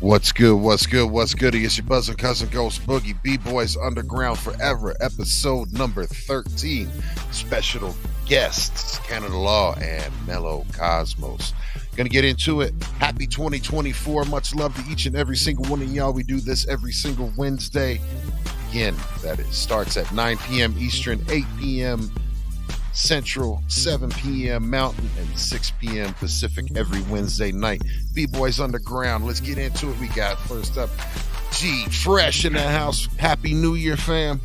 What's good? What's good? What's good? It's your buzzing cousin Ghost Boogie, B-Boys Underground Forever, episode number 13. Special guests, Cannady Law and MellowCosmos. Gonna get into it. Happy 2024. Much love to each and every single one of y'all. We do this every single Wednesday. Again, that is starts at 9 p.m. Eastern, 8 p.m. Central, 7 p.m. Mountain, and 6 p.m. Pacific every Wednesday night. B-Boys Underground. Let's get into it. We got first up G Fresh in the house. Happy New Year, fam.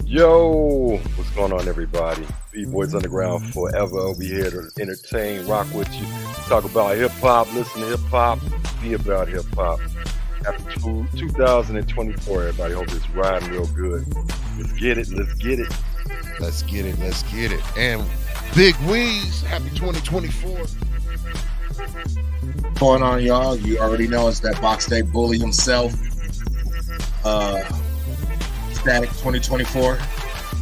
Yo, what's going on, everybody? B-Boys Underground forever. We here to entertain, rock with you, talk about hip-hop, listen to hip-hop, be about hip-hop. Happy 2024, everybody. Hope it's riding real good. Let's get it. Let's get it. Let's get it. Let's get it. And Big Weez, happy 2024. What's going on, y'all? You already know it's that box day bully himself. Static 2024.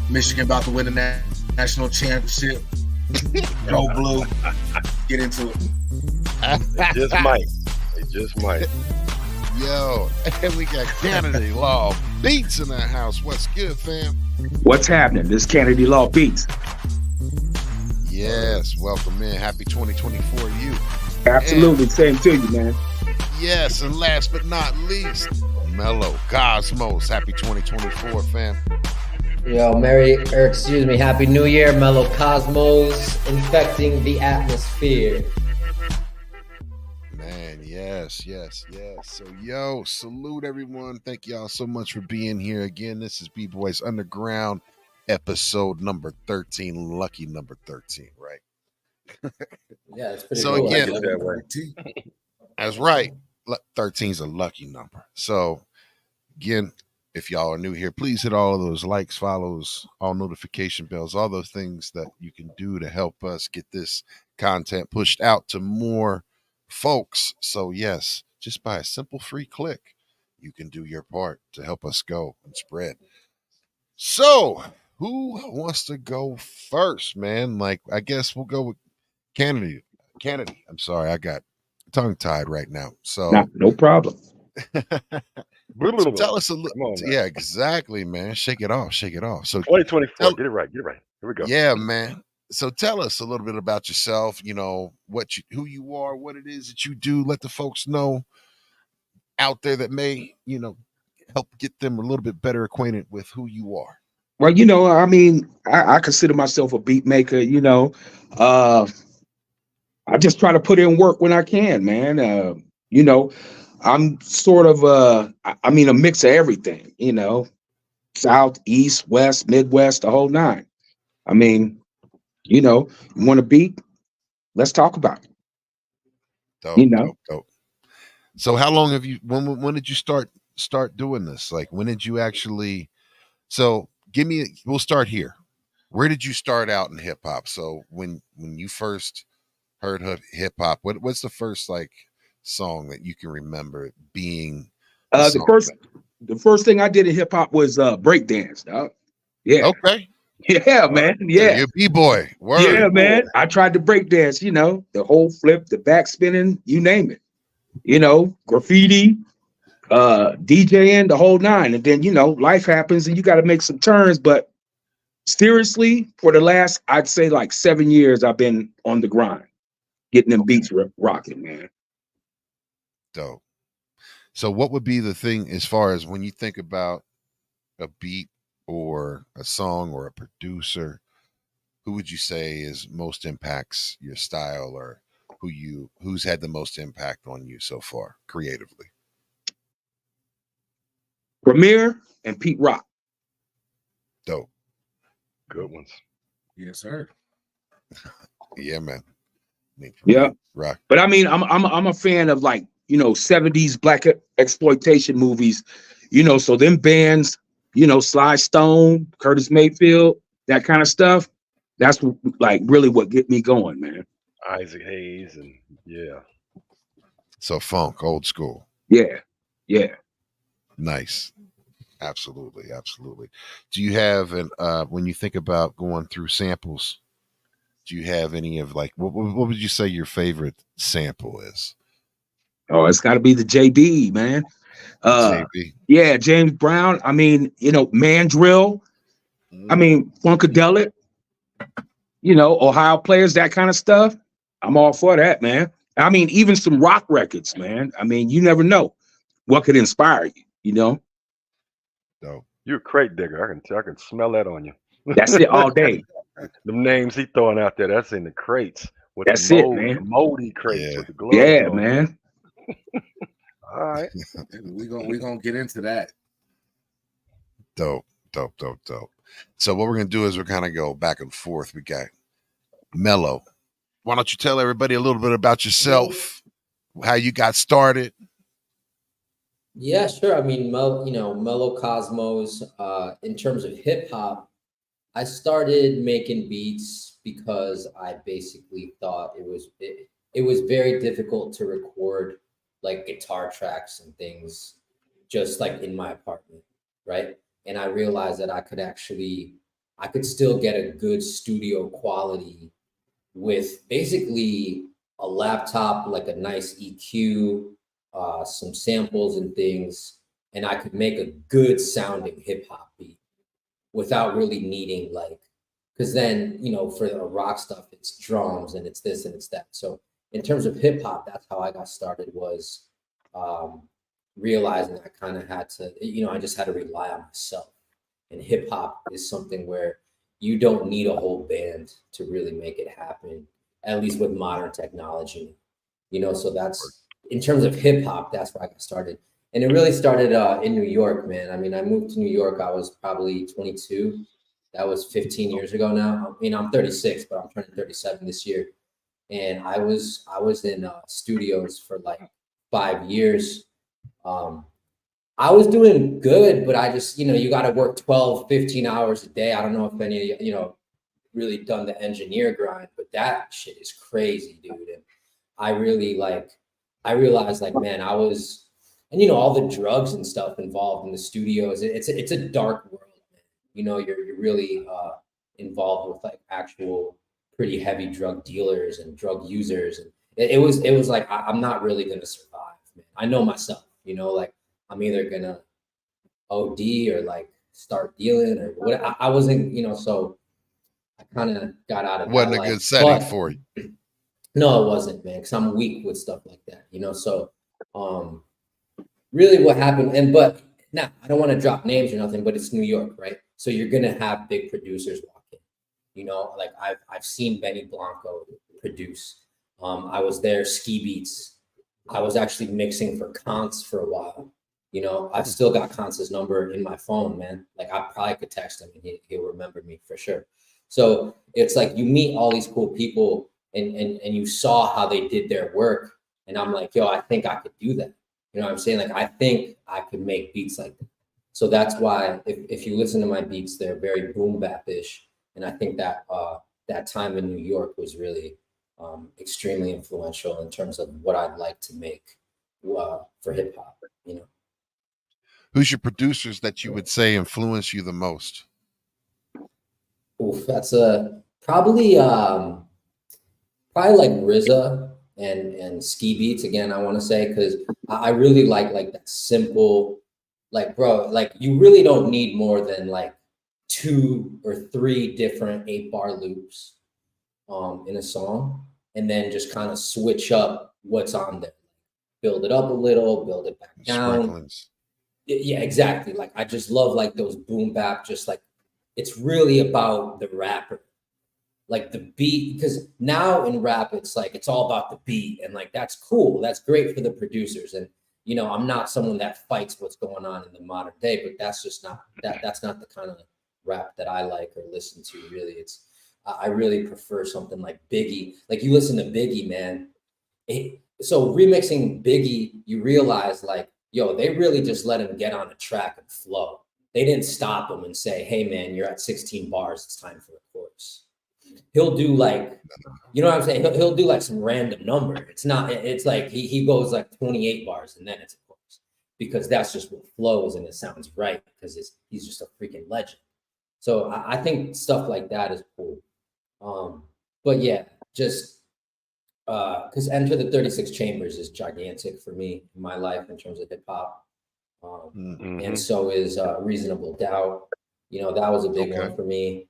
Michigan about to win the national championship. Go blue. Get into it. They just might. They just might. Yo, and we got Cannady Law Beats in the house. What's good, fam? What's happening? This Cannady Law Beats. Yes, welcome in. Happy 2024 you. Absolutely, same to you, man. Yes, and last but not least, MellowCosmos. Happy 2024, fam. Yo, Happy New Year, MellowCosmos, infecting the atmosphere. Man, yes. So, yo, salute everyone. Thank y'all so much for being here again. This is B-Boys Underground, episode number 13, lucky number 13, right? Yeah, it's pretty so cool. Again, That that's right. 13 is a lucky number. So, again, if y'all are new here, please hit all of those likes, follows, all notification bells, all those things that you can do to help us get this content pushed out to more folks. So, yes, just by a simple free click, you can do your part to help us go and spread. So, who wants to go first, man? Like, I guess we'll go with Cannady. I'm sorry, I got tongue-tied right now. So, No problem. So tell us a little. Come on, man. Yeah, exactly, man. Shake it off. So 2024. Get it right. Here we go. Yeah, man. So tell us a little bit about yourself. You know who you are, what it is that you do. Let the folks know out there that may, help get them a little bit better acquainted with who you are. Well, I consider myself a beat maker. I just try to put in work when I can, man. I'm sort of a mix of everything, South, East, West, Midwest, the whole nine. You want to beat? Let's talk about it. Dope. So how long have you, when did you start doing this? Like, when did you actually, so we'll start here. Where did you start out in hip hop? So when you first heard hip hop, what's the first song that you can remember being the first thing I did in hip hop was breakdance, dog. Yeah. Okay. Yeah, man. Yeah. You're a B-boy. Word. Yeah, man. I tried to breakdance, the whole flip, the back spinning, you name it. Graffiti, DJing, the whole nine. And then, life happens and you got to make some turns. But seriously, for the last, I'd say 7 years, I've been on the grind, getting them beats rocking, man. Dope. So what would be the thing as far as when you think about a beat or a song or a producer, who would you say is most impacts your style, or who's had the most impact on you so far creatively? Premier and Pete Rock. Dope. Good ones. Yes, sir. Yeah, man. Yeah. Rock. But I'm a fan of 70s black exploitation movies, so them bands, Sly Stone, Curtis Mayfield, that kind of stuff. That's really what get me going, man. Isaac Hayes and yeah. So funk, old school. Yeah. Nice. Absolutely. Do you have when you think about going through samples, do you have any of what would you say your favorite sample is? Oh, it's got to be the JB, man. JB. Yeah, James Brown. I mean, Mandrill. I mean, Funkadelic. Ohio players, that kind of stuff. I'm all for that, man. I mean, even some rock records, man. I mean, you never know what could inspire you. Dope. You're a crate digger. I can tell. I can smell that on you. That's it all day. The names he throwing out there, that's in the crates with That's the it, mold, man. the moldy crates Yeah. with the gloves Yeah, on. man. All right. We gonna get into that. Dope. So what we're gonna do is we're kind of go back and forth. We got Mellow. Why don't you tell everybody a little bit about yourself, how you got started? Yeah, sure. I mean, MellowCosmos, in terms of hip hop, I started making beats because I basically thought it was very difficult to record like guitar tracks and things just like in my apartment, right? And I realized that I could still get a good studio quality with basically a laptop, like a nice EQ, some samples and things, and I could make a good sounding hip hop beat without really needing because then, for the rock stuff, it's drums and it's this and it's that. So in terms of hip hop, that's how I got started, was realizing I kind of had to, I just had to rely on myself. And hip hop is something where you don't need a whole band to really make it happen, at least with modern technology, so that's, in terms of hip hop, that's where I got started. And it really started in New York, man. I mean, I moved to New York, I was probably 22. That was 15 years ago now. I mean, I'm 36, but I'm turning 37 this year. And I was in studios for like 5 years. I was doing good, but I just, you got to work 12, 15 hours a day. I don't know if any of you, really done the engineer grind, but that shit is crazy, dude. And I realized like, man, and all the drugs and stuff involved in the studios, it's a dark world, man. You're really involved with like actual pretty heavy drug dealers and drug users. And it was like, I'm not really going to survive, man. I know myself, like I'm either going to OD or like start dealing or what. I wasn't, so I kind of got out of Wasn't that a good life. setting But for you. no, it wasn't, man, because I'm weak with stuff like that, so really what happened, but now I don't want to drop names or nothing, but it's New York, right? So you're gonna have big producers walk in, like I've seen Benny Blanco produce. I was there, Ski Beats. I was actually mixing for Kantz for a while. I've still got Kantz's number in my phone, man. Like I probably could text him and he'll remember me for sure. So it's like you meet all these cool people and you saw how they did their work. And I'm like, yo, I think I could do that. You know what I'm saying? Like, I think I could make beats like that. So that's why if you listen to my beats, they're very boom bap-ish. And I think that that time in New York was really extremely influential in terms of what I'd like to make for hip hop, Who's your producers that you would say influence you the most? Oof, that's probably like RZA and Ski Beats again. I want to say because I really like that simple, like bro, like you really don't need more than like 2 or 3 different 8-bar loops in a song, and then just kind of switch up what's on there, build it up a little, build it back down. Sprinklings. Yeah, exactly. Like I just love like those boom bap, just like it's really about the rapper, like the beat, because now in rap it's like it's all about the beat, and like that's cool, that's great for the producers. And I'm not someone that fights what's going on in the modern day, but that's just not that's not the kind of rap that I like or listen to. Really, it's I really prefer something like Biggie. Like you listen to Biggie, man. So remixing Biggie, you realize like, yo, they really just let him get on a track and flow. They didn't stop him and say, hey man, you're at 16 bars, it's time for a chorus. He'll do like, you know what I'm saying? He'll do like some random number. It's like he goes like 28 bars and then it's a chorus, because that's just what flows and it sounds right, because he's just a freaking legend. So I think stuff like that is cool. But yeah, just because Enter the 36 Chambers is gigantic for me in my life in terms of hip hop. And so is Reasonable Doubt. You know, that was a big one for me.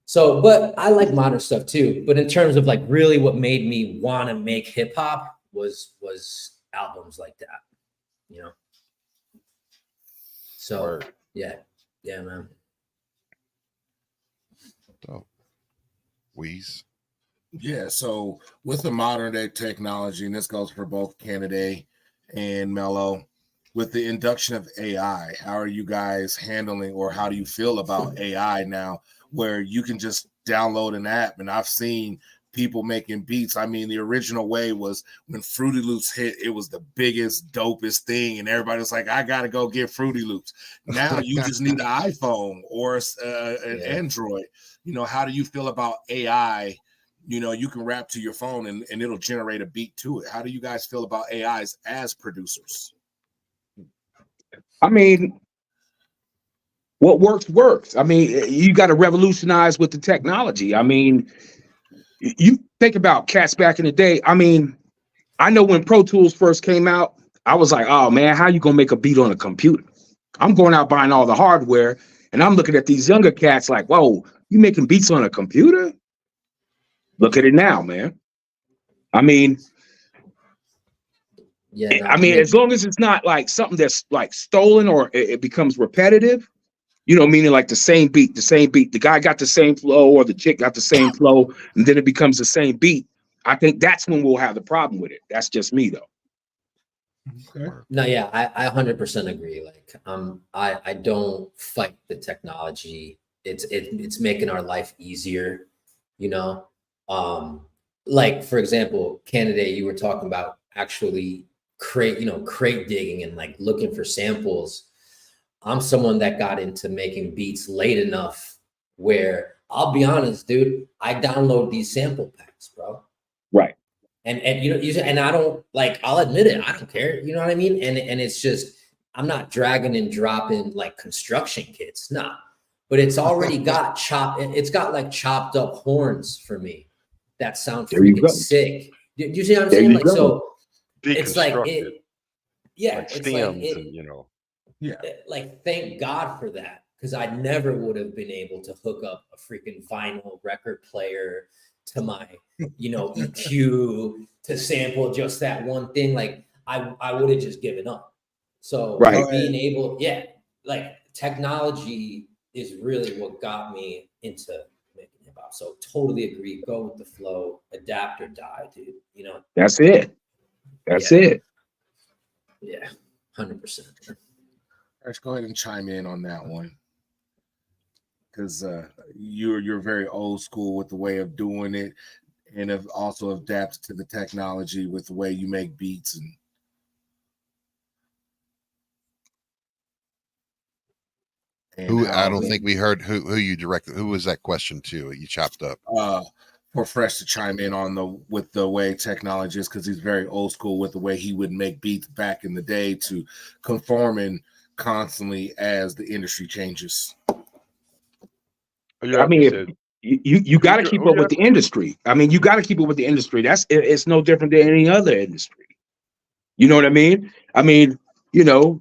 So, but I like modern stuff too. But in terms of like really what made me want to make hip hop was albums like that, you know. So yeah, man. Dope. Wheeze. Yeah, so with the modern day technology, and this goes for both Cannady and Mellow, with the induction of AI, how are you guys handling, or how do you feel about AI now, where you can just download an app? And I've seen people making beats. I mean, the original way was when Fruity Loops hit, it was the biggest, dopest thing, and everybody was like, I gotta go get Fruity Loops. Now you just need an iPhone or an Android. You know, how do you feel about AI? You know, you can rap to your phone and it'll generate a beat to it. How do you guys feel about AIs as producers? I mean, what works. I mean, you got to revolutionize with the technology. I mean, you think about cats back in the day. I mean, I know when Pro Tools first came out, I was like, oh man, how you gonna make a beat on a computer? I'm going out buying all the hardware, and I'm looking at these younger cats like, whoa, you making beats on a computer? Look at it now, man. I mean, as long as it's not like something that's like stolen or it becomes repetitive, you know, meaning like the same beat. The guy got the same flow or the chick got the same flow, and then it becomes the same beat. I think that's when we'll have the problem with it. That's just me, though. Okay. No, yeah, I 100% agree. Like, I don't fight the technology. It's making our life easier, you know. Like for example, Cannady, you were talking about actually crate digging and like looking for samples. I'm someone that got into making beats late enough where I'll be honest, dude, I download these sample packs, bro. Right. And you know, and I don't like, I'll admit it, I don't care, you know what I mean? And it's just, I'm not dragging and dropping like construction kits, nah. But it's already got it's got like chopped up horns for me that sound freaking sick. Do you see what I'm saying? Like, so it's like it, yeah, like it's stems like and, you know. Yeah. Like, thank God for that, because I never would have been able to hook up a freaking vinyl record player to my, you know, EQ to sample just that one thing. Like, I would have just given up. So being able, like technology is really what got me into making hip hop. So totally agree. Go with the flow, adapt or die, dude. You know, that's it. That's it. Yeah, 100%. Let's go ahead and chime in on that one, because you're very old school with the way of doing it, and have also adapted to the technology with the way you make beats. And who I don't think we heard who you directed. Who was that question to? You chopped up. For Fresh to chime in on the way technology is, because he's very old school with the way he would make beats back in the day, to conforming constantly as the industry changes. I mean, you got to keep up with the industry. I mean, you got to keep up with the industry. It's no different than any other industry. You know what I mean? I mean, you know,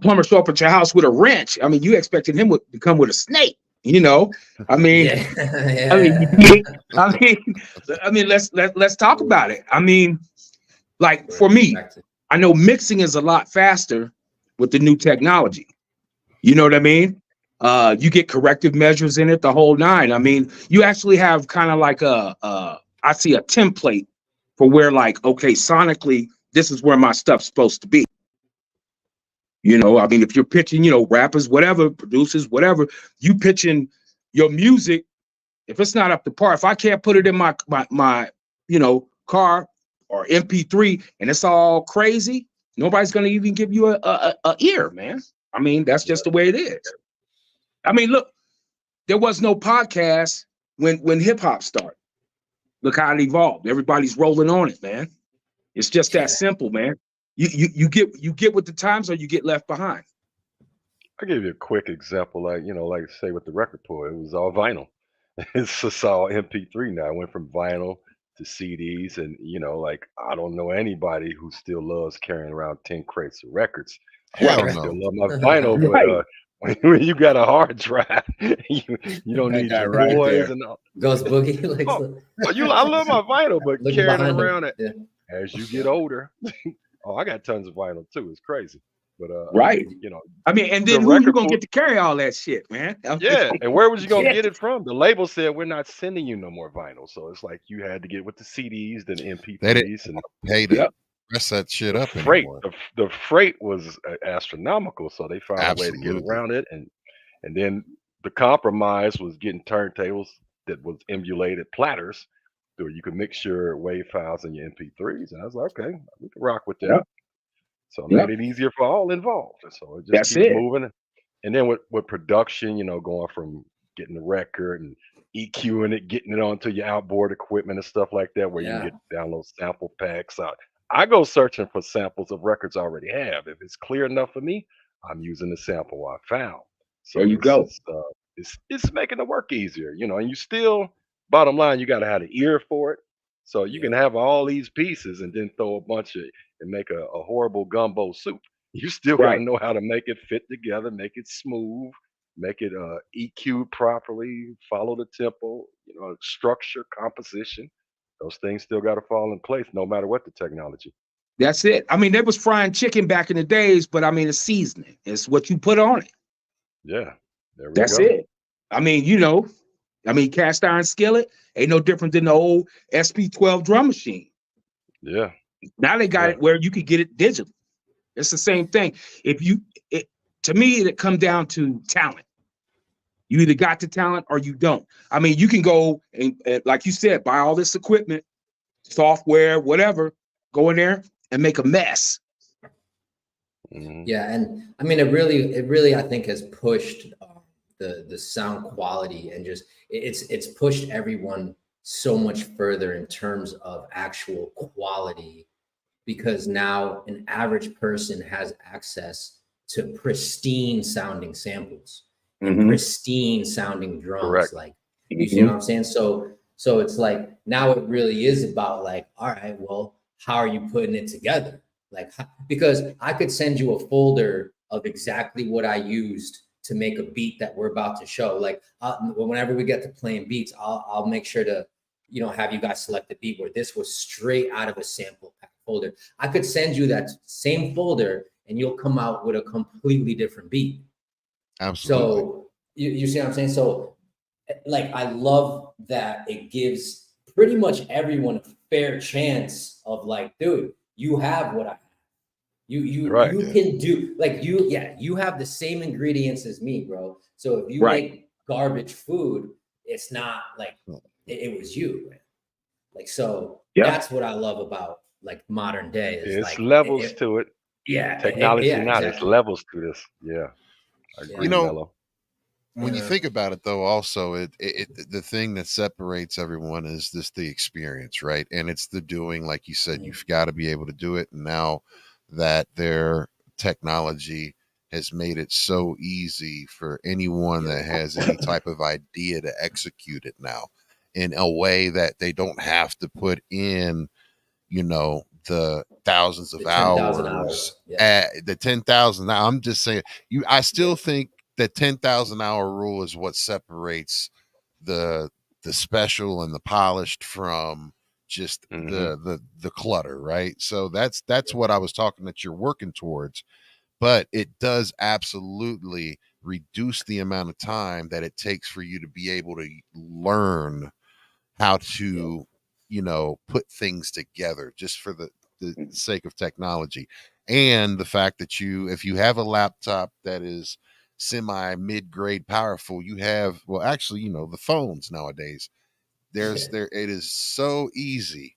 plumber show up at your house with a wrench. I mean, you expected him to come with a snake. You know, I mean, I mean, let's talk about it. I mean, like for me, I know mixing is a lot faster with the new technology. You know what I mean? You get corrective measures in it, the whole nine. I mean, you actually have kind of like I see a template for where, like, okay, sonically, this is where my stuff's supposed to be. You know, I mean, if you're pitching, you know, rappers, whatever, producers, whatever, you pitching your music, if it's not up to par, if I can't put it in my you know, car or MP3 and it's all crazy, nobody's gonna even give you a ear, man. I mean, that's just the way it is. I mean, look, there was no podcast when hip hop started. Look how it evolved. Everybody's rolling on it, man. It's just that simple, man. You get with the times, or you get left behind. I'll give you a quick example, like, you know, like say with the record player, it was all vinyl. It's just all MP3 now. It went from vinyl the CDs, and like I don't know anybody who still loves carrying around 10 crates of records. Hell I no. still love my vinyl, Right. but when you got a hard drive, you don't That need guy your right boys there. and all. Ghost Boogie. Like, Oh, I love my vinyl, but looking carrying it behind around him. Yeah. as you get older. Oh, I got tons of vinyl too. It's crazy, but Right. I mean, and the then who you record gonna pool. get to carry all that shit, man? Yeah, and where was you gonna Shit. get it from? The label said we're not sending you no more vinyl, so it's like you had to get with the CDs, then They didn't MP3s, and pay to Yep. press that shit the up freight. anymore. The freight was astronomical, so they found a way to get Absolutely. around it, and then the compromise was getting turntables that was emulated platters, so you could mix your WAV files and your MP3s, and I was like, okay, we can rock with that. Yep. So it made Yep. it easier for all involved, and so it just That's keeps it. moving. And then with production, going from getting the record and EQing it, getting it onto your outboard equipment and stuff like that, where you can Yeah. get download sample packs out. I go searching for samples of records I already have. If it's clear enough for me, I'm using the sample I found. There So you go. it's making the work easier, and you still, bottom line, you got to have an ear for it. So you can Yeah. have all these pieces and then throw a bunch of and make a horrible gumbo soup. You still got to Right. know how to make it fit together, make it smooth, make it EQ'd properly, follow the tempo, structure, composition. Those things still got to fall in place no matter what the technology. That's it. I mean, they was frying chicken back in the days, but I mean, it's seasoning. It's what you put on it. Yeah, there we That's go. it. I mean, cast iron skillet ain't no different than the old SP12 drum machine. Yeah, Now they got yeah. it where you could get it digital. It's the same thing. To me, it comes down to talent. You either got the talent or you don't. I mean, you can go and like you said, buy all this equipment, software, whatever, go in there and make a mess. Mhm. Yeah, and I mean, it really, I think, has pushed the sound quality, and just it's pushed everyone so much further in terms of actual quality, because now an average person has access to pristine sounding samples and Mhm. pristine sounding drums. Correct. Like, you see what I'm saying? So it's like now it really is about, like, all right, well, how are you putting it together? Like, because I could send you a folder of exactly what I used to make a beat that we're about to show. Like, whenever we get to playing beats, I'll make sure to, have you guys select a beat where this was straight out of a sample pack folder. I could send you that same folder and you'll come out with a completely different beat. Absolutely. So you see what I'm saying? So, like, I love that it gives pretty much everyone a fair chance of, like, dude, you have what I have. You Right. you can do, like, you have the same ingredients as me, bro. So if you Right. make garbage food, it's not like it was you, man. Like, so Yep. that's what I love about, like, modern day is, It's like, levels to it. yeah, Technology yeah, not. It's exactly. levels to this. Yeah. I agree, You know, Mellow. when you think about it, though, also the thing that separates everyone is the experience, right? And it's the doing. Like you said, you've got to be able to do it. And now that their technology has made it so easy for anyone that has any type of idea to execute it now in a way that they don't have to put in, the thousands of The 10,000 hours, yeah. the 10,000. Now, I'm just saying, I still think the 10,000 hour rule is what separates the special and the polished from just the clutter, right? So that's what I was talking that you're working towards, but it does absolutely reduce the amount of time that it takes for you to be able to learn how to put things together, just for the sake of technology. And the fact that if you have a laptop that is semi mid-grade powerful, you have, well, actually, the phones nowadays, it is so easy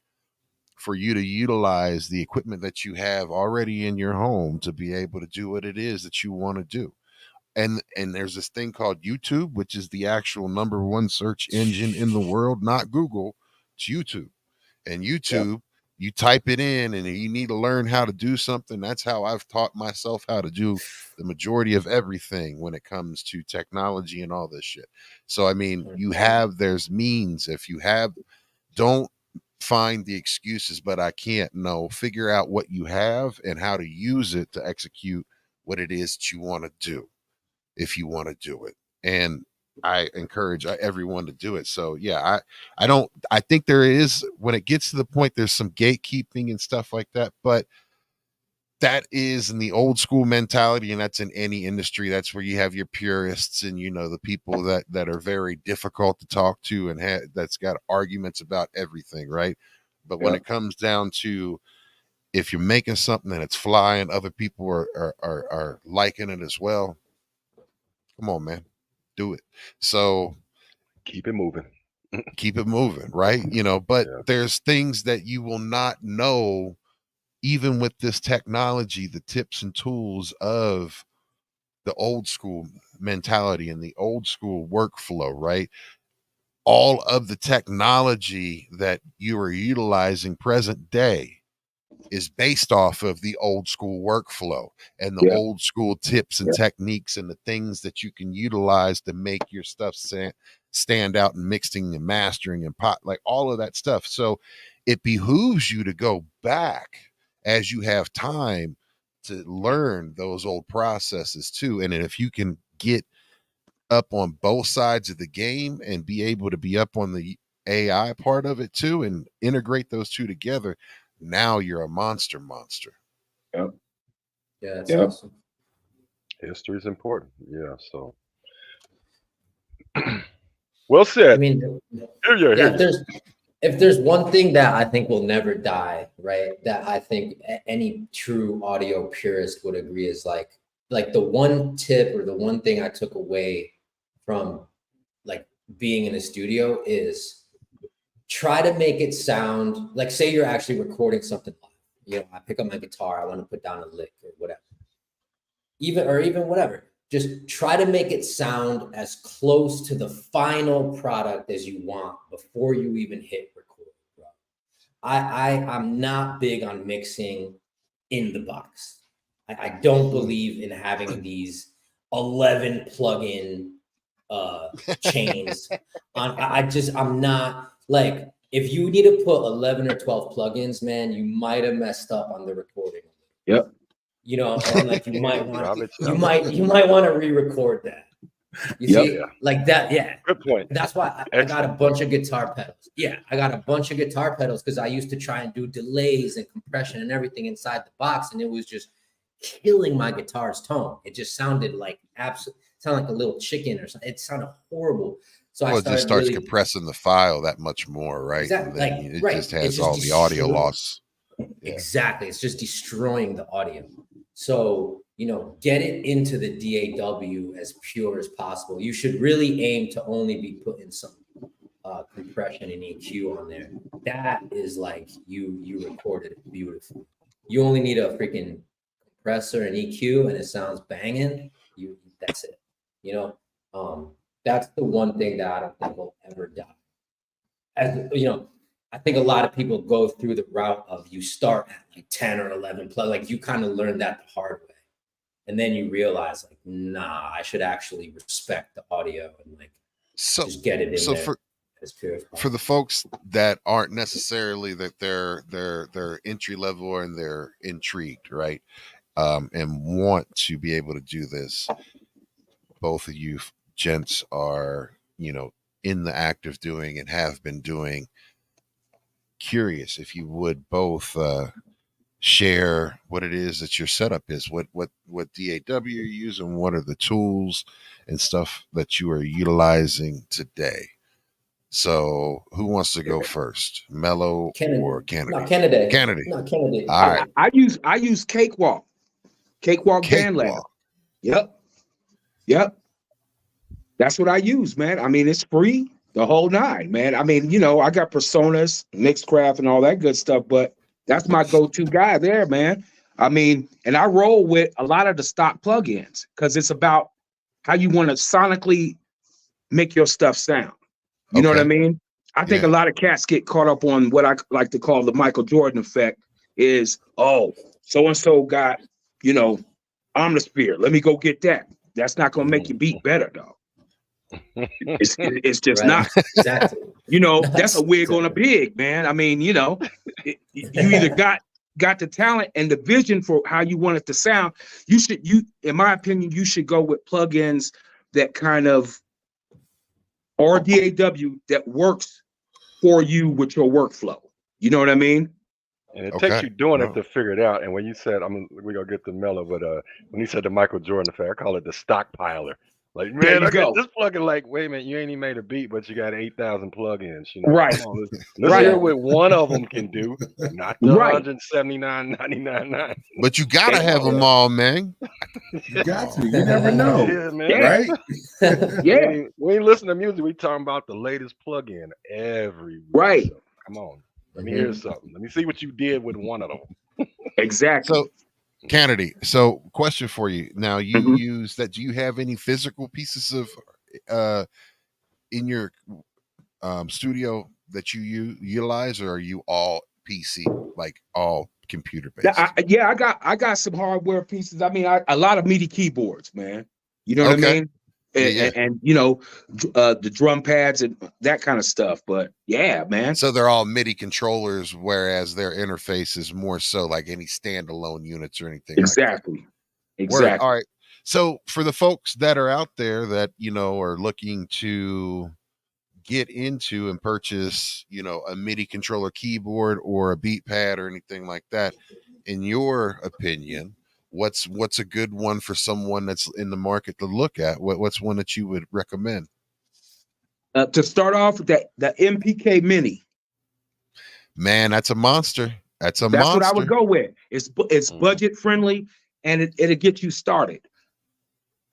for you to utilize the equipment that you have already in your home to be able to do what it is that you want to do. And there's this thing called YouTube, which is the actual number one search engine in the world, not Google. It's YouTube. And YouTube, you type it in, and you need to learn how to do something. That's how I've taught myself how to do the majority of everything when it comes to technology and all this shit. So, I mean, there's means. If you don't find the excuses, but I can't. No, figure out what you have and how to use it to execute what it is that you want to do, if you want to do it. And I encourage everyone to do it. So yeah, I think there is, when it gets to the point, there's some gatekeeping and stuff like that, but that is in the old school mentality, and that's in any industry. That's where you have your purists and, you know, the people that are very difficult to talk to and that's got arguments about everything, right? But when it comes down to, if you're making something and it's flying, other people are liking it as well, come on, man, do it. So keep it moving. Keep it moving, right? You know, but there's things that you will not know, even with this technology, the tips and tools of the old school mentality and the old school workflow, right? All of the technology that you are utilizing present day is based off of the old school workflow and the old school tips and techniques and the things that you can utilize to make your stuff stand out and mixing and mastering and like all of that stuff. So it behooves you to go back as you have time to learn those old processes too. And if you can get up on both sides of the game and be able to be up on the AI part of it too and integrate those two together, now you're a monster. Yeah, that's awesome. History is important. Yeah, so well said. I mean, if there's one thing that I think will never die, right, that I think any true audio purist would agree is like the one tip or the one thing I took away from like being in a studio is try to make it sound like, say you're actually recording something live. You know, I pick up my guitar, I want to put down a lick or whatever. Even whatever. Just try to make it sound as close to the final product as you want before you even hit record, bro. I'm not big on mixing in the box. I don't believe in having these 11 plugin chains. I'm not, like, if you need to put 11 or 12 plugins, man, you might have messed up on the recording. Yep. You know, and like you might want to re-record that. You see, like that. Yeah. Good point. That's why I got a bunch of guitar pedals. Yeah, I got a bunch of guitar pedals because I used to try and do delays and compression and everything inside the box, and it was just killing my guitar's tone. It just sounded like sounded like a little chicken or something. It sounded horrible. So it just starts compressing the file that much more, right? Exactly. And then it just has all the audio loss. Exactly. It's just destroying the audio. So, you know, get it into the DAW as pure as possible. You should really aim to only be putting some compression and EQ on there. That is like you recorded it beautifully. You only need a freaking compressor and EQ and it sounds banging. That's it. You know, that's the one thing that I don't think will ever die. As you know, I think a lot of people go through the route of you start at like 10 or 11 plus, like you kind of learn that the hard way. And then you realize like, nah, I should actually respect the audio and like just get it in there as pure as possible. For the folks that aren't necessarily that they're entry level and they're intrigued, right? And want to be able to do this, both of you gents are, you know, in the act of doing and have been doing. Curious if you would both share what it is that your setup is, what DAW you're using, what are the tools and stuff that you are utilizing today. So who wants to go first, Mellow or Cannady? No, Cannady. Cannady. All right. I use Cakewalk band ladder. Yep. That's what I use, man. I mean, it's free, the whole nine, man. I mean, you know, I got Personas, Mixcraft, and all that good stuff, but that's my go-to guy there, man. I mean, and I roll with a lot of the stock plugins because it's about how you want to sonically make your stuff sound. You know what I mean? I think a lot of cats get caught up on what I like to call the Michael Jordan effect is, oh, so-and-so got, you know, Omnisphere. Let me go get that. That's not going to make your beat better, though. It's just Right. not. Exactly. You know, No, that's a wig on a exactly. pig, man. I mean, you know, you either got the talent and the vision for how you want it to sound. In my opinion, you should go with plugins that kind of or DAW that works for you with your workflow. You know what I mean? And it Okay. takes you doing it Wow. to figure it out. And when you said, we're gonna get to Mellow, but when you said the Michael Jordan effect, I call it the stockpiler. Like, There man, you I got go. this plugin. Like, wait a minute, you ain't even made a beat, but you got 8,000 plugins. You know, Right. come on, let's Right. hear what one of them can do, not the Right. 179.99. But you gotta have them all, man. You got to. You never know, Yeah, man. Yeah. right? Yeah. We ain't listen to music. We talking about the latest plugin every week. Right. So, come on, let me hear something. Let me see what you did with one of them. Exactly. So, Cannady, so question for you. Now, you Mhm. use that. Do you have any physical pieces of in your studio that you utilize, or are you all PC, like all computer based? I got some hardware pieces. I mean, a lot of MIDI keyboards, man. You know what I Okay. mean? Yeah. And you know, the drum pads and that kind of stuff. But yeah, man. So they're all MIDI controllers, whereas their interface is more so like any standalone units or anything like that. Exactly. Word. All right. So for the folks that are out there that, you know, are looking to get into and purchase, you know, a MIDI controller keyboard or a beat pad or anything like that, in your opinion, what's a good one for someone that's in the market to look at? What's one that you would recommend? To start off with the MPK Mini. Man, that's a monster. That's What I would go with. It's budget friendly and it'll get you started.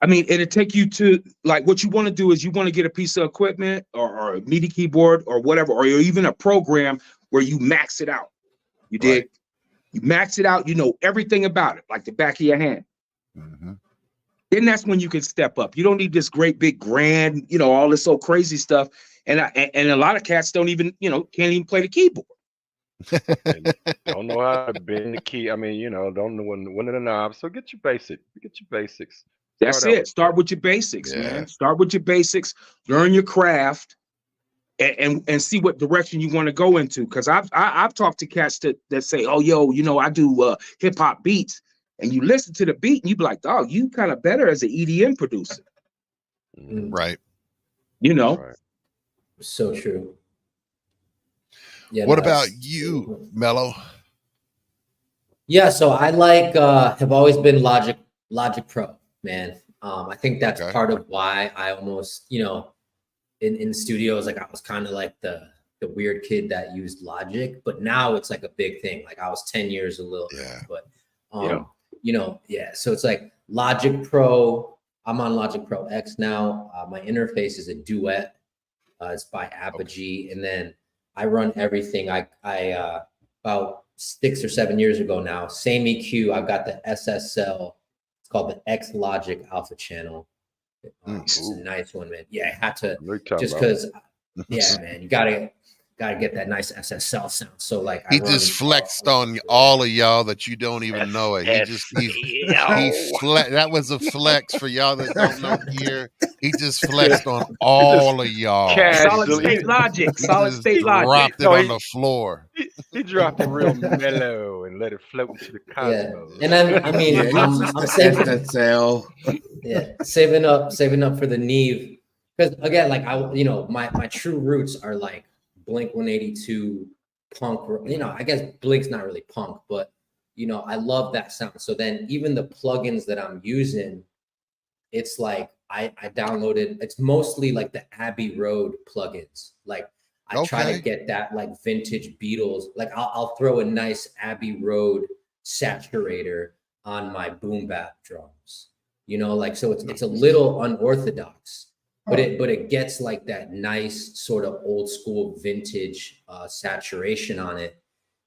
I mean, it'll take you to, like, what you want to do is you want to get a piece of equipment or a MIDI keyboard or whatever, or even a program where you max it out. You dig? You max it out, you know everything about it, like the back of your hand. Mm-hmm. Then that's when you can step up. You don't need this great big grand, you know, all this so crazy stuff. And a lot of cats don't even, you know, can't even play the keyboard. Don't know how to bend the key. I mean, you know, don't know one of the knobs. So get your basics. That's it. Start with your basics, man. Start with your basics. Learn your craft, and see what direction you want to go into. Because I've talked to cats that say, "Oh, yo, you know, I do hip hop beats," and you listen to the beat and you be like, "Oh, you kind of better as an EDM producer." Right. You know. Right. So true. Yeah. What about you, Mellow? Yeah, so I like have always been Logic Pro, man. I think that's part of why I almost, you know, in studios, like I was kind of like the weird kid that used Logic, but now it's like a big thing. Like I was 10 years a little, but you know, so it's like Logic Pro. I'm on Logic Pro X now. My interface is a Duet. It's by Apogee, and then I run everything. I about 6 or 7 years ago now, same EQ. I've got the SSL. It's called the X Logic Alpha Channel. It's a nice one, man. Yeah, I had to just because. Yeah, man, you gotta get that nice SSL sound. So like, he just flexed on all of y'all that you don't even know it. That was a flex for y'all that don't know here. He just flexed on all of y'all. Solid state logic. Solid state logic. Dropped it on the floor. He dropped it real mellow and let it float into the cosmos. Yeah. And I'm saving SSL. Yeah, saving up for the Neve, because again, like my true roots are like Blink 182 punk. You know, I guess Blink's not really punk, but you know, I love that sound. So then even the plugins that I'm using, it's like I downloaded. It's mostly like the Abbey Road plugins. Like I try to get that like vintage Beatles. Like I'll throw a nice Abbey Road saturator on my boom bap drums. You know, like, so it's a little unorthodox, but it gets like that nice sort of old school vintage saturation on it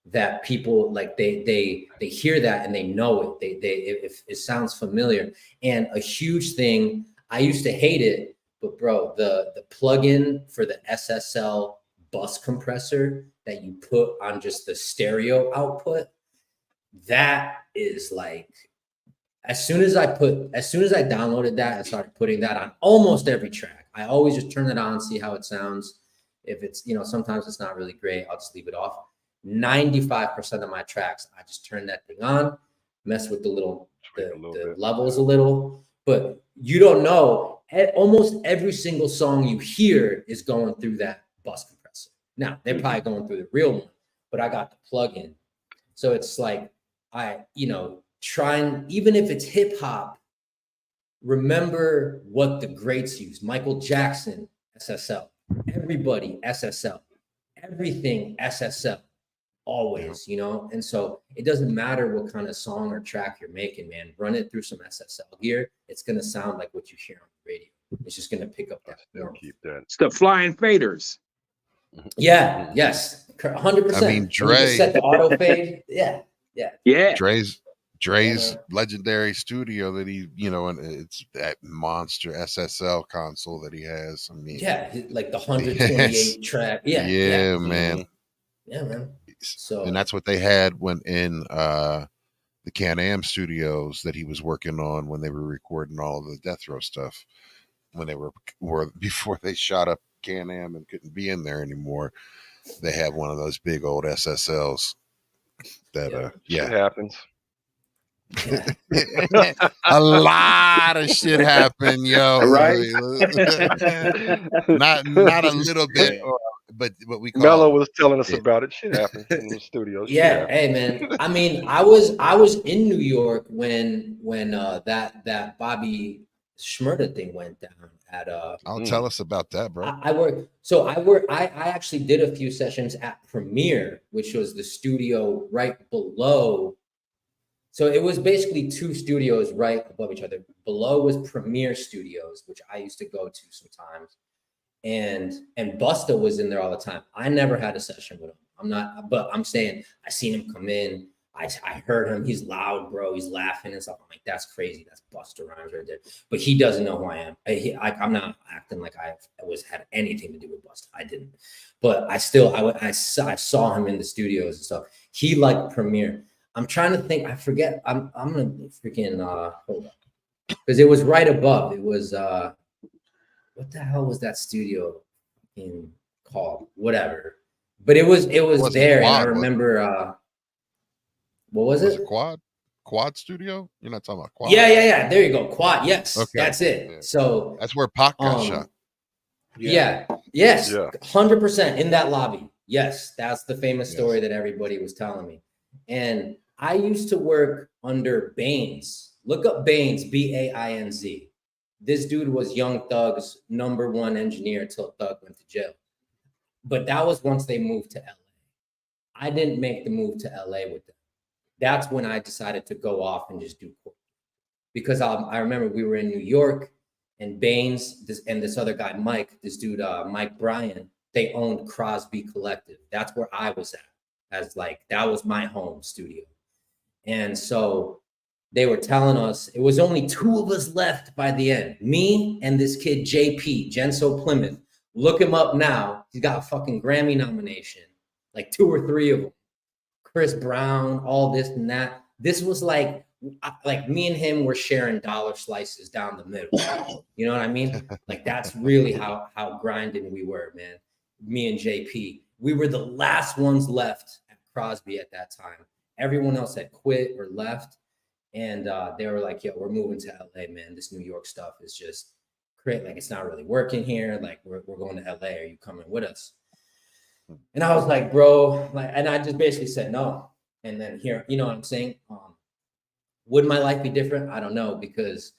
that people like, they hear that and they know it. If it sounds familiar. And a huge thing, I used to hate it, but bro, the plugin for the SSL bus compressor that you put on just the stereo output, that is like, as soon as I downloaded that and started putting that on almost every track, I always just turn it on, see how it sounds. If it's, sometimes it's not really great, I'll just leave it off. 95% of my tracks, I just turn that thing on, mess with the levels a little, but you don't know. Almost every single song you hear is going through that bus compressor. Now, they're probably going through the real one, but I got the plug-in. So it's like, trying, even if it's hip hop, remember what the greats use. Michael Jackson, SSL. Everybody, SSL. Everything, SSL. Always, And so it doesn't matter what kind of song or track you're making, man. Run it through some SSL gear. It's going to sound like what you hear on the radio. It's just going to pick up that. Keep that. It's the flying faders. Yeah, yes. 100%. I mean, Dre. Set the auto fade. Yeah. Dre's legendary studio that he, and it's that monster SSL console that he has. I mean, like the 128 track. Yeah, man. Yeah, man. So, and that's what they had when in the Can-Am studios that he was working on when they were recording all the Death Row stuff. When they were before they shot up Can-Am and couldn't be in there anymore, they had one of those big old SSLs. That shit happens. A lot of shit happened, yo. Right? not a little bit, but what we call Mellow was telling us about it. Shit happens in the studio. Yeah, hey man. I mean, I was in New York when that Bobby Shmurda thing went down at tell us about that, bro. I actually did a few sessions at Premiere, which was the studio right below. So it was basically two studios right above each other. Below was Premiere Studios, which I used to go to sometimes. And Busta was in there all the time. I never had a session with him. But I'm saying I seen him come in. I heard him. He's loud, bro. He's laughing and stuff. I'm like, that's crazy. That's Busta Rhymes right there. But he doesn't know who I am. I'm not acting like I had anything to do with Busta. I didn't. But I saw him in the studios and stuff. He liked Premiere. I'm trying to think. I forget. I'm gonna freaking hold up, because it was right above. It was what the hell was that studio called? Whatever. But it was there, and I remember. What was it? Quad Studio? You're not talking about Quad? Yeah. There you go. Quad. Yes, okay. That's it. Yeah. So that's where Pac got shot. Yeah. Yes. 100% in that lobby. Yes, that's the famous story that everybody was telling me. And I used to work under Baines. Look up Baines, Bainz. This dude was Young Thug's #1 engineer till Thug went to jail. But that was once they moved to LA. I didn't make the move to LA with them. That's when I decided to go off and just do corporate. Because I remember we were in New York, and Baines and this other guy, Mike, this dude, Mike Bryan, they owned Crosby Collective. That's where I was at. That was my home studio. And so they were telling us, it was only 2 of us left by the end. Me and this kid, JP, Genso Plymouth. Look him up now. He's got a fucking Grammy nomination, like 2 or 3 of them. Chris Brown, all this and that. This was like me and him were sharing dollar slices down the middle. You know what I mean? Like that's really how grinding we were, man. Me and JP. We were the last ones left at Crosby at that time. Everyone else had quit or left. And they were like, yo, we're moving to LA, man. This New York stuff is just great. Like, it's not really working here. Like, we're going to LA. Are you coming with us? And I was like, bro, and I just basically said no. And then here, you know what I'm saying? Would my life be different? I don't know, because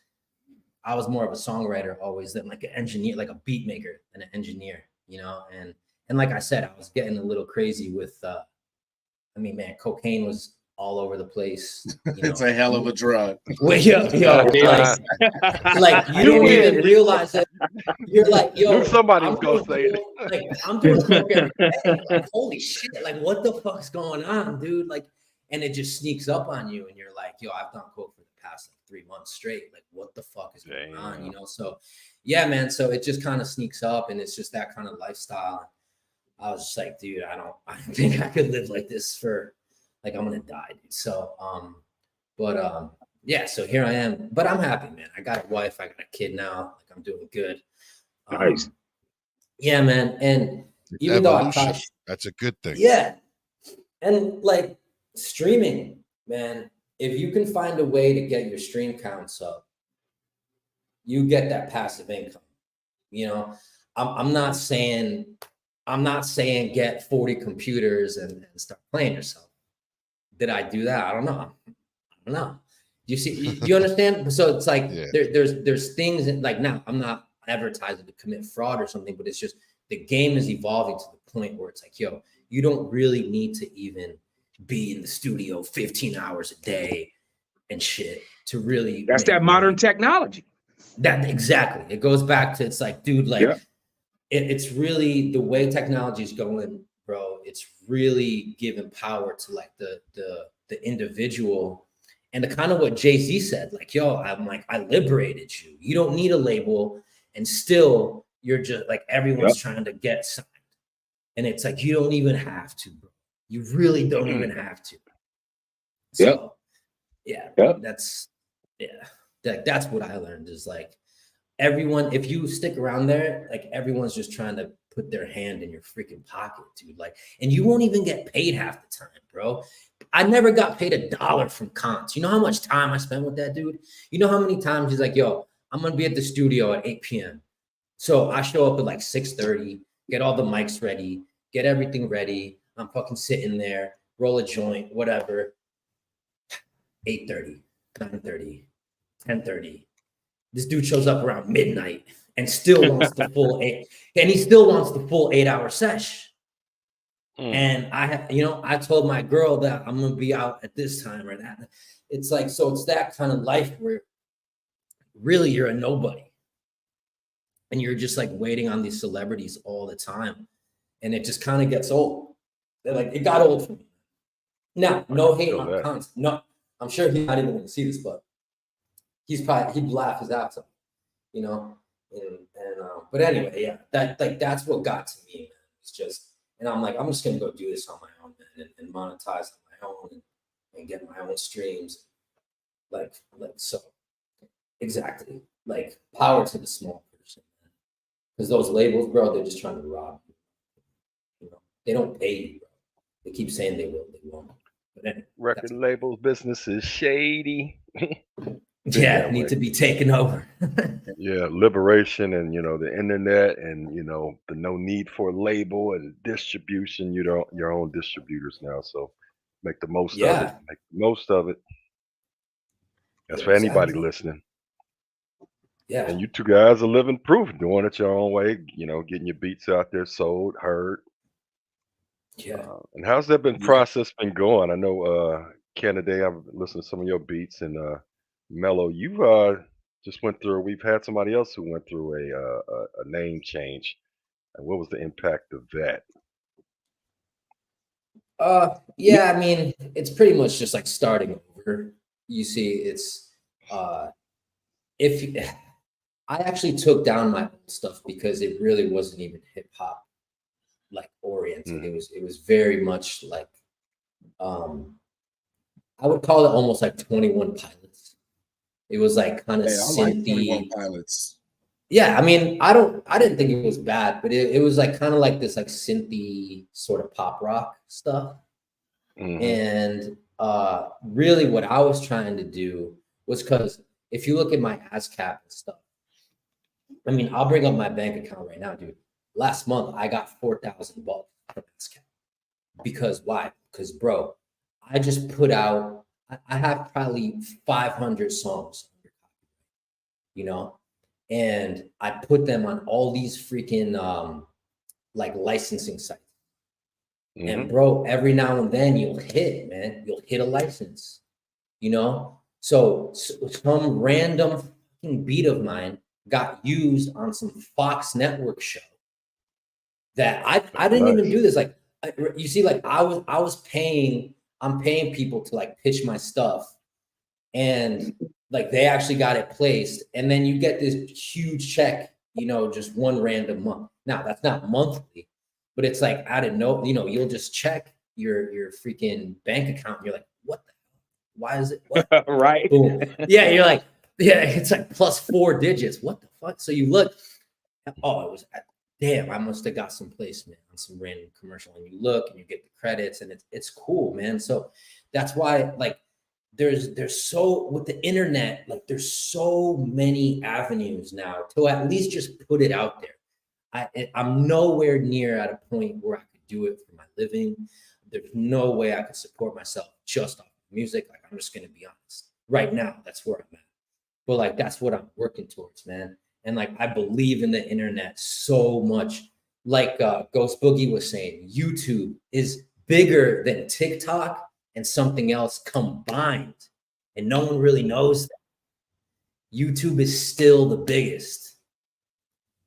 I was more of a songwriter always than like an engineer, like a beat maker than an engineer, you know? And like I said, I was getting a little crazy with, man, cocaine was all over the place. You know? It's a hell of a drug. Well, yo, like you don't even realize that. You're like, yo, somebody's gonna say it. Like, I'm doing coke every day. Like, holy shit! Like, what the fuck's going on, dude? Like, and it just sneaks up on you, and you're like, yo, I've done coke for the past 3 months straight. Like, what the fuck is going on? You know? So, yeah, man. So it just kind of sneaks up, and it's just that kind of lifestyle. I was just like, dude, I don't think I could live like this for. Like, I'm gonna die, dude. So, yeah. So here I am, but I'm happy, man. I got a wife, I got a kid now. Like, I'm doing good. Nice. Yeah, man. And even though I try, that's a good thing. yeah. And like streaming, man, if you can find a way to get your stream counts up, you get that passive income. You know, I'm not saying get 40 computers and start playing yourself. Did I do that? I don't know. You see, you understand? So it's like there's things that, like, now I'm not advertising to commit fraud or something, but it's just the game is evolving to the point where it's like, yo, you don't really need to even be in the studio 15 hours a day and shit to really. That's that modern technology. That exactly. It goes back to, it's like, dude, like it's really the way technology is going, bro. It's really giving power to like the individual. And the kind of what Jay-Z said, like, yo, I'm like, I liberated you. You don't need a label, and still you're just like, everyone's trying to get signed. And it's like, you don't even have to, bro. You really don't even have to. So that's what I learned, is like, everyone, if you stick around there, like, everyone's just trying to put their hand in your freaking pocket, dude. Like, and you won't even get paid half the time, bro. I never got paid $1 from Cons. You know how much time I spent with that dude? You know how many times he's like, yo, I'm going to be at the studio at 8 p.m. So I show up at like 6:30, get all the mics ready, get everything ready. I'm fucking sitting there, roll a joint, whatever. 8:30, 9:30, 10:30. This dude shows up around midnight and still wants the full 8, and he still wants the full 8-hour sesh. And I told my girl that I'm gonna be out at this time or that. It's like, so it's that kind of life where really you're a nobody, and you're just like waiting on these celebrities all the time, and it just kind of gets old. Like, it got old for me. Now, no hate on Cons. No, I'm sure he's not even going to see this, but he'd laugh his ass off, you know. But anyway, yeah, that's what got to me, man. It's just, and I'm like, I'm just gonna go do this on my own, man, and monetize on my own and get my own streams, like so. Exactly, like, power to the small person, man. Because those labels, bro, they're just trying to rob you. You know, they don't pay you, bro. They keep saying they will, they won't. But anyway, record labels business is shady. Yeah, need to be taken over. Yeah, liberation, and the internet, and the no need for a label and distribution. Your own distributors now, so make the most of it. Make the most of it. That's for anybody listening. Yeah. And you two guys are living proof, doing it your own way. Getting your beats out there, sold, heard. Yeah. And how's that process been going? I know Cannady, I've listened to some of your beats, and Mellow, you just went through. We've had somebody else who went through a name change, and what was the impact of that? Yeah, I mean, it's pretty much just like starting over. You see, it's I actually took down my own stuff because it really wasn't even hip hop like oriented. It was very much like I would call it almost like 21 Pilots. It was like kind of synthy. Like 21 Pilots. Yeah, I mean, I didn't think it was bad, but it was like kind of like this like synthy sort of pop rock stuff. And really what I was trying to do was, because if you look at my ASCAP and stuff, I mean, I'll bring up my bank account right now, dude. Last month I got $4,000 from ASCAP. Because why? Because, bro, I just put out, I have probably 500 songs, and I put them on all these freaking like licensing sites. And bro, every now and then you'll hit a license, So some random fucking beat of mine got used on some Fox Network show that I didn't even do this. Like, you see, like I'm paying people to like pitch my stuff, and like they actually got it placed, and then you get this huge check, just one random month. Now that's not monthly, but it's like, I didn't know, you'll just check your freaking bank account, and you're like, what the hell? Why is it? What? Right. Boom. Yeah, you're like, yeah, it's like plus 4 digits. What the fuck? So you look, oh, it was, damn, I must have got some placement on some random commercial. And you look and you get the credits, and it's cool, man. So that's why, like, there's so, with the internet, like, there's so many avenues now to at least just put it out there. I'm nowhere near at a point where I could do it for my living. There's no way I could support myself just off of music. Like, I'm just gonna be honest. Right now, that's where I'm at. But like, that's what I'm working towards, man. And like, I believe in the internet so much. Like Ghost Boogie was saying, YouTube is bigger than TikTok and something else combined. And no one really knows that. YouTube is still the biggest.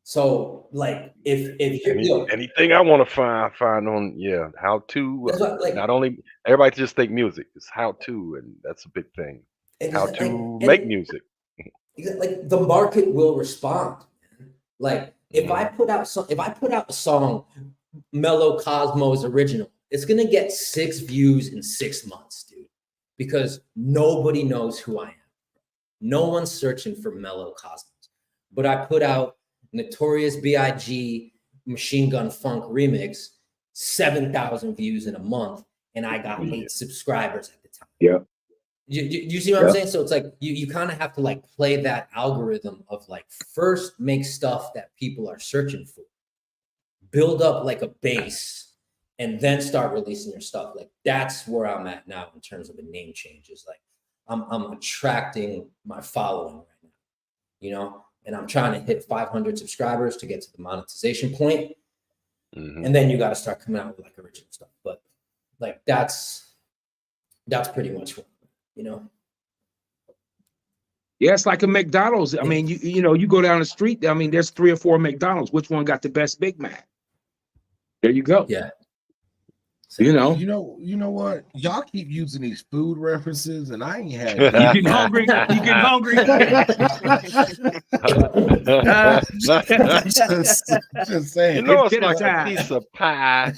So like, if you're anything I want to find on how to like, not only everybody just think music, it's how to, and that's a big thing. How to make music. Like, the market will respond. Like, if I put out a song, MellowCosmos original, it's gonna get 6 views in 6 months, dude, because nobody knows who I am. No one's searching for MellowCosmos. But I put out Notorious B.I.G. Machine Gun Funk remix, 7,000 views in a month, and I got 8 subscribers at the time. Yeah. You see what I'm saying? So it's like, you kind of have to like play that algorithm of like, first make stuff that people are searching for, build up like a base, and then start releasing your stuff. Like, that's where I'm at now in terms of the name changes. Like, I'm attracting my following right now, you know, and I'm trying to hit 500 subscribers to get to the monetization point. And then you got to start coming out with like original stuff. But like, that's pretty much what, you know. Yeah, it's like a McDonald's. I mean, you know, you go down the street, I mean, there's 3 or 4 McDonald's. Which one got the best Big Mac? There you go. Yeah. You know what? Y'all keep using these food references, and I ain't had. You getting hungry? You getting hungry? just saying. You know, it's dinner like time. a piece of pie.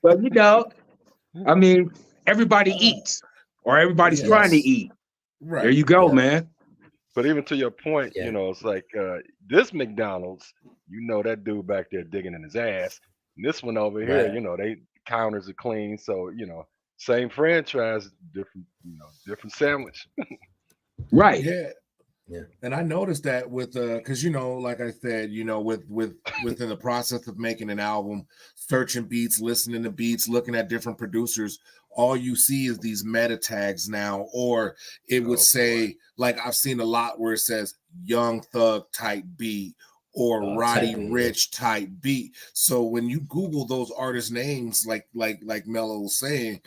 But you know, I mean, everybody eats, or everybody's trying to eat. Right. There you go, man. But even to your point, you know, it's like this McDonald's, you know, that dude back there digging in his ass. And this one over here, you know, they counters are clean. So, you know, same franchise, different sandwich. Right. Yeah. And I noticed that with because you know, like I said, you know, within the process of making an album, searching beats, listening to beats, looking at different producers, all you see is these meta tags now, or it would say, like, I've seen a lot where it says Young Thug type beat or Roddy Rich type beat. So when you Google those artist names, like Mello was saying,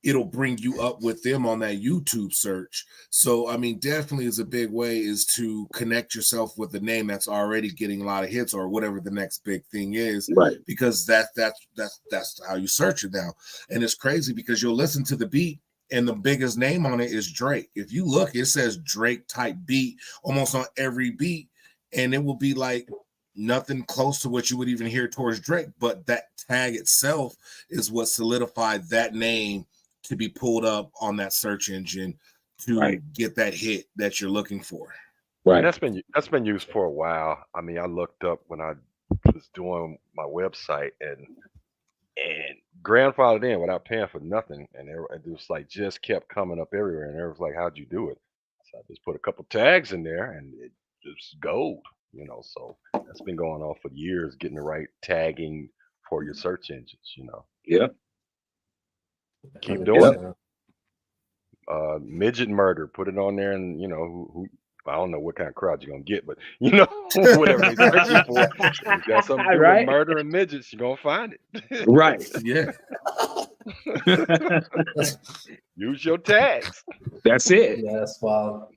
it'll bring you up with them on that YouTube search. So, I mean, definitely is a big way is to connect yourself with a name that's already getting a lot of hits or whatever the next big thing is, right? Because that's how you search it now. And it's crazy because you'll listen to the beat and the biggest name on it is Drake. If you look, it says Drake type beat almost on every beat, and it will be like nothing close to what you would even hear towards Drake. But that tag itself is what solidified that name to be pulled up on that search engine to get that hit that you're looking for. Right. And that's been used for a while. I mean, I looked up when I was doing my website and grandfathered in without paying for nothing, and it was like just kept coming up everywhere. And it was like, how'd you do it? So I just put a couple tags in there, and it just gold. You know, so that's been going on for years, getting the right tagging for your search engines. You know. Yeah. Keep doing it. Midget murder, put it on there, and you know who I don't know what kind of crowd you're gonna get, but you know whatever they're searching for, you got something to do with murder and midgets, you're gonna find it. Right. Yeah. Use your tags. That's it. Yeah, that's wild.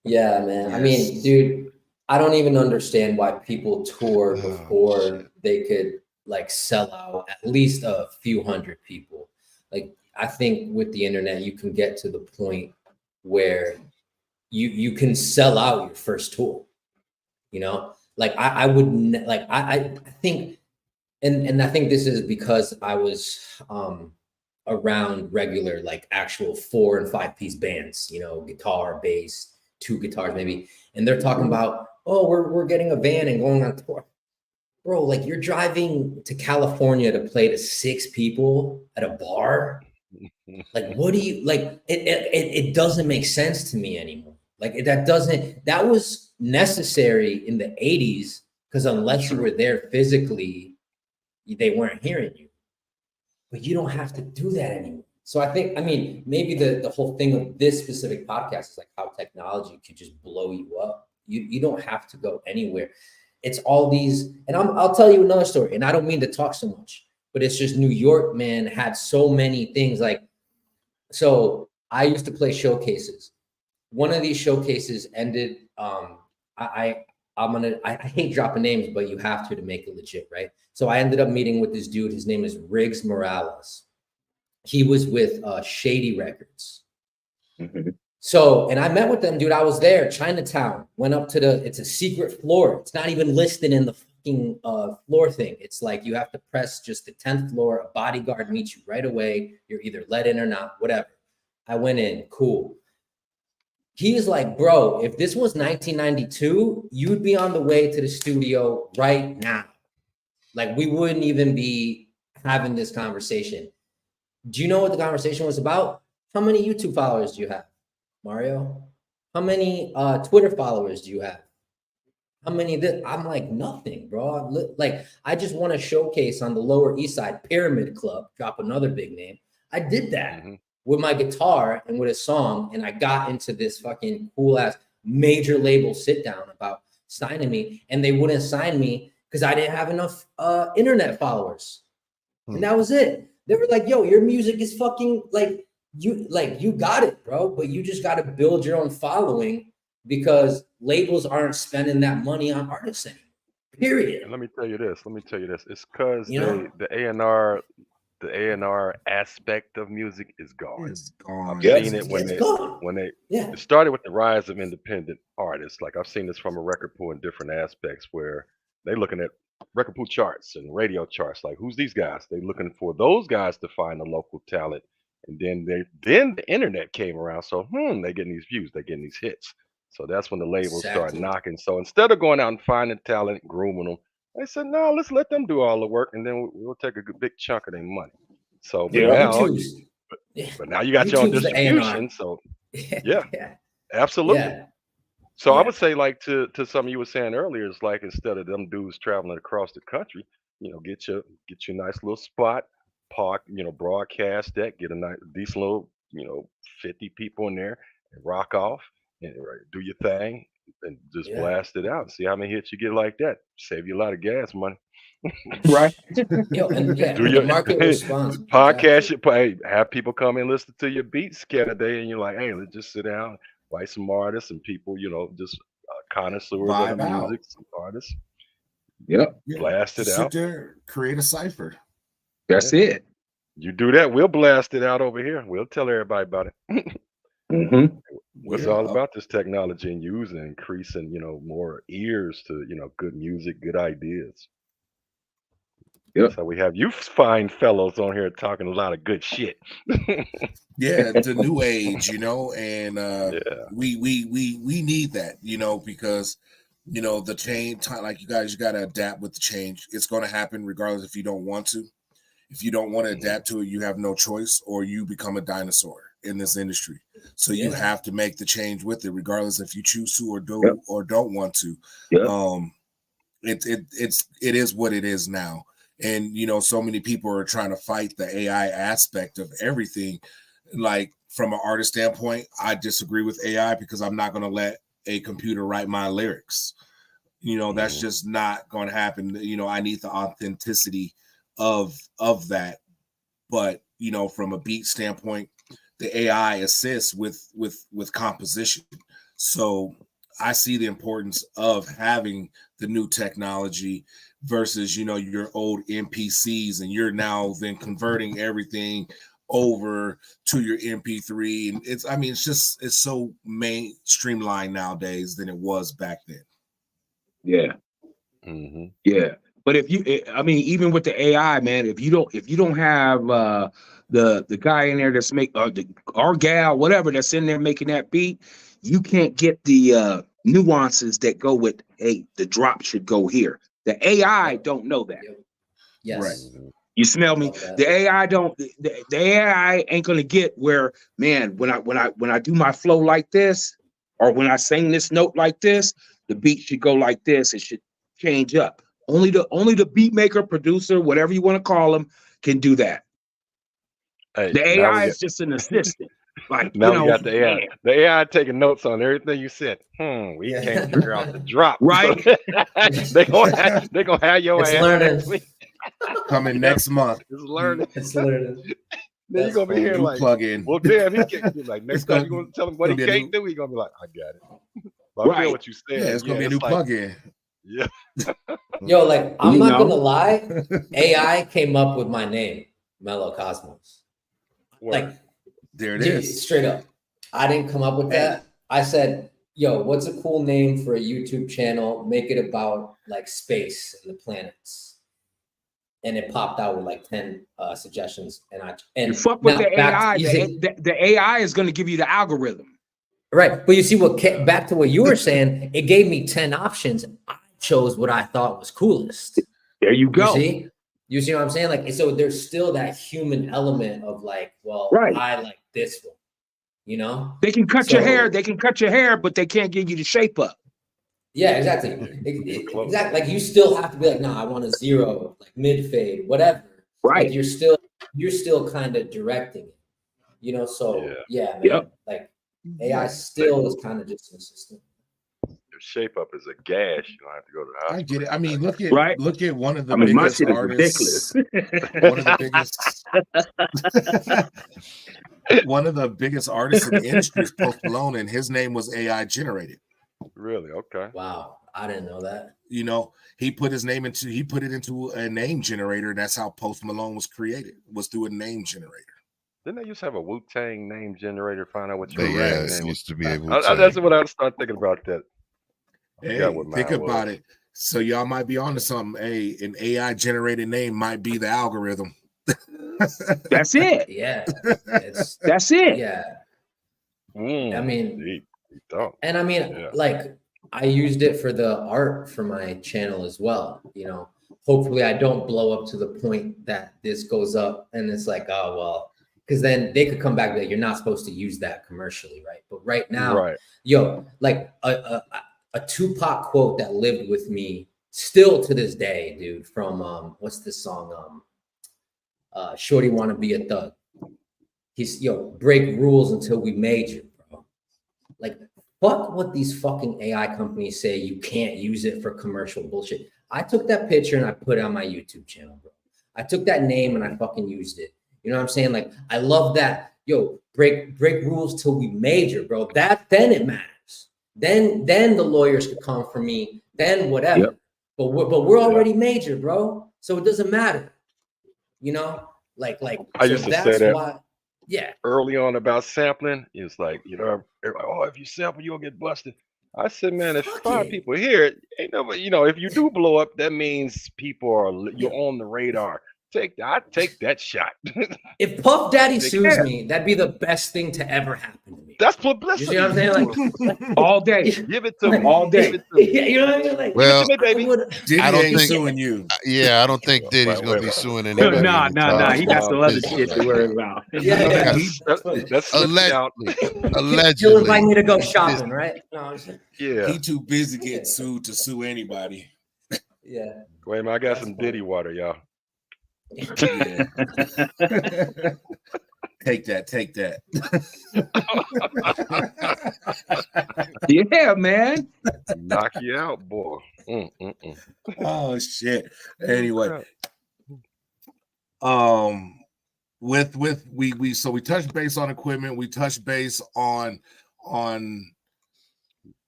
Yeah, man. Yes. I mean, dude, I don't even understand why people tour before they could like sell out at least a few hundred people. Like, I think with the internet, you can get to the point where you can sell out your first tour, you know, like I think, and I think this is because I was around regular, like actual 4 and 5 piece bands, you know, guitar, bass, 2 guitars maybe. And they're talking about, oh, we're getting a van and going on tour. Bro, like you're driving to California to play to 6 people at a bar. Like, what do you like? It doesn't make sense to me anymore. Like that was necessary in the 80s because unless you were there physically, they weren't hearing you. But you don't have to do that anymore. So I mean, maybe the whole thing of this specific podcast is like how technology could just blow you up. You don't have to go anywhere. It's all these, and I'll tell you another story, and I don't mean to talk so much, but it's just New York, man, had so many things. Like, so I used to play showcases. One of these showcases ended. I hate dropping names, but you have to make it legit, right? So I ended up meeting with this dude. His name is Riggs Morales. He was with Shady Records. Mhm. So, and I met with them, dude. I was there, Chinatown, went up to it's a secret floor. It's not even listed in the fucking floor thing. It's like you have to press just the 10th floor. A bodyguard meets you right away. You're either let in or not, whatever. I went in, cool. He's like, bro, if this was 1992, you'd be on the way to the studio right now. Like, we wouldn't even be having this conversation. Do you know what the conversation was about? How many YouTube followers do you have, Mario? How many Twitter followers do you have? How many of this? I'm like, nothing, bro. Like, I just want to showcase on the Lower East Side Pyramid Club, drop another big name. I did that with my guitar and with a song, and I got into this fucking cool ass major label sit down about signing me, and they wouldn't sign me because I didn't have enough internet followers. And that was it. They were like, yo, your music is fucking you got it, bro, but you just got to build your own following because labels aren't spending that money on artists anymore. Period. And let me tell you this. It's because the A&R aspect of music is gone. It's gone. I've seen it when they it started with the rise of independent artists. Like, I've seen this from a record pool in different aspects where they're looking at record pool charts and radio charts. Like, who's these guys? They're looking for those guys to find the local talent. And then the internet came around. So they're getting these views, they're getting these hits. So that's when the labels start knocking. So instead of going out and finding talent, grooming them, they said, no, let's let them do all the work, and then we'll take a big chunk of their money. So but now you got your own distribution. So absolutely. Yeah. So I would say, like, to something you were saying earlier, is like, instead of them dudes traveling across the country, get your nice little spot, park, broadcast that, get a nice decent little, 50 people in there, and rock off and do your thing and just blast it out and see how many hits you get like that. Save you a lot of gas money. Right. Do your market response podcast. Have people come and listen to your beats, Cannady, and you're like, hey, let's just sit down, write some artists and people, just connoisseurs of the music, some artists. Blast it out. Sit there, create a cipher. That's it. You do that, we'll blast it out over here. We'll tell everybody about it. What's all about this technology and using, increasing, more ears to, good music, good ideas. So we have you fine fellows on here talking a lot of good shit. The new age, and we need that, because the change, like, you guys, you got to adapt with the change. It's going to happen regardless if you don't want to. If you don't want to adapt to it, you have no choice, or you become a dinosaur in this industry. So you have to make the change with it, regardless if you choose to or don't want to. It is what it is now. And so many people are trying to fight the AI aspect of everything. Like, from an artist standpoint, I disagree with AI because I'm not going to let a computer write my lyrics. That's just not going to happen. I need the authenticity of that. But from a beat standpoint, the AI assists with composition. So I see the importance of having the new technology versus your old MPCs, and you're now then converting everything over to your MP3, and it's so streamlined nowadays than it was back then. But even with the AI, man, if you don't have the guy in there that's or gal, whatever, that's in there making that beat, you can't get the nuances that go with, hey, the drop should go here. The AI don't know that. Yes. Right. You smell me? The AI don't. The AI ain't gonna get where, man. When I do my flow like this, or when I sing this note like this, the beat should go like this. It should change up. Only the beat maker, producer, whatever you want to call them, can do that. Hey, The AI is just an assistant. Like, now we got the AI. man. The AI taking notes on everything you said. We can't figure out the drop. Right? So they gonna have your It's ass learning. next week. Coming next month. It's learning. It's learning. Then you're gonna be here New like, plug-in. well, damn, he can't do like next time you're gonna tell him what he gonna be a can't do. He's gonna be like, I got it. But I feel what you said. Yeah, it's gonna be a new like, plug-in. Yeah. Yo, like, I'm You not know. gonna lie. AI came up with my name, MellowCosmos. Like, there it is. Straight up. I didn't come up with that. I said, yo, what's a cool name for a YouTube channel? Make it about like space and the planets. And it popped out with like 10 suggestions. And You fuck with the AI. using, The AI is going to give you the algorithm. right. But you see back to what you were saying, it gave me 10 options. I chose what I thought was coolest. There you go. You see what I'm saying? Like, so there's still that human element of like, well, Right. I like this one, you know? They can cut your hair. They can cut your hair, but they can't give you the shape up. Yeah, exactly. Exactly. Like, you still have to be like, nah, I want a 0, like mid fade, whatever. Right. Like, you're still kind of directing it, you know? So yeah, man. Yep. Like, AI still is kind of just an assistant. Your shape up is a gash. You don't have to go to the hospital. I get it. I mean, look at one of the my biggest shit is artists. ridiculous. One of the biggest artists in the industry is Post Malone, and his name was AI generated. Really? Okay. Wow, I didn't know that. You know, he put it into a name generator, and that's how Post Malone was created. Was through a name generator. Didn't they used to have a Wu-Tang name generator? Find out what your Yeah, name it was. used to be able That's what I started thinking about that. Hey, think about it. So y'all might be onto something. Hey, an AI generated name might be the algorithm. That's it. Yeah. That's it. Yeah. I mean, deep. and I mean, like, I used it for the art for my channel as well. You know, hopefully I don't blow up to the point that this goes up and it's like, oh, well, because then they could come back and be like, you're not supposed to use that commercially, right? But right now, yo, like a Tupac quote that lived with me still to this day, dude, from what's this song? Shorty Wanna Be a Thug. He's, yo, break rules until we made you, bro. Like, fuck what these fucking AI companies say you can't use it for commercial bullshit. I took that picture and I put it on my YouTube channel, bro. I took that name and I fucking used it. You know what I'm saying? Like, I love that. Yo, break rules till we major, bro. Then it matters. Then the lawyers could come for me. Then whatever. Yep. But we're already major, bro. So it doesn't matter. You know, like I used to say that. Why, yeah. Early on about sampling, it's like, you know, oh, if you sample, you'll get busted. I said, man, if 5 people here, ain't nobody, you know, if you do blow up, that means you're on the radar. I take that shot. If Puff Daddy sues me, that'd be the best thing to ever happen to me. That's publicity. You know what I'm saying? Like all day. Give it to me. All day. Yeah, you know what I mean? Like, well, give it to me, baby. I don't think suing you. Yeah, I don't think Diddy's gonna be suing anybody. Nah. He got some other shit to worry about. Yeah. That's allegedly. You'll invite me to go shopping, right? No, yeah. He too busy getting sued to sue anybody. Yeah. Wait a minute, I got some Diddy water, y'all. Yeah. Take that. Yeah, man. Knock you out, boy. Oh shit. Anyway, we touched base on equipment. We touched base on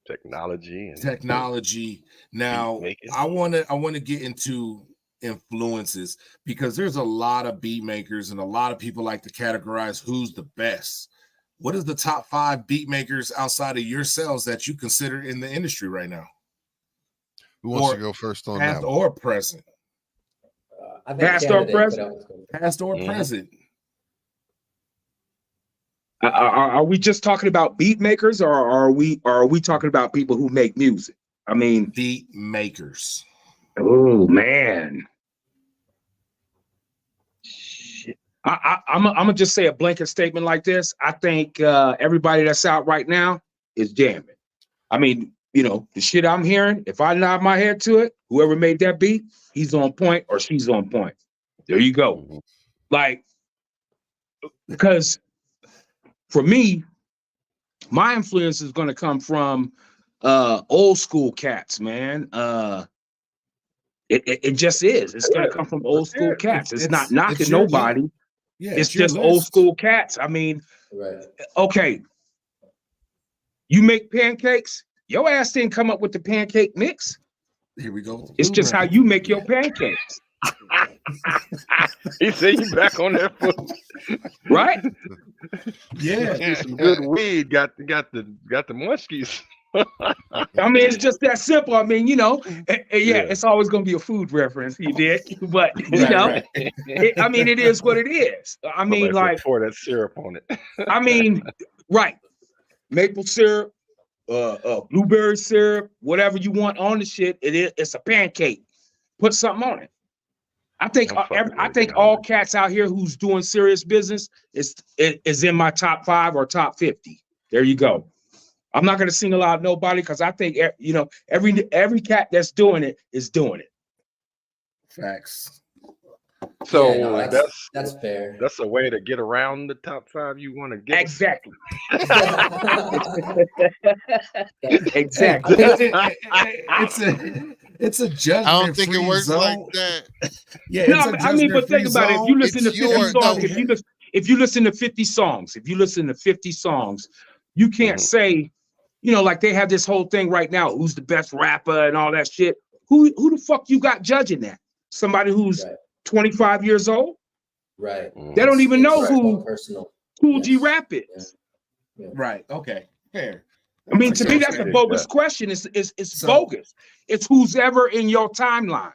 technology. Now I want to get into influences, because there's a lot of beat makers and a lot of people like to categorize who's the best. What is the top 5 beat makers outside of yourselves that you consider in the industry right now? Who wants to go first on that? Past or present? Past or present? Past or present? Are we just talking about beat makers, or are we talking about people who make music? I mean, Beat makers. oh man, shit. I'm gonna just say a blanket statement like this. I think everybody that's out right now is jamming. I mean, you know, the shit I'm hearing. If I nod my head to it, whoever made that beat, he's on point or she's on point. There you go. Like, because for me, my influence is going to come from old school cats, man. It just is. It's going to come from old school cats. It's not knocking nobody. Yeah, it's just old school cats. I mean, Right. Okay, you make pancakes. Your ass didn't come up with the pancake mix. Here we go. It's just how you make your pancakes. He said you back on that foot. Right? Yeah. Some good weed. Got the munchies. I mean, it's just that simple. I mean, you know, it's always going to be a food reference. You did, but you know, I mean, it is what it is. I mean, like, pour that syrup on it. I mean, right? Maple syrup, blueberry syrup, whatever you want on the shit. It's a pancake. Put something on it. I think all cats out here who's doing serious business is in my top 5 or top 50. There you go. I'm not going to single out nobody because I think, you know, every cat that's doing it is doing it. Facts. So yeah, that's fair. That's a way to get around the top 5 you want to get. Exactly. Exactly. It's a judgment. I don't think it works zone. like that. Yeah. No, I mean, but think about it. If you listen to 50 songs, if you listen to 50 songs, you can't say, you know, like they have this whole thing right now. Who's the best rapper and all that shit? Who the fuck you got judging that? Somebody who's 25 years old? Right. They don't even know who Cool G Rap is. Yeah. Right. Okay. Fair. I mean, to me, that's a bogus question. It's bogus. It's who's ever in your timeline.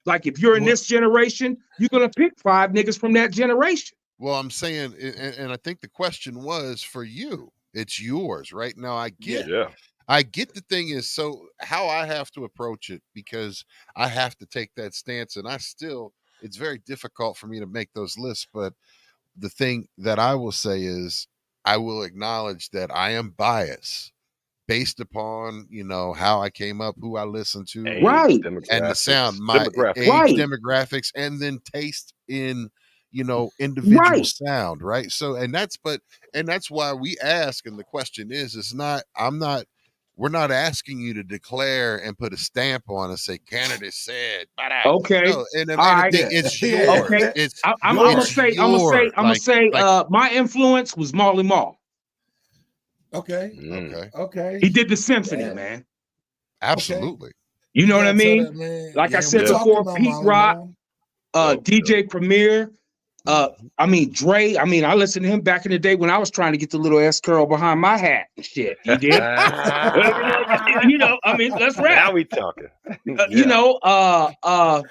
Like, if you're in this generation, you're going to pick 5 niggas from that generation. Well, I'm saying, and I think the question was for you. It's yours right now. I get the thing is, so how I have to approach it, because I have to take that stance, and it's very difficult for me to make those lists. But the thing that I will say is, I will acknowledge that I am biased based upon, you know, how I came up, who I listened to, and the sound, my age, demographics, and then taste in, you know, individual sound, right? So, and that's why we ask, and the question is we're not asking you to declare and put a stamp on and say Cannady said, okay, no, and it's yours. Okay, I'm gonna say, my influence was Marley Marl. Okay. He did the symphony, man. Absolutely. Okay. You know what I mean? Like I said before, Pete Rock, DJ Premier, I mean, Dre. I mean, I listened to him back in the day when I was trying to get the little S curl behind my hat and shit. You did? You know, I mean, let's rap. Now we talking. You know, I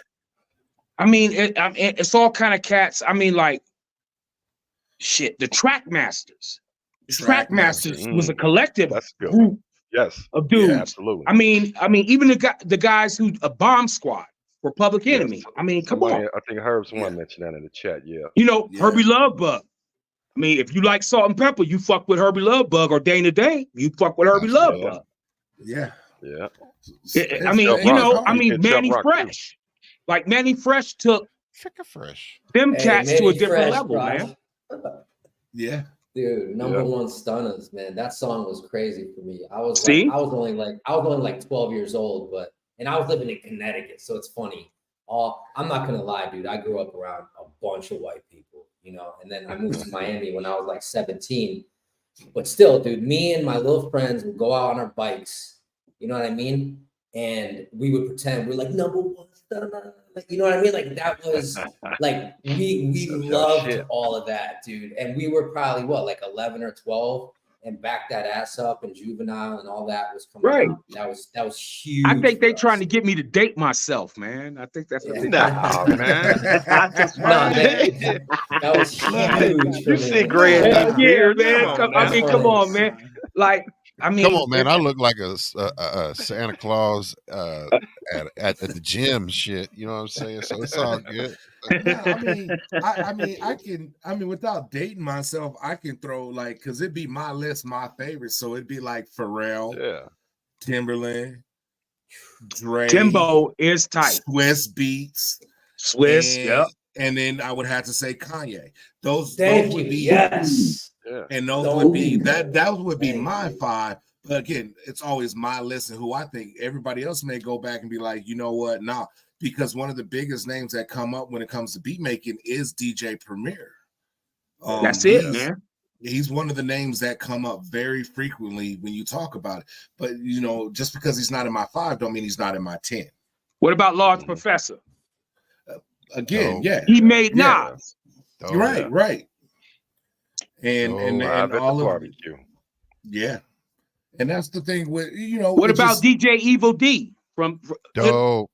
mean, it's all kind of cats. I mean, like, shit, the Trackmasters. Trackmasters was a collective group of dudes. Yeah, absolutely. I mean, even the guys who Bomb Squad for Public Enemy. I mean, come on. I think Herb's one mentioned that in the chat. Yeah. You know, Herbie Love Bug. I mean, if you like Salt and Pepper, you fuck with Herbie Love Bug, or Dana Day, you fuck with Herbie Love Bug. Yeah. I mean, you know, Manny Fresh. Like Manny Fresh took them cats to a different level, man. Yeah. Dude, number one stunners, man. That song was crazy for me. I was only like 12 years old, and I was living in Connecticut, so it's funny. I'm not gonna lie, dude. I grew up around a bunch of white people, you know, and then I moved to Miami when I was like 17. But still, dude, me and my little friends would go out on our bikes, you know what I mean? And we would pretend we're like number one stunner. Like, you know what I mean? Like, that was like we loved all of that, dude. And we were probably like 11 or 12. and Back That Ass Up and Juvenile and all that was coming Right. out. That was huge. I think they for trying us. to get me to date myself, man. I think that's what Yeah. they Nah, man. I'm just Nah, playing. man, that was huge for You me. see gray and Hell deep yeah, beard. man. Come on I now. mean, come on, man. Like, I mean, Come on, man. I look like a Santa Claus at the gym shit. You know what I'm saying? So it's all good. No, I mean, without dating myself, I can throw like, because it'd be my list, my favorites. So it'd be like Pharrell, Yeah. Timberland, Dre, Timbo is tight. Swiss Beats, Swiss, and, and then I would have to say Kanye. Those Thank would you. be Yes. Yeah. and those Those would be would that would be Thank my you. 5. But again, it's always my list and who I think. Everybody else may go back and be like, you know what? Nah, because one of the biggest names that come up when it comes to beat making is DJ Premier. That's it, man. He's one of the names that come up very frequently when you talk about it. But you know, just because he's not in my 5 don't mean he's not in my 10. What about Large Professor? Again, Oh, yeah. He made Yeah. Nas. Oh, Right, yeah. right. And Live at all the of barbecue. yeah. And that's the thing with, you know, What it about just- DJ Evil D from Dope.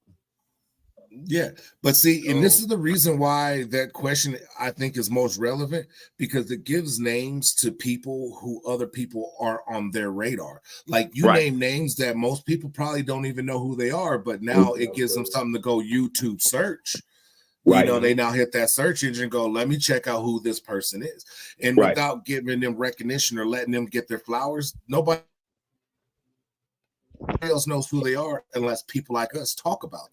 Yeah, but see, and this is the reason why that question I think is most relevant, because it gives names to people who other people are on their radar. Like you Right. name names that most people probably don't even know who they are, but now it gives them something to go YouTube search. Right. You know, they now hit that search engine and go, let me check out who this person is. And Right. without giving them recognition or letting them get their flowers, nobody else knows who they are unless people like us talk about them.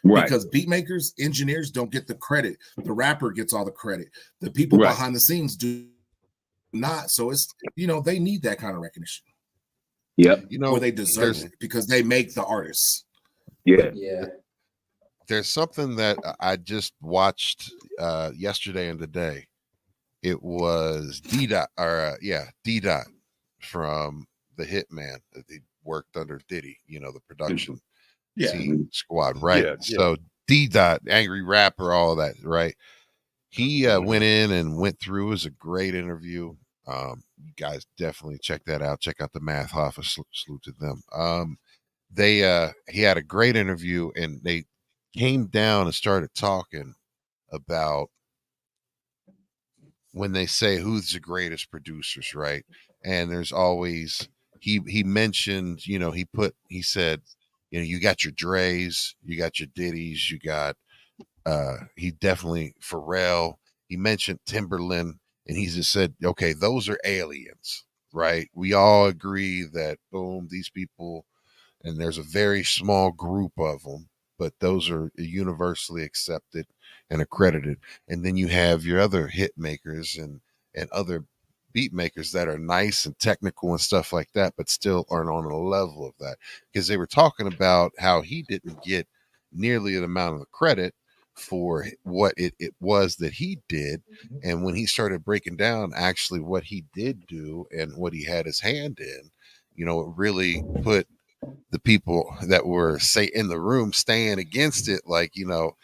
Right. Because beat makers, engineers don't get the credit. The rapper gets all the credit. The people Right. behind the scenes do not. So it's, you know, they need that kind of recognition. Yep. You know, Or they deserve there's it because they make the artists. Yeah. Yeah. there's something that I just watched yesterday and today. It was D Dot D Dot from the Hitman that he worked under Diddy, you know, the production Yeah. team squad, right? Yeah, yeah. So D Dot, angry rapper, all that, right? He went in and went through. It was a great interview. You guys definitely check that out. Check out the Math Office. Salute to them. He had a great interview, and they came down and started talking about when they say who's the greatest producers, right? And there's always he mentioned, you know, he said, you know, you got your Dre's, you got your Diddy's, you got he definitely Pharrell. He mentioned Timberland, and he just said, okay, those are aliens, right? We all agree that boom, these people, and there's a very small group of them, but those are universally accepted and accredited. And then you have your other hit makers and other beat makers that are nice and technical and stuff like that, but still aren't on a level of that, because they were talking about how he didn't get nearly the amount of the credit for what it was that he did. And when he started breaking down actually what he did do and what he had his hand in, you know, it really put the people that were, say, in the room staying against it, like, you know,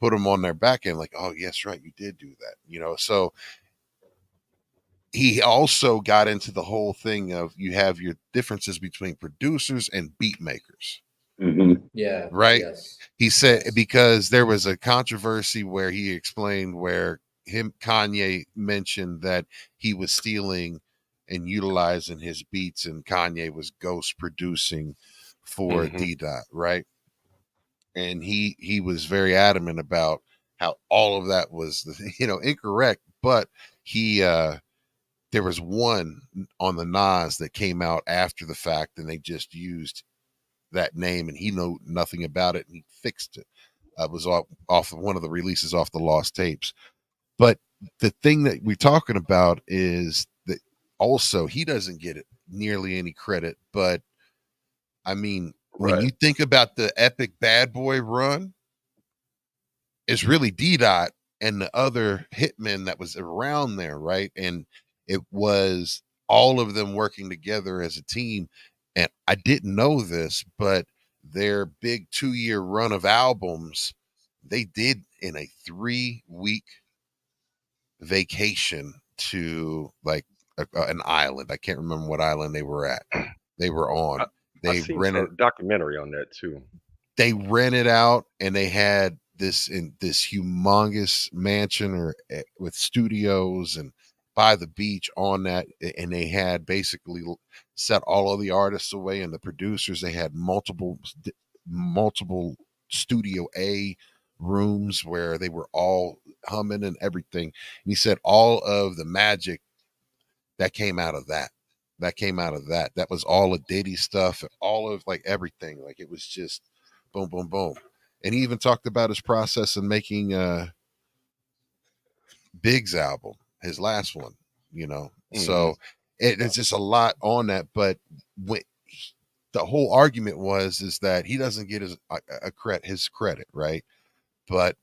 put them on their back end, like, oh yes, right, you did do that, you know. So he also got into the whole thing of you have your differences between producers and beat makers. Mm-hmm. Yeah. Right. Yes. He said, Yes. because there was a controversy where he explained where Kanye mentioned that he was stealing and utilizing his beats, and Kanye was ghost producing for D Dot, right? And he was very adamant about how all of that was, you know, incorrect. But he there was one on the Nas that came out after the fact, and they just used that name, and he knew nothing about it, and he fixed it. It was off of one of the releases off the Lost Tapes. But the thing that we're talking about is that also he doesn't get it nearly any credit. But I mean, when you think about the epic Bad Boy run, it's really D Dot and the other hitmen that was around there, right? And it was all of them working together as a team. And I didn't know this, but their big 2-year run of albums, they did in a 3-week vacation to like an island. I can't remember what island they were at. They were on. I They seen rented. a documentary on that too. They rented out, and they had this humongous mansion or with studios and by the beach on that, and they had basically set all of the artists away and the producers. They had multiple Studio A rooms where they were all humming and everything. And he said all of the magic that came out of that. That was all of Diddy stuff, all of like everything. Like it was just boom, boom, boom. And he even talked about his process in making Big's album, his last one, you know. So it's just a lot on that. But the whole argument is that he doesn't get his credit, right? But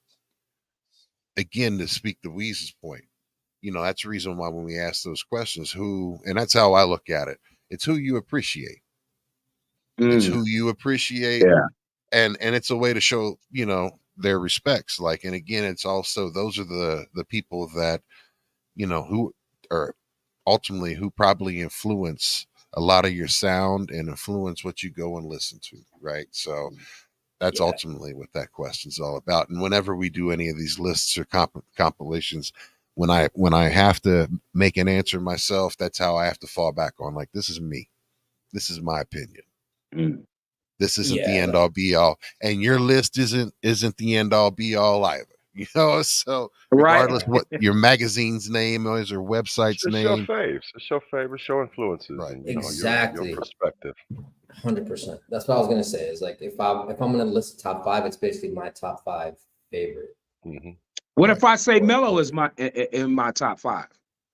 again, to speak to Weeze's point, you know, that's the reason why when we ask those questions, and that's how I look at it. It's who you appreciate. It's who you appreciate. Yeah. And it's a way to show, you know, their respects. Like, and again, it's also, those are the people that, you know, who are ultimately who probably influence a lot of your sound and influence what you go and listen to. Right. So that's ultimately what that question is all about. And whenever we do any of these lists or compilations, when I have to make an answer myself, that's how I have to fall back on. Like, this is me. This is my opinion. This isn't the end all be all, and your list isn't the end all be all either. You know, so regardless what your magazine's name is or website's name, your faves. It's your favorites, your influences, right? And, exactly. Your perspective. 100%. That's what I was gonna say. Is like if I'm gonna list top 5, it's basically my top 5 favorite. What if I say Mellow is in my top 5?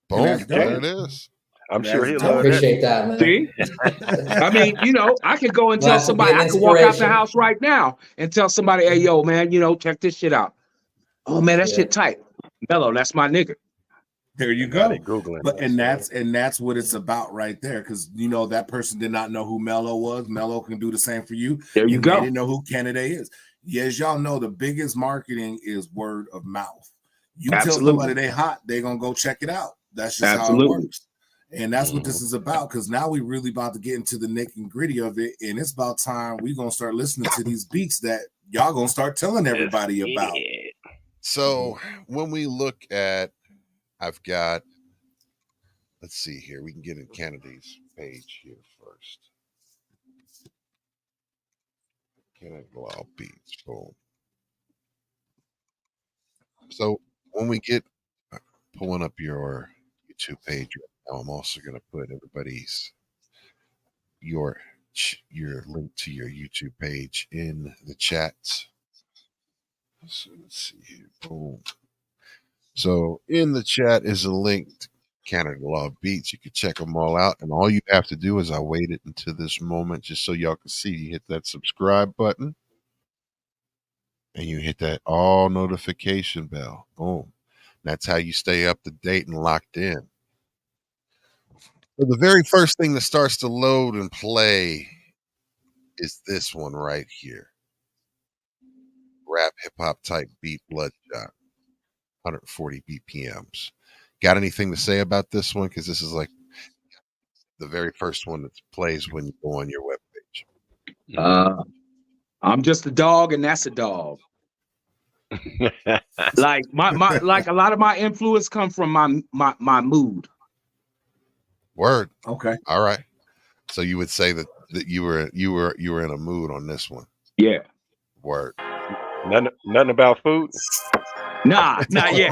Boom, there it is. I'm sure he'll appreciate that, man. See? I mean, you know, I could go and tell somebody, I could walk out the house right now and tell somebody, hey, yo, man, you know, check this shit out. Oh, man, that shit tight. Mellow, that's my nigga. There you go. Googling. But and that's what it's about right there. Because you know that person did not know who Mellow was. Mellow can do the same for you. There you go. They didn't know who Cannady is. As y'all know, the biggest marketing is word of mouth. You tell somebody they hot, they're gonna go check it out. That's just how it works. And that's what this is about, because now we really about to get into the nick and gritty of it. And it's about time we're going to start listening to these beats that y'all going to start telling everybody about. So when we look at, I've got, let's see here. We can get in Cannady's page here first. Cannady Law Beats. Boom. So when we get pulling up your YouTube page right now, I'm also going to put everybody's your link to your YouTube page in the chat. So let's see here. Boom. So in the chat is a link to Cannady Law Beats. You can check them all out, and all you have to do is I waited until this moment just so y'all can see. You hit that subscribe button, and you hit that all notification bell. Boom. That's how you stay up to date and locked in. So the very first thing that starts to load and play is this one right here. Rap hip hop type beat, Bloodshot, 140 BPMs. Got anything to say about this one? Because this is like the very first one that plays when you go on your webpage. I'm just a dog, and that's a dog. Like my like a lot of my influence come from my mood. Word. Okay. All right. So you would say that you were in a mood on this one. Yeah. Word. Nothing about food. Nah, not yet.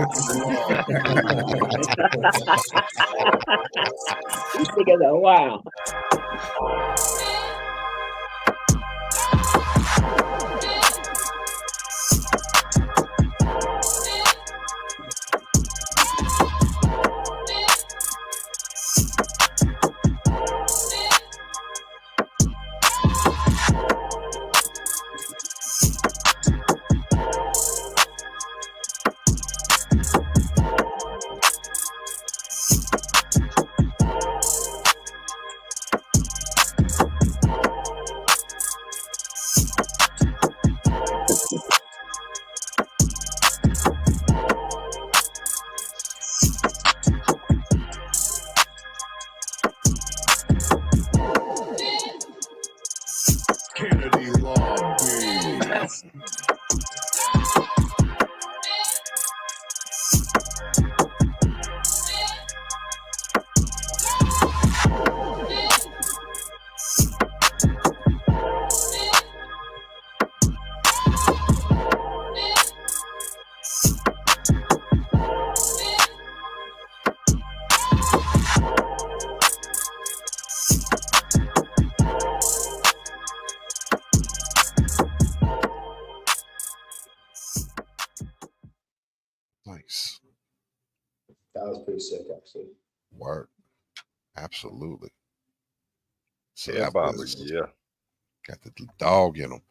Wow. Nice. That was pretty sick, actually. Word. Absolutely. See, Yeah, I've Bob, got yeah. the dog in them.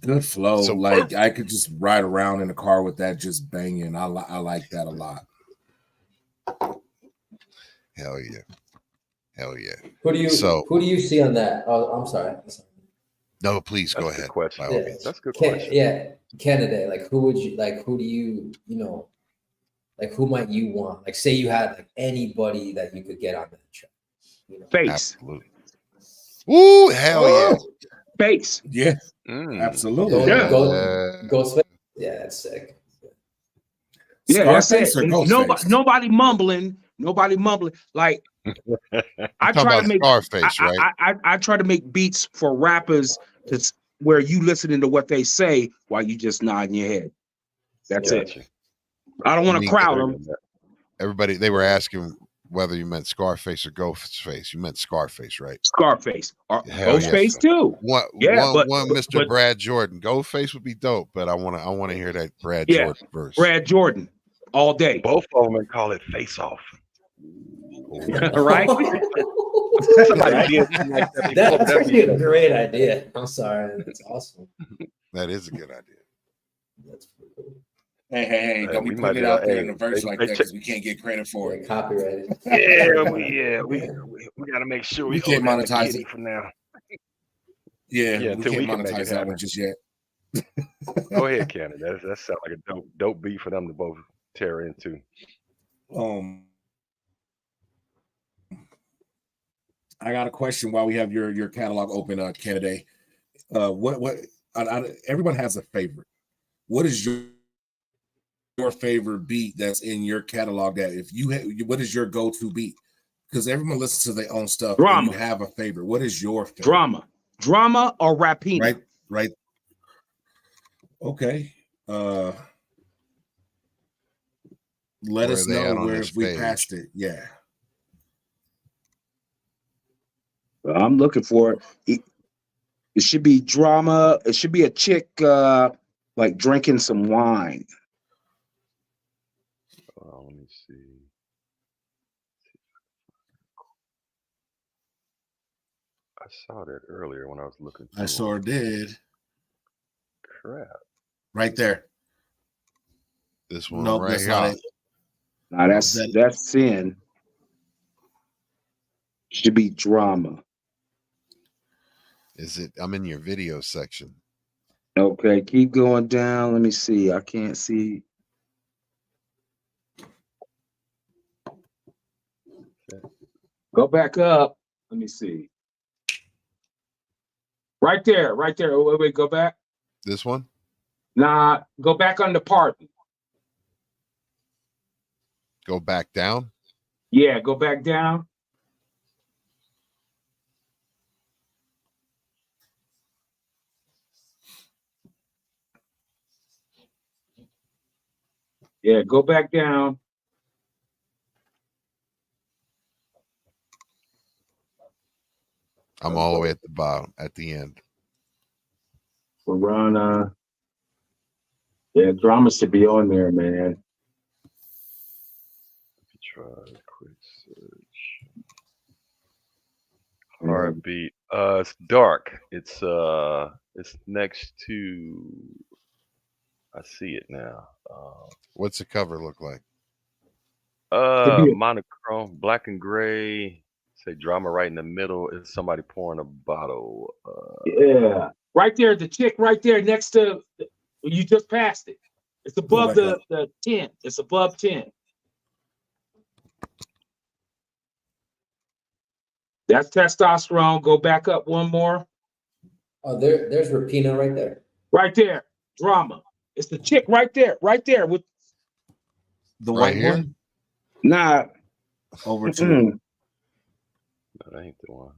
Good flow. So- like I could just ride around in the car with that just banging. I like that a lot. Hell yeah. Hell yeah. Who do you see on that? Oh, I'm sorry. No, please That's go a good ahead. question. By all Yeah. means. That's a good question. Yeah, Cannady. Like, who would you like? Who do you know? Like, who might you want? Like, say you had like anybody that you could get on that show. You know? Face. Absolutely. Woo, hell yeah. Face. Yeah, Mm. absolutely. Yeah. Ghostface. Yeah, that's sick. Yeah, that's it. Scarface or And Ghostface? nobody mumbling. Nobody mumbling. Like I Talking try about to make Scarface, right? I try to make beats for rappers that's where you listening to what they say while you just nodding your head. That's it. Gotcha. I don't want to mean, crowd Agree them. on that. Everybody, they were asking whether you meant Scarface or Ghostface. You meant Scarface, right? Scarface or Hell yes. Ghostface too. Yeah, but Mr. Brad Jordan. Ghostface would be dope, but I want to hear that Brad Yeah. Jordan verse. Brad Jordan all day. Both of them call it face off. Right? Somebody did something like that before, That's but that'd actually be a great idea. I'm sorry. That's awesome. That is a good idea. That's pretty cool. Hey, don't we be might putting it do out that. there Hey, in a verse hey, like hey, that because we can't get credit for Yeah, it. copyrighted. we got to make sure We we can't hold that monetize kitty it. for now. Yeah, Yeah, we until can't we can make monetize it that one happen. just yet. Go ahead, Cannon. That sounds like a dope beat for them to both tear into. I got a question while we have your catalog open, Cannady. Everyone has a favorite. What is your favorite beat that's in your catalog? That if you what is your go-to beat? Because everyone listens to their own stuff. Drama. And you have a favorite. What is your favorite? Drama or Rapina? Right. Okay. Let us know where if we passed it. Yeah. I'm looking for it. It should be drama. It should be a chick like drinking some wine. Let me see. I saw that earlier when I was looking. I sure did. Crap. Right there. This one Nope, right that's here. not it. Now that's sin. Should be drama. Is it? I'm in your video section. Okay, keep going down. Let me see. I can't see. Go back up. Let me see. Right there. Oh, wait, go back. This one? Nah, go back on the pardon. Go back down? Yeah, go back down. Yeah, go back down. I'm all the way at the bottom, at the end. Piranha. Yeah, drama should be on there, man. Try a quick search. Hard beat. It's dark. It's next to. I see it now. What's the cover look like? Monochrome, black and gray. Say drama right in the middle. It's somebody pouring a bottle. Yeah, right there, the chick right there next to. You just passed it. It's above the 10. It's above 10. That's testosterone. Go back up one more. Oh, there's Rapina right there. Right there. Drama. It's the chick right there with The Right white here? one nah. over to Mm-mm. No, that ain't the one.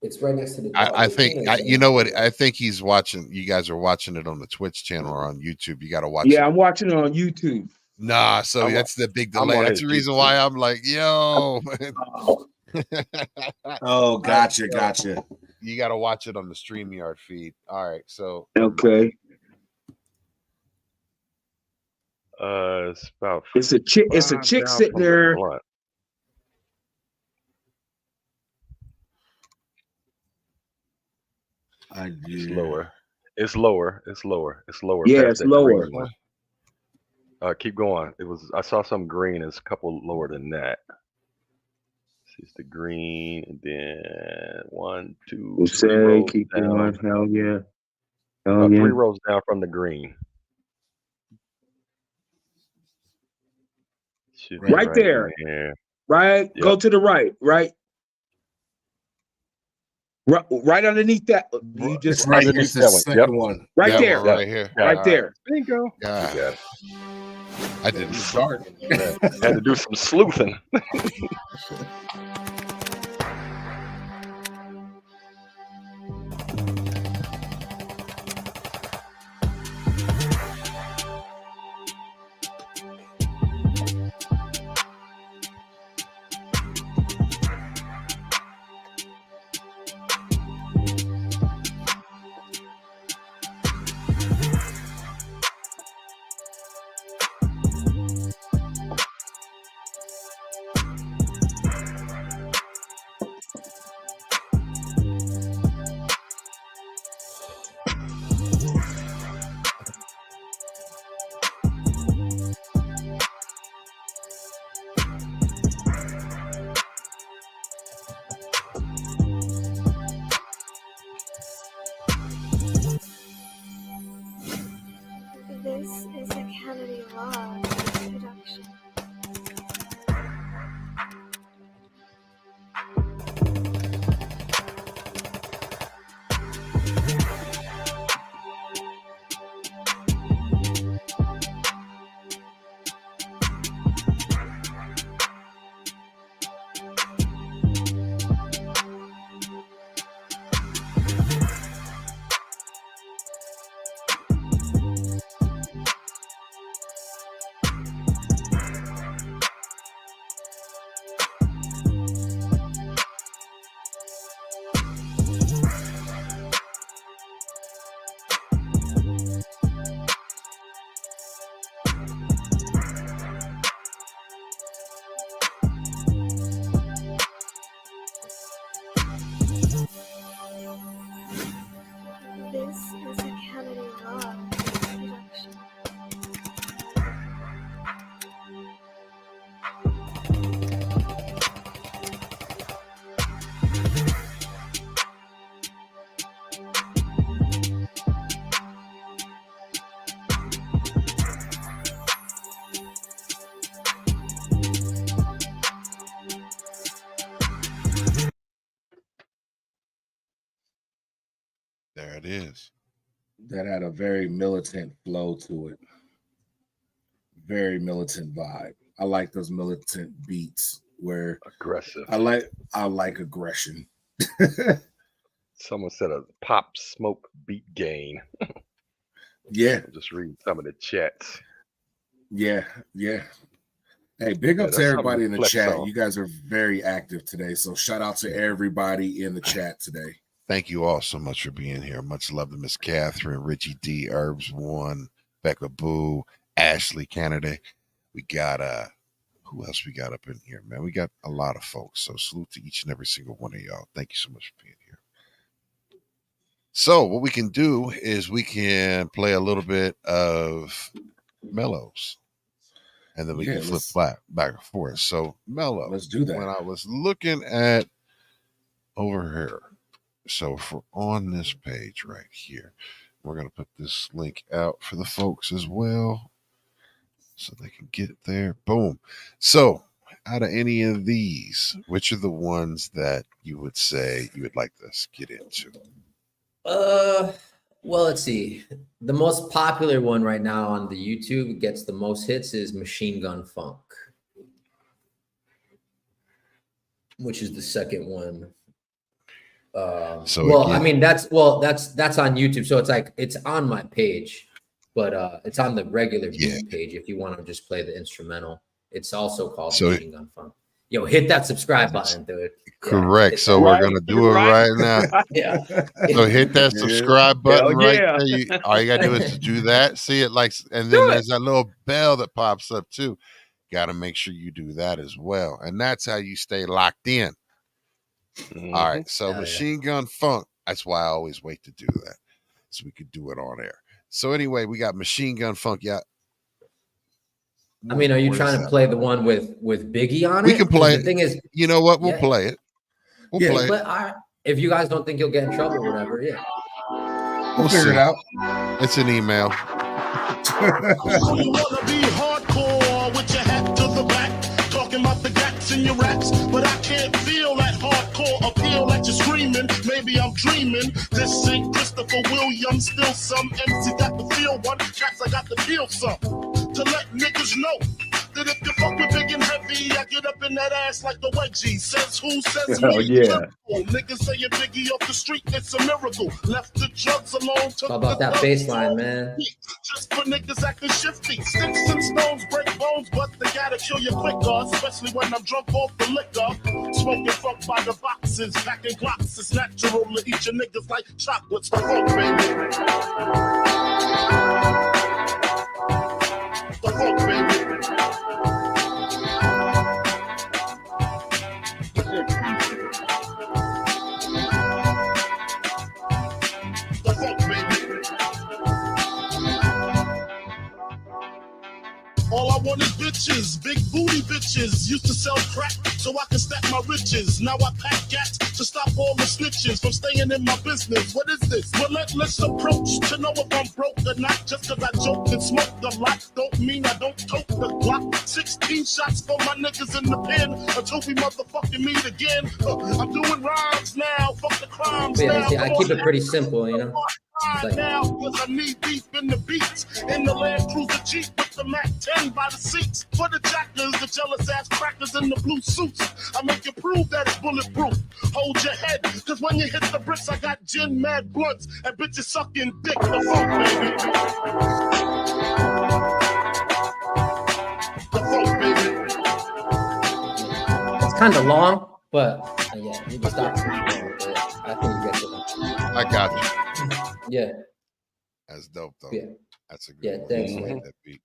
It's right next to the I dog. I Which think one I, is you that? know what? I think he's watching. You guys are watching it on the Twitch channel or on YouTube. You got to watch Yeah, it. I'm watching it on YouTube. Nah, so I'm, that's the big I'm delay. on That's his the reason YouTube. why I'm like, yo. Oh, Oh, gotcha, So, gotcha. you got to watch it on the StreamYard feed. All right, so okay. It's about It's a chick. It's a 5 chick down sitting from the there. blunt. It's lower. It's lower. It's lower. It's lower Yeah, past it's that lower. green one. Keep going. I saw some green. It's a couple lower than that. It's the green, and then 1, 2, We'll 3 say, rows keep down. going. Hell yeah. No, Hell yeah. 3 rows down from the green. Should be Right there. in there. Right. Yep. Go to the right. Right. Right underneath that. You It's just right Underneath underneath the that one. second Yep. one. right that there. one right here. Yeah. Right there. Bingo. Yeah, You got it. I didn't. Start. Had to do some sleuthing. This is a Cannady Law Beats production. This is a Cannady Law Beats production. There it is. That had a very militant flow to it. Very militant vibe. I like those militant beats where Aggressive. I like aggression. Someone said a pop smoke beat gain. Yeah, I'm just reading some of the chats. yeah. Hey, big Yeah, up to that's everybody something in to the flex chat. on. You guys are very active today. So shout out to everybody in the chat today. Thank you all so much for being here. Much love to Miss Catherine, Richie D, Herbs One, Becca Boo, Ashley Cannady. We got who else we got up in here, man? We got a lot of folks. So salute to each and every single one of y'all. Thank you so much for being here. So what we can do is we can play a little bit of Mellows, and then we Yeah, can flip back and forth. So Mellow, let's do that. when I was looking at over here, so for on this page right here, we're gonna put this link out for the folks as well, so they can get there. Boom. So out of any of these, which are the ones that you would say you would like to get into? Well, let's see. The most popular one right now on the YouTube gets the most hits is Machine Gun Funk, which is the second one. So well, again, I mean that's on YouTube, so it's like it's on my page, but it's on the regular beat page if you want to just play the instrumental. It's also called Machine Gun Funk. Yo, hit that subscribe button, dude. Correct. So we're gonna do it right now. Yeah. So hit that subscribe button right there. All you gotta do is to do that. See it like, and then there's that little bell that pops up too. Got to make sure you do that as well, and that's how you stay locked in. All right. So Machine Gun Funk. That's why I always wait to do that, so we could do it on air. So anyway, we got Machine Gun Funk. Yeah. I mean, are you trying to play the one with Biggie on it? We can play it. The thing is, you know what? We'll play it. We'll play it. If you guys don't think you'll get in trouble or whatever, we'll figure it out. It's an email. You wanna be hardcore with your hat to the back, talking about the gats in your raps, but I can't feel that hardcore appeal that you're screaming. Maybe I'm dreaming. This ain't Christopher Williams, still some MC got to feel one. Cats, I got to feel some. To let niggas know that if you fuck with big and heavy, I get up in that ass like the wedgie. Says who, says me. Yeah. Niggas saying Biggie off the street, it's a miracle. Left the drugs alone. How about that bass line, man? Just for niggas acting shifty. Sticks and stones break bones, but they gotta kill you quicker, especially when I'm drunk off the liquor. Smoking funk by the boxes, packing clocks. It's natural to eat your niggas like chocolates. The funk, baby. The funk, baby. The funk, baby. All I want is bitches, big booty bitches. Used to sell crack so I could stack my riches. Now I pack gats to stop all the snitches from staying in my business. What is this? Relentless approach to know if I'm broke or not. Just cause I joke and smoke a lot don't mean I don't tote the Glock. 16 shots for my niggas in the pen until we motherfucking meet again. I'm doing rhymes now, fuck the crimes now. See, I keep it pretty simple, you know. Like, now, cause I need deep in the beats. In the Land Cruiser Jeep with the Mac 10 by the seats. For the jackers, the jealous ass crackers in the blue suits. I make you prove that it's bulletproof. Hold your head, cause when you hit the bricks, I got gin mad blunts and bitches sucking dick. The funk, baby. The funk, baby. It's kind of long, but yeah, you can stop. I think you get it. I got you. Yeah. That's dope though. Yeah. That's a good one. Thanks, man. That beat.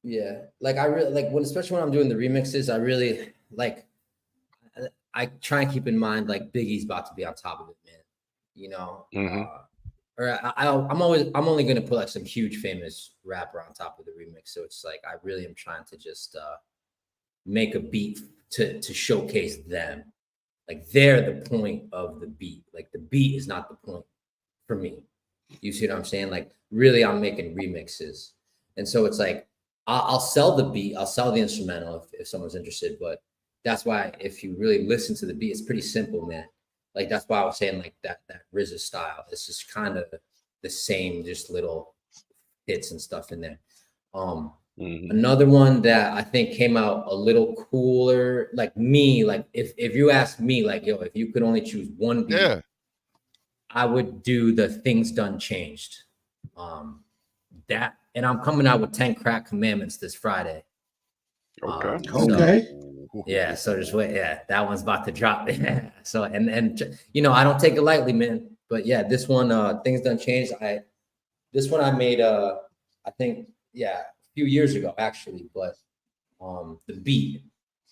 Yeah. Like I really like when, especially when I'm doing the remixes, I really like, I try and keep in mind like Biggie's about to be on top of it, man. You know, I'm only gonna put like some huge famous rapper on top of the remix. So it's like I really am trying to just make a beat to showcase them. Like they're the point of the beat. Like the beat is not the point for me. You see what I'm saying? Like really I'm making remixes. And so it's like, I'll sell the beat, I'll sell the instrumental if someone's interested, but that's why if you really listen to the beat, it's pretty simple, man. Like that's why I was saying like that RZA style. It's just kind of the same, just little hits and stuff in there. Another one that I think came out a little cooler, like me, like if you ask me, like, yo, if you could only choose one beat, I would do the Things Done Changed. That, and I'm coming out with 10 Crack Commandments this Friday. Okay. Yeah, so just wait. Yeah, that one's about to drop. Yeah. So and you know, I don't take it lightly, man. But yeah, this one, Things Done Changed. This one I made I think, yeah, a few years ago actually, but the beat,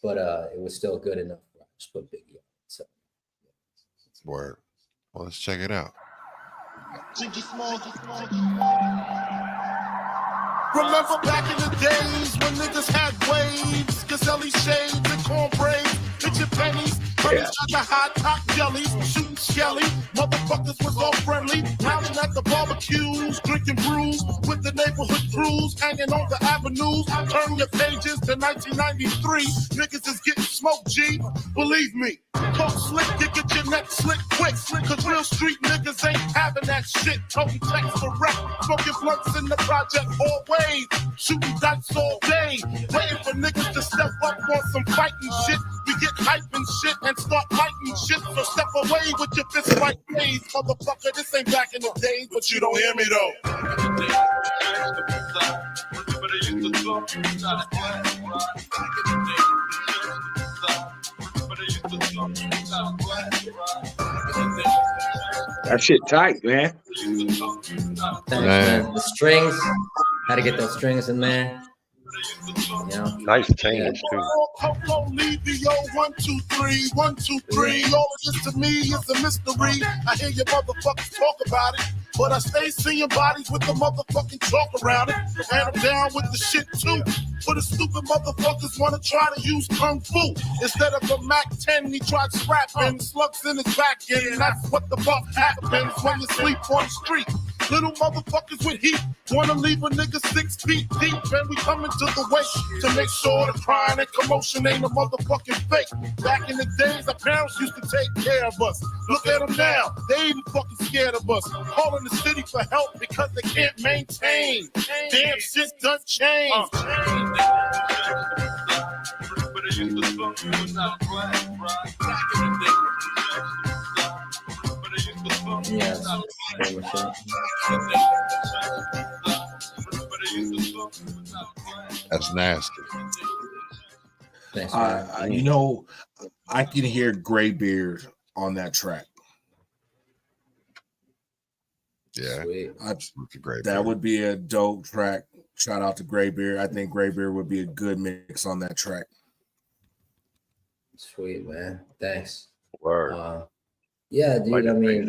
but it was still good enough. I just put Biggie on it. So word. Well, let's check it out. Remember back in the days when niggas had waves, Caselli shades and corn braids, picture pennies, honey shot the hot top jellies, shooting skelly, motherfuckers was all friendly, pounding at the barbecues, drinking brews with the neighborhood crews, hanging on the avenues. Turn your pages to 1993, niggas is getting smoke, G. Believe me. Talk slick, you get your neck slick quick. Cause real street niggas ain't having that shit. Toting checks for rep. Smoking blunts in the project always. Shooting dice all day. Waiting for niggas to step up on some fighting shit. We get hype and shit and start fighting shit. So step away with your fist fight ways. Motherfucker, this ain't back in the days, but you don't hear me though. That shit tight, man. Thanks, man. The strings, how to get those strings in there. You know? Nice change too. Yo, 1, 2, 3, 1, 2, 3. All of this to me is a mystery. I hear you motherfuckers talk about it, but I stay seeing bodies with the motherfucking chalk around it. And I'm down with the shit too. For the stupid motherfuckers wanna try to use Kung Fu. Instead of a Mac 10, he tried scrapping slugs in his back end. And that's what the fuck happens when you sleep on the street. Little motherfuckers with heat wanna leave a nigga 6 feet deep. And we coming to the waist to make sure the crying and commotion ain't a motherfucking fake. Back in the days, our parents used to take care of us. Look at them now, they even fucking scared of us. Calling the city for help because they can't maintain. Damn shit done changed. Yes. That's nasty. Thanks, man. You know, I can hear Graybeard on that track. Yeah, Sweet. great. That would be a dope track. Shout out to Graybeard. I think Graybeard would be a good mix on that track. Sweet, man. Thanks. Word. Yeah, dude. Like I mean,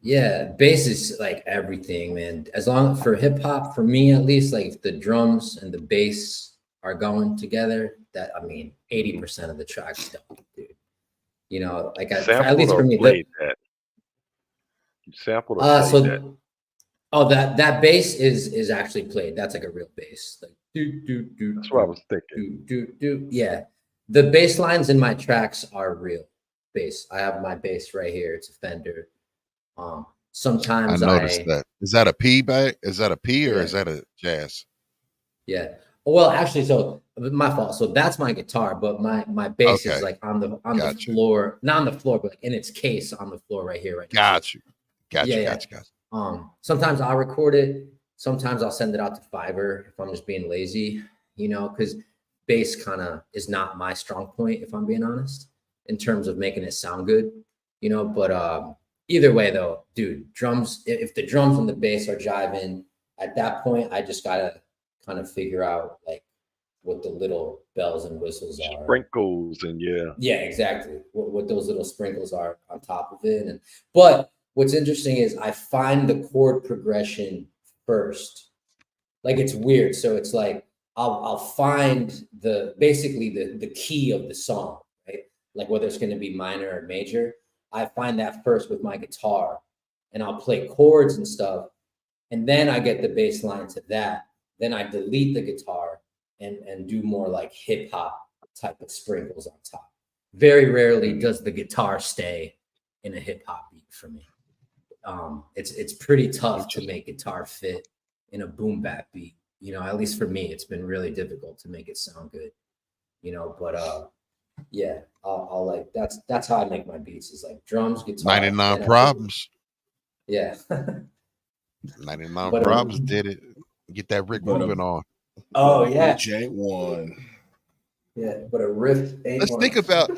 yeah, bass is like everything, man. As long for hip hop, for me at least, like if the drums and the bass are going together, that I mean, 80% of the track's done, dude. You know, like at least for me, that. You sampled or played that. Oh, that bass is actually played. That's like a real bass, like do. That's what I was thinking. Do. Yeah, the bass lines in my tracks are real bass. I have my bass right here. It's a Fender. Sometimes I noticed that. Is that a P back? Is that a P or is that a jazz? Yeah. Well, actually, so my fault. So that's my guitar, but my bass is like on the floor, not on the floor, but like in its case on the floor right here, right now. Got you. Sometimes I'll record it. Sometimes I'll send it out to Fiverr if I'm just being lazy, you know, because bass kind of is not my strong point, if I'm being honest, in terms of making it sound good, you know. But either way, though, dude, drums. If the drums and the bass are jiving, at that point, I just gotta kind of figure out like what the little bells and whistles are. Sprinkles and yeah, exactly. What those little sprinkles are on top of it. But what's interesting is I find the chord progression first. Like it's weird. So it's like I'll find basically the key of the song, right? Like whether it's going to be minor or major. I find that first with my guitar, and I'll play chords and stuff, and then I get the bass line to that. Then I delete the guitar and do more like hip hop type of sprinkles on top. Very rarely does the guitar stay in a hip hop beat for me. It's pretty tough to make guitar fit in a boom bap beat. You know, at least for me, it's been really difficult to make it sound good. You know, but yeah, I'll like that's how I make my beats is like drums, guitar. 99 Problems. Yeah. 99 Problems did it. Get that Rick moving on. Oh yeah. J1. Yeah, but a riff ain't Let's one. think about,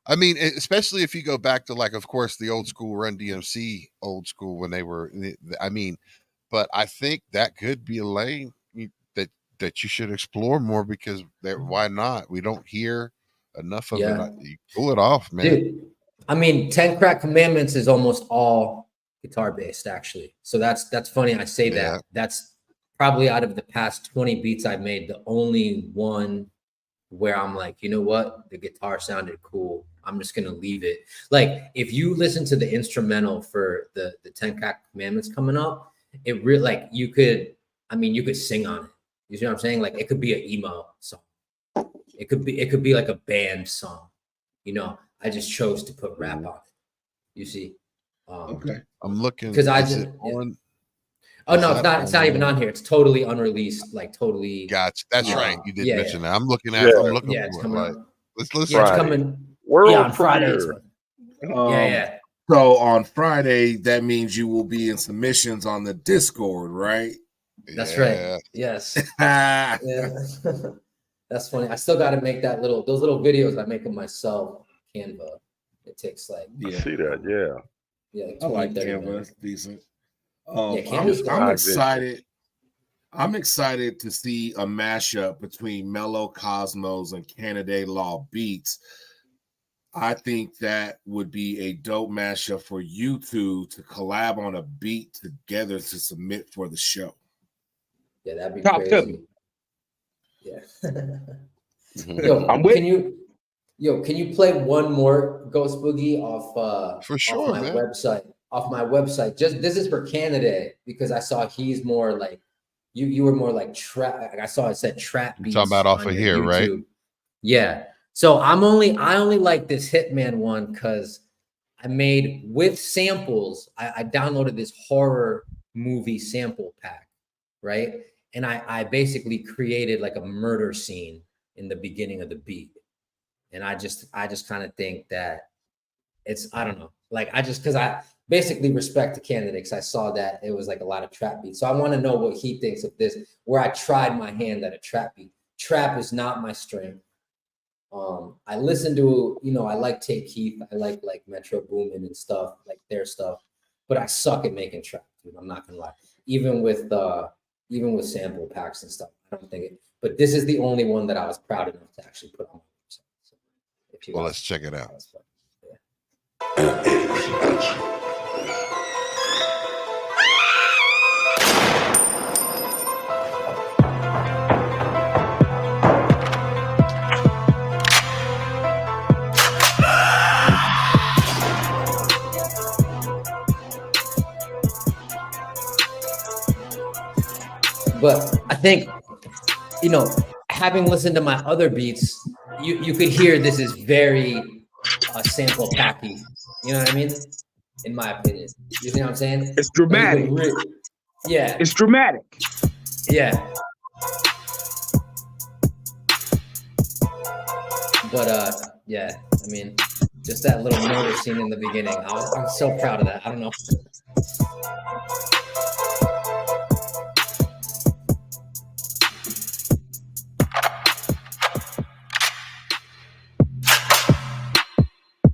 I mean, especially if you go back to like, of course, the old school Run DMC old school when they were, I mean, but I think that could be a lane that you should explore more because why not? We don't hear enough of it. You pull it off, man. Dude, I mean, 10 Crack Commandments is almost all guitar based, actually. So that's funny. I say that. Yeah. That's probably out of the past 20 beats I've made, the only one where I'm like, you know what? The guitar sounded cool. I'm just going to leave it. Like, if you listen to the instrumental for the 10 Crack Commandments coming up, it really, like, you could sing on it. You see what I'm saying? Like, it could be an emo song. It could be like a band song, you know. I just chose to put rap on it. You see? Okay. I'm looking because I is just it on? oh Is no, that it's not even on here. It's totally unreleased, like totally. Gotcha. That's Yeah. right. You did Yeah, mention yeah. that. I'm looking Yeah. I'm looking Yeah, it's for it. coming Like, out. let's listen. Yeah, it's Friday. coming. World Yeah, on Fridays. premiere. Yeah. So on Friday, that means you will be in submissions on the Discord, right? That's Yeah. right. Yes. Yeah. Yeah. That's funny. I still got to make those little videos. I make them myself. Canva. It takes like I see that. Yeah. yeah, like I like 30 Canva. minutes. It's decent. Yeah, Canva's good. I'm High excited. I'm excited to see a mashup between MellowCosmos and Cannady Law Beats. I think that would be a dope mashup for you two to collab on a beat together to submit for the show. Yeah, that'd be Talk to crazy. me. Yeah. Mhm. Yo, I'm with can you play one more Ghost Boogie off For sure, off my man. website? Off my website. Just this is for Cannady because I saw he's more like you were more like trap. I saw it said trap beats. Talking about off on of your here, right? YouTube. Yeah. So I only like this Hitman one because I made with samples. I downloaded this horror movie sample pack, right? And I basically created like a murder scene in the beginning of the beat. And I just kind of think that I don't know, like because I basically respect the candidate because I saw that it was like a lot of trap beats. So I want to know what he thinks of this, where I tried my hand at a trap beat. Trap is not my strength. I listen to, I like Take Keith. I like Metro Boomin and stuff, like their stuff, but I suck at making trap, dude. I'm not gonna lie. Even with sample packs and stuff, I don't think it. But this is the only one that I was proud enough to actually put on my website. So if you Well, guys- let's check it out. But I think, having listened to my other beats, you could hear this is very sample packy. You know what I mean? In my opinion, you see what I'm saying? It's dramatic. Yeah, It's dramatic. yeah. But yeah, I mean, just that little murder scene in the beginning. I'm so proud of that. I don't know.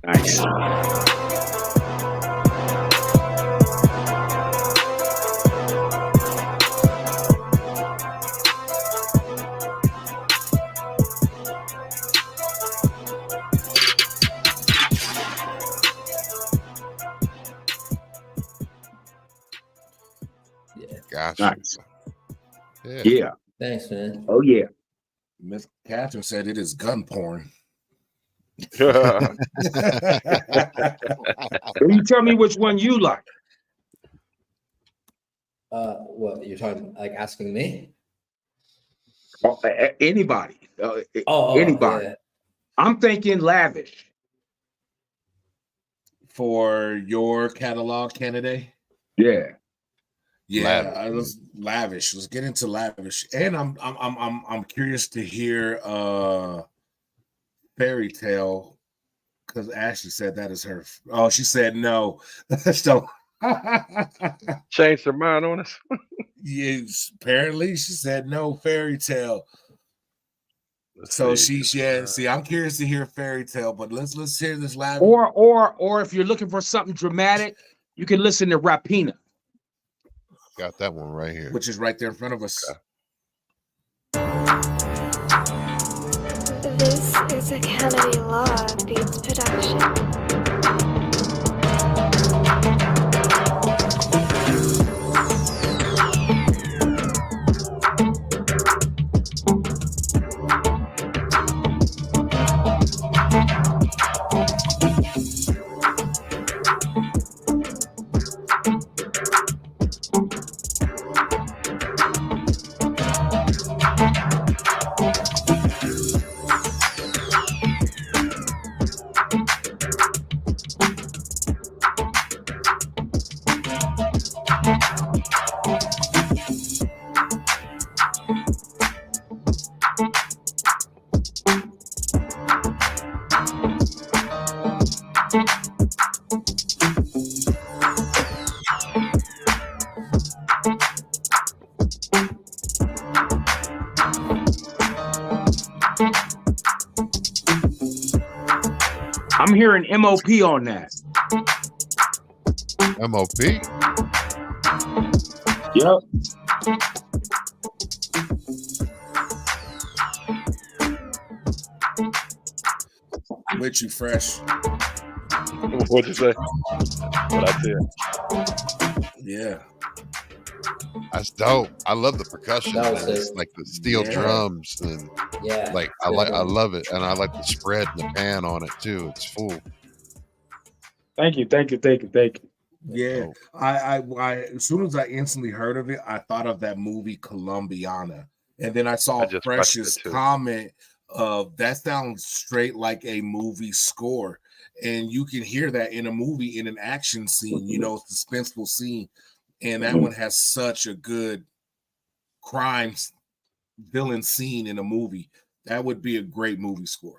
Nice. Gotcha. Nice. Yeah. Yeah. Thanks, man. Oh yeah. Miss Catherine said it is gun porn. Can you tell me which one you like? What you're talking, like asking me? Anybody. Anybody. Yeah. I'm thinking Lavish. For your catalog, Cannady? Yeah. Yeah, I was Lavish. Let's get into Lavish. And I'm curious to hear Fairy Tale, because Ashley said that is her. Oh, she said no. So Changed her mind on us. yes, apparently she said no Fairy Tale. So see, I'm curious to hear Fairy Tale, but let's hear this Lavish. Or if you're looking for something dramatic, you can listen to Rapina. Got that one right here. Which is right there in front of us. This is a Cannady Law Beats production. I'm hearing MOP on that. MOP. Yep. With you, Fresh. What'd you say? What I said. Yeah. That's dope. I love the percussion. That was And it's sick. like the steel Yeah. drums and Yeah. like I love it, and I like the spread and the pan on it too. It's full. Thank you. Yeah. Dope. I as soon as I instantly heard of it, I thought of that movie Columbiana. And then I saw I just watched it Fresh's too. comment of that sounds straight like a movie score. And you can hear that in a movie in an action scene, you know, suspenseful scene. And that one has such a good crime villain scene in a movie. That would be a great movie score.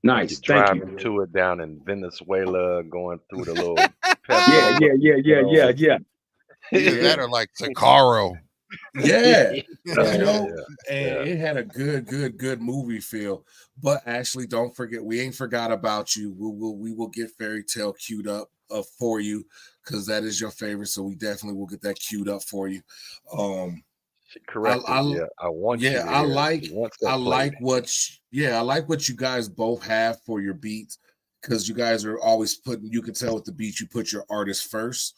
Nice. You Thank drive you. to it down in Venezuela, going through the little Yeah. Either that or like Takaro. Yeah. Yeah. You know, Yeah. and it had a good movie feel. But Ashley, don't forget, we ain't forgot about you. We will get Fairy Tale queued up for you because that is your favorite. So we definitely will get that queued up for you. She corrected. I want you to hear. I like what you guys both have for your beats, because you guys are always putting, you can tell with the beats you put your artist first.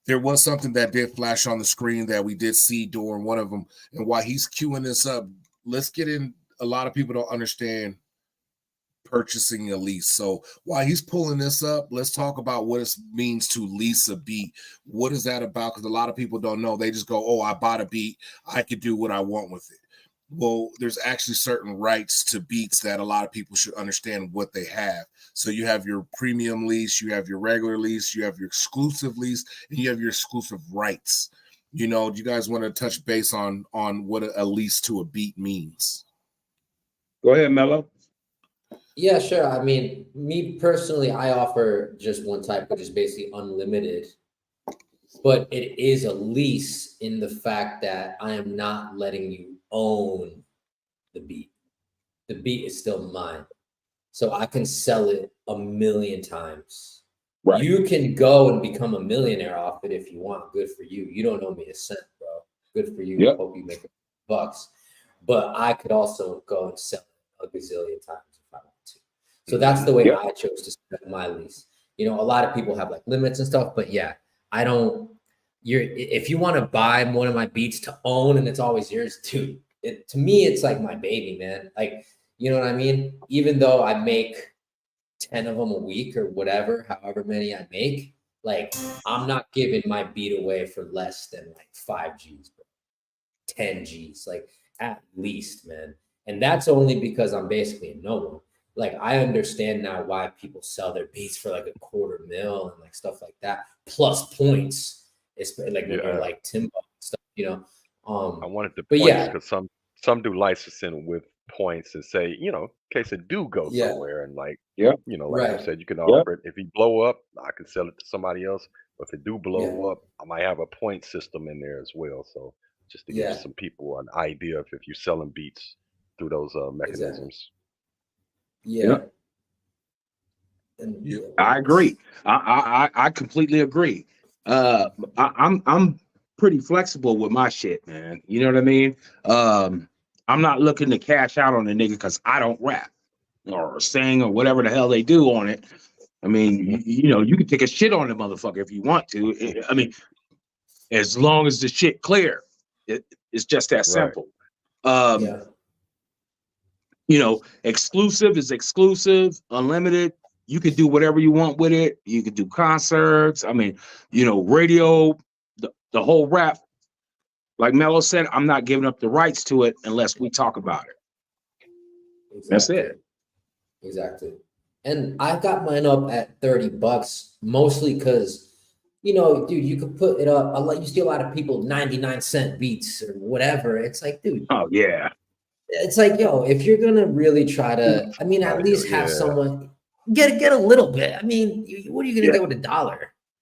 There was something that did flash on the screen that we did see during one of them, and while he's queuing this up, let's get in. A lot of people don't understand purchasing a lease. So while he's pulling this up, let's talk about what it means to lease a beat. What is that about? Because a lot of people don't know. They just go, oh, I bought a beat, I could do what I want with it. Well, there's actually certain rights to beats that a lot of people should understand what they have. So you have your premium lease, you have your regular lease, you have your exclusive lease, and you have your exclusive rights. You know, do you guys want to touch base on what a lease to a beat means? Go ahead, Mellow. Yeah, sure. I mean, me personally, I offer just one type, which is basically unlimited. But it is a lease in the fact that I am not letting you own the beat. The beat is still mine. So I can sell it 1,000,000 times. Right. You can go and become a millionaire off it if you want. Good for you. You don't owe me a cent, bro. Good for you. Yep. Hope you make $bucks. But I could also go and sell it a gazillion times if I want to. So that's the way I chose to set my lease. You know, a lot of people have like limits and stuff, but yeah, I don't. If you want to buy one of my beats to own and it's always yours, dude, to me, it's like my baby, man. Like, you know what I mean? Even though I make 10 of them a week or whatever, however many I make, like, I'm not giving my beat away for less than like 5 G's, bro. 10 G's, like at least, man. And that's only because I'm basically a no one. Like, I understand now why people sell their beats for like $250,000 and like stuff like that, plus points. It's like when you're like Timbo stuff, you know. I wanted the but points because some do licensing with points and say, you know, in case it do go somewhere, and like, you know, like you said, you can offer it. If you blow up, I can sell it to somebody else. But if it do blow up, I might have a point system in there as well. So just to give some people an idea of if you're selling beats through those mechanisms. I agree. I completely agree. I'm pretty flexible with my shit, man. You know what I mean? I'm not looking to cash out on a nigga because I don't rap or sing or whatever the hell they do on it. I mean, you know, you can take a shit on the motherfucker if you want to. I mean, as long as the shit clear, it's just that simple. You know, exclusive is exclusive, unlimited. You can do whatever you want with it. You can do concerts. I mean, you know, radio, the whole rap. Like Mello said, I'm not giving up the rights to it unless we talk about it. Exactly. That's it. Exactly. And I got mine up at $30, mostly because, you know, dude, you could put it up. You see a lot of people 99-cent beats or whatever. It's like, dude. Oh yeah. It's like, yo, if you're gonna really try to, I mean, at least have someone. get a little bit. I mean, what are you gonna get with $1?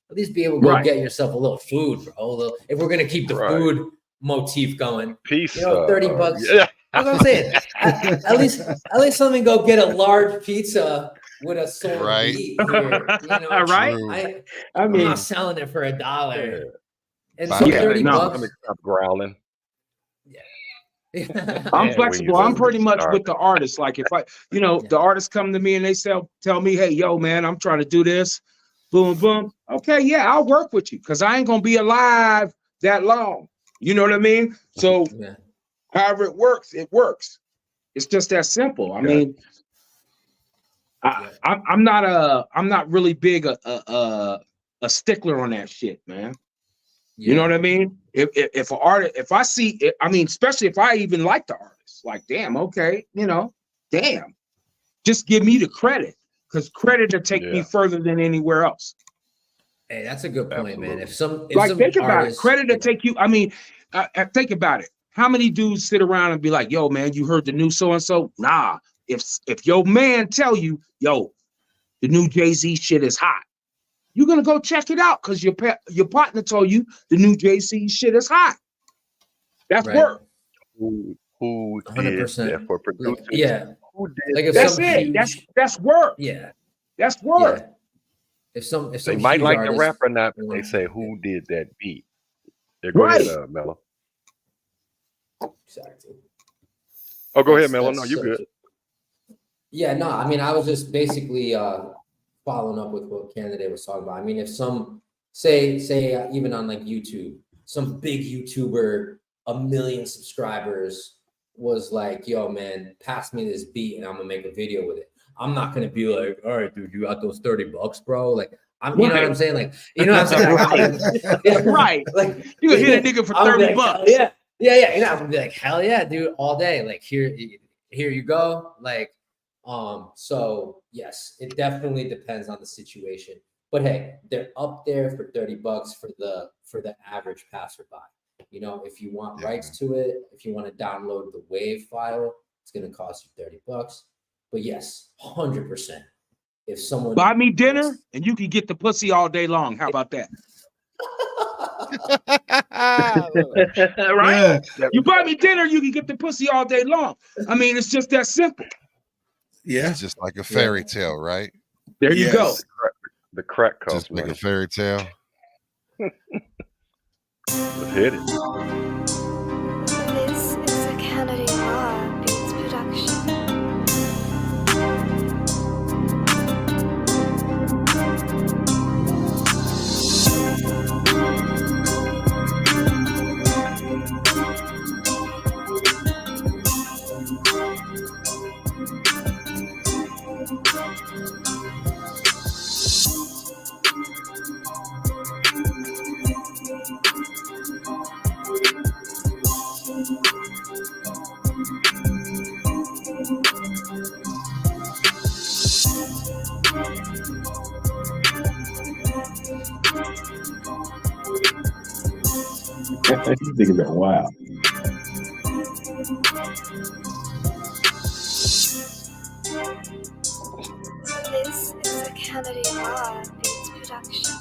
At least be able to go get yourself a little food, bro. If we're gonna keep the food motif going, Pizza, 30 bucks. Yeah. That's what I'm saying. At least let me go get a large pizza with a soul meat here. Right? I'm not selling it for $1. Yeah. And so 30 bucks. Stop growling. I'm flexible. I'm pretty much with the artist. Like if I, the artists come to me and they tell me, hey, yo, man, I'm trying to do this. Boom, boom. Okay, yeah, I'll work with you because I ain't gonna be alive that long. You know what I mean? So however it works, it works. It's just that simple. I mean, I'm not really big a stickler on that shit, man. You know what I mean? If an artist, if I see it, I mean, especially if I even like the artist, like, damn, okay, damn, just give me the credit because credit will take me further than anywhere else. Hey, that's a good point, man. If think about it, credit will take you. I mean, think about it. How many dudes sit around and be like, yo, man, you heard the new so-and-so? Nah, if your man tell you, yo, the new Jay-Z shit is hot, you're gonna go check it out because your partner told you the new Jay-Z shit is hot. That's work. Who 100% did for producers? Who did? Like that's it. That's work. Yeah, that's work. Yeah. If some they might like artist, the rapper or not, but they say who did that beat. Yeah, go ahead, Mellow. Exactly. Oh, go ahead, Mellow. No, you good. Yeah, no, I mean, I was just basically following up with what Cannady was talking about. I mean, if some say even on like YouTube, some big YouTuber, 1 million subscribers was like, yo, man, pass me this beat and I'm gonna make a video with it. I'm not gonna be like, all right, dude, you got those $30, bro. Like, you know what I'm saying? Like, you know what I'm saying? Right. Like, you can hit a nigga for $30. Like, yeah. You know, I'm gonna be like, hell yeah, dude, all day. Like, here you go. Like, so yes, it definitely depends on the situation. But hey, they're up there for $30 for the average passerby. You know, if you want rights to it, if you want to download the WAV file, it's gonna cost you $30. But yes, 100%. If someone buy me dinner and you can get the pussy all day long, how about that? Right? You buy me dinner, you can get the pussy all day long. I mean, it's just that simple. Yeah, it's just like a fairy tale, right? There you go. The crack cost just like a fairy tale. Let's hit it. This is a Cannady Law Beats production. You think about wow. This is a Cannady Law Beats production.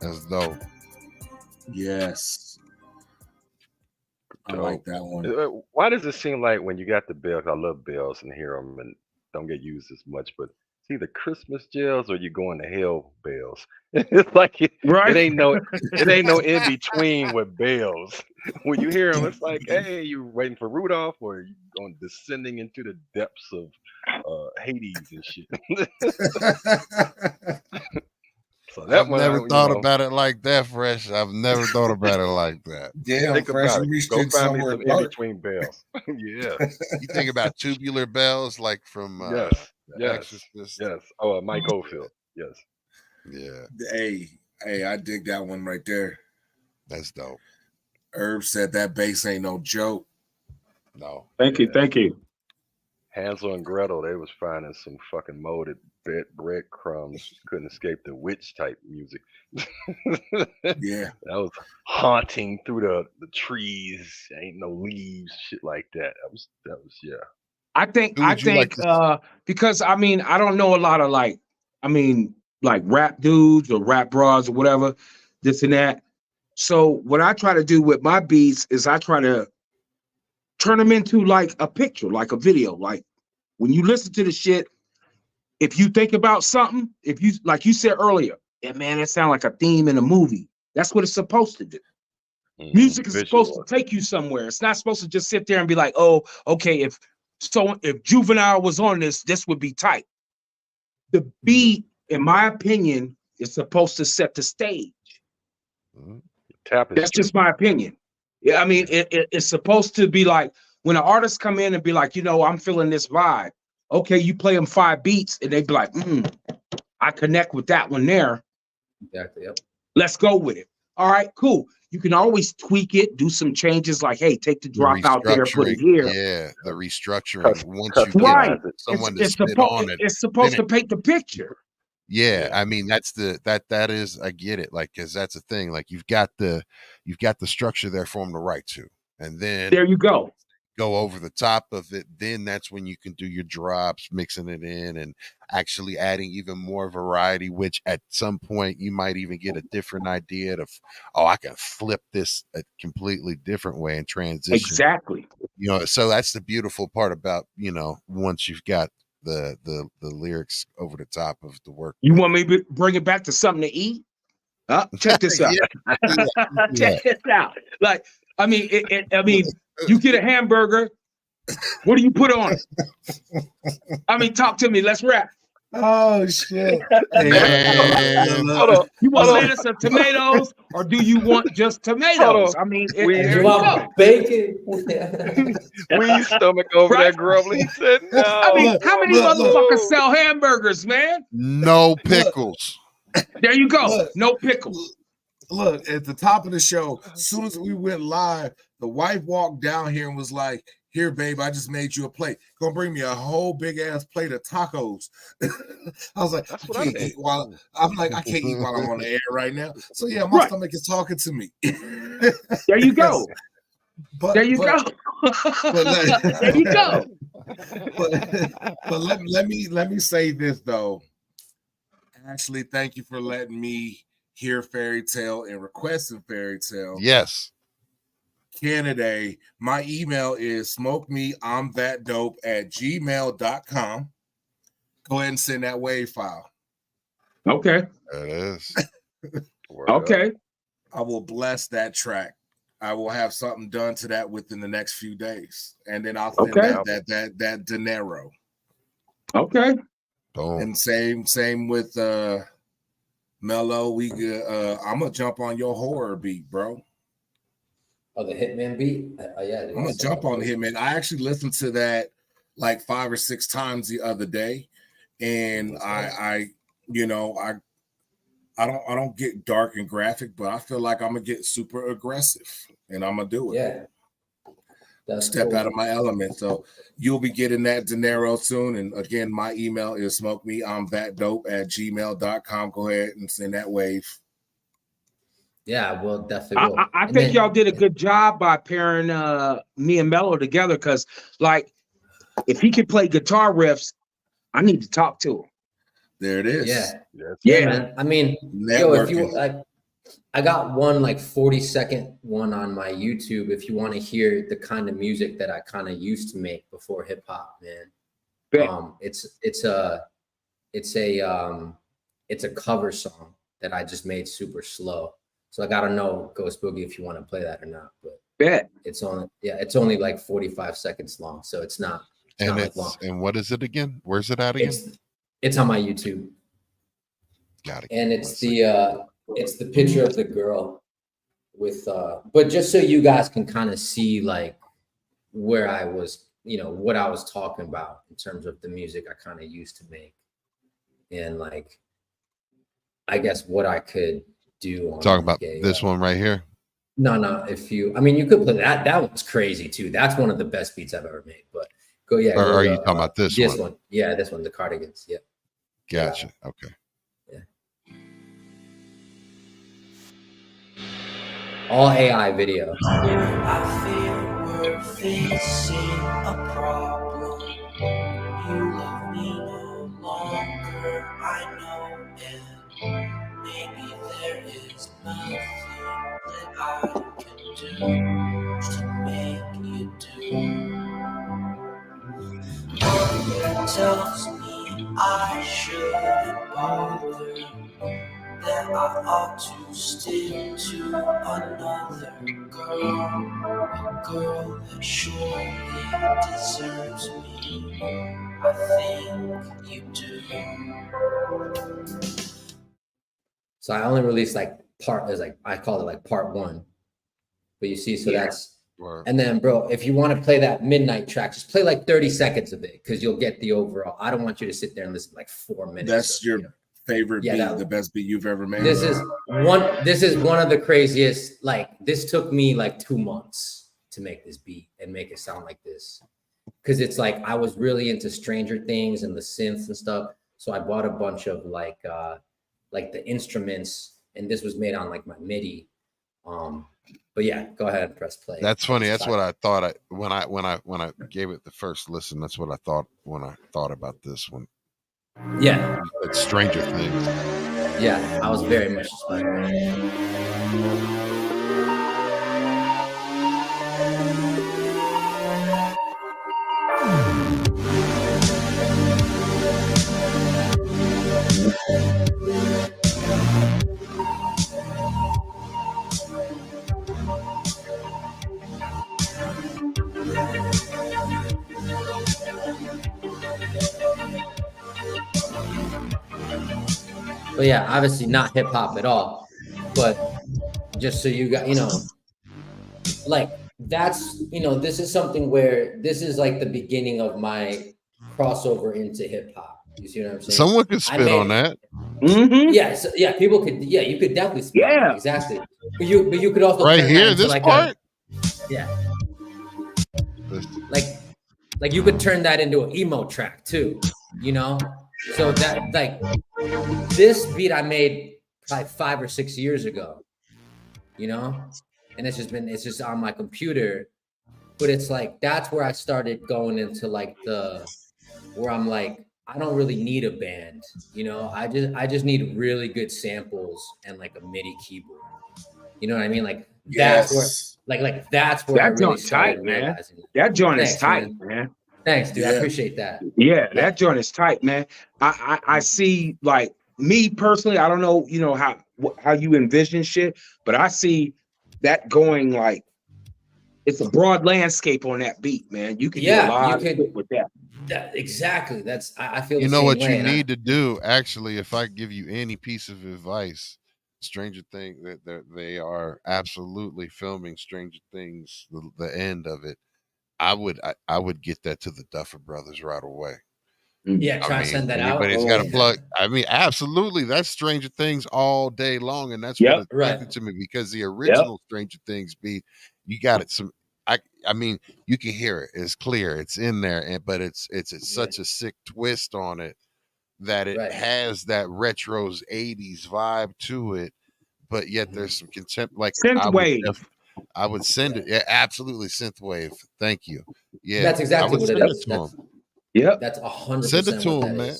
That's dope. Yes. I like that one. Why does it seem like when you got the bells, I love bells and hear them and don't get used as much, but it's either Christmas bells or you're going to hell bells. It's like it ain't no in between with bells. When you hear them, it's like, hey, you waiting for Rudolph or you going descending into the depths of Hades and shit. So that I've one, never you thought know, about it like that, Fresh. I've never thought about it like that. Damn, think Fresh, about you it. reached Go in find me somewhere some in dark. between bells. Yeah. You think about tubular bells like from Yes. The Yes. Exorcist? Yes. Oh, Mike Oldfield. Yes. Yeah, Hey, I dig that one right there. that's dope. Herb said that bass ain't no joke. No. Thank you. Hansel and Gretel, they was finding some fucking molded breadcrumbs. Couldn't escape the witch type music. Yeah. That was haunting through the trees. Ain't no leaves, shit like that. That was yeah. I think Who would you like to because I mean I don't know a lot of like rap dudes or rap bras or whatever, this and that. So what I try to do with my beats is I try to turn them into like a picture, like a video. Like when you listen to the shit, if you think about something, if you like you said earlier, yeah, man, that sounds like a theme in a movie. That's what it's supposed to do. Music is supposed to take you somewhere. It's not supposed to just sit there and be like, oh, okay, if Juvenile was on this would be tight. The beat, in my opinion, is supposed to set the stage. That's just my opinion. Yeah, I mean, it's supposed to be like when an artist come in and be like, I'm feeling this vibe. Okay, you play them 5 beats and they be like, I connect with that one there. Exactly. Yep. Let's go with it. All right, cool. You can always tweak it, do some changes like, hey, take the drop out there, put it here. Yeah, the restructuring. Once you get someone to spit on it, it's supposed to paint the picture. Yeah, I mean that is I get it, like, because that's the thing. Like you've got the structure there for them to write to, and then there you go over the top of it. Then that's when you can do your drops, mixing it in and actually adding even more variety, which at some point you might even get a different idea of, I can flip this a completely different way and transition. Exactly. So that's the beautiful part about, once you've got the lyrics over the top of the work. You want me to bring it back to something to eat? Check this out. Check this out. Like, I mean, you get a hamburger. What do you put on it? I mean, talk to me. Let's rap. Oh shit! You want lettuce or tomatoes, or do you want just tomatoes? I mean, you want bacon? We stomach over that grumbling. He said, "No." I mean, how many motherfuckers sell hamburgers, man? No pickles. There you go. No pickles. Look, at the top of the show, as soon as we went live, the wife walked down here and was like, "Here, babe, I just made you a plate. Gonna bring me a whole big ass plate of tacos." I was like, I can't eat while I'm on the air right now. So yeah, my stomach is talking to me. There you go. There you go. But let me say this though. Ashley, thank you for letting me hear Fairy Tale and requesting Fairy Tale. Yes. Cannady, my email is smokemei'mthatdope@gmail.com. Go ahead and send that WAV file. Okay. It is. Okay. I will bless that track. I will have something done to that within the next few days. And then I'll send that dinero. Okay. Boom. And same with Mellow. I'm gonna jump on your horror beat, bro. Oh, the Hitman beat? Yeah. I'm gonna jump on the Hitman. I actually listened to that like 5 or 6 times the other day, and I don't get dark and graphic, but I feel like I'm gonna get super aggressive, and I'm gonna do it. Yeah. Step out of my element. So you'll be getting that dinero soon. And again, my email is smokemei'mthatdope@gmail.com. Go ahead and send that wave. Yeah, well, definitely will. I think y'all did a good job by pairing me and Mellow together, because like if he could play guitar riffs, I need to talk to him. There it is. Yeah, man. I mean, if you like, I got one like 40-second one on my YouTube if you want to hear the kind of music that I kind of used to make before hip hop, man. It's a cover song that I just made super slow. So I gotta know, Ghost Boogie, if you want to play that or not. But it's only like 45 seconds long, so it's not like long. And what is it again? Where's it at again? It's on my YouTube. Got it. And it's the picture of the girl with but just so you guys can kind of see like where I was, what I was talking about in terms of the music I kind of used to make, and like I guess what I could do on Talking like about this one right here. No, you could play that. That one's crazy too. That's one of the best beats I've ever made. But go, yeah. Or are you talking about this one? This one. Yeah, this one, the Cardigans. Yeah. Gotcha. Yeah. Okay. Yeah. All AI video. I feel we're facing a problem. You love me no longer, I know, and maybe there is nothing that I can do to make you do. Mother tells me I shouldn't bother, that I ought to stick to another girl, a girl that surely deserves me. I think you do. So I only released like I call it like part 1. But you see, so that's, and then bro, if you want to play that midnight track, just play like 30 seconds of it because you'll get the overall. I don't want you to sit there and listen like 4 minutes. That's your favorite beat, the best beat you've ever made. This is one of the craziest. Like this took me like 2 months to make this beat and make it sound like this. Cause it's like, I was really into Stranger Things and the synths and stuff. So I bought a bunch of like the instruments, and this was made on like my MIDI. But yeah, go ahead and press play. That's funny. That's what I thought. When I gave it the first listen, that's what I thought when I thought about this one. Yeah, it's Stranger Things. Yeah, I was very much inspired. But yeah, obviously not hip hop at all. But just so you got, like that's, this is something where this is like the beginning of my crossover into hip hop. You see what I'm saying? Someone could spit on that. Mm-hmm. Yeah, so, yeah, people could. Yeah, you could definitely spit on that, exactly. But you could also right turn here, that into this like part. Like you could turn that into an emo track too. So that like this beat I made probably 5 or 6 years ago. And it's just on my computer. But it's like that's where I started going into like where I'm like, I don't really need a band, I just need really good samples and like a MIDI keyboard. You know what I mean? Like that's where that's where I really started realizing. That joint is tight, man. Thanks, dude. I appreciate that. Yeah, that joint is tight, man. I see, like, me personally, I don't know, how you envision shit, but I see that going like it's a broad landscape on that beat, man. You can do a lot of shit with that. Exactly. That's I feel. You know what you need to do, actually. If I give you any piece of advice, Stranger Things, that they are absolutely filming Stranger Things, the end of it. I would get that to the Duffer Brothers right away. Yeah, try to send that out. Anybody's got to plug. I mean, absolutely. That's Stranger Things all day long, and that's what attracted to me, because the original Stranger Things beat, you got it. I mean, you can hear it. It's clear. It's in there, but it's such a sick twist on it that it has that retro's 80s vibe to it, but yet there's some contempt, like synthwave. I would send it. Yeah, absolutely. Synthwave. Thank you. Yeah, that's exactly what it is. That's 100%. Send it to him, man.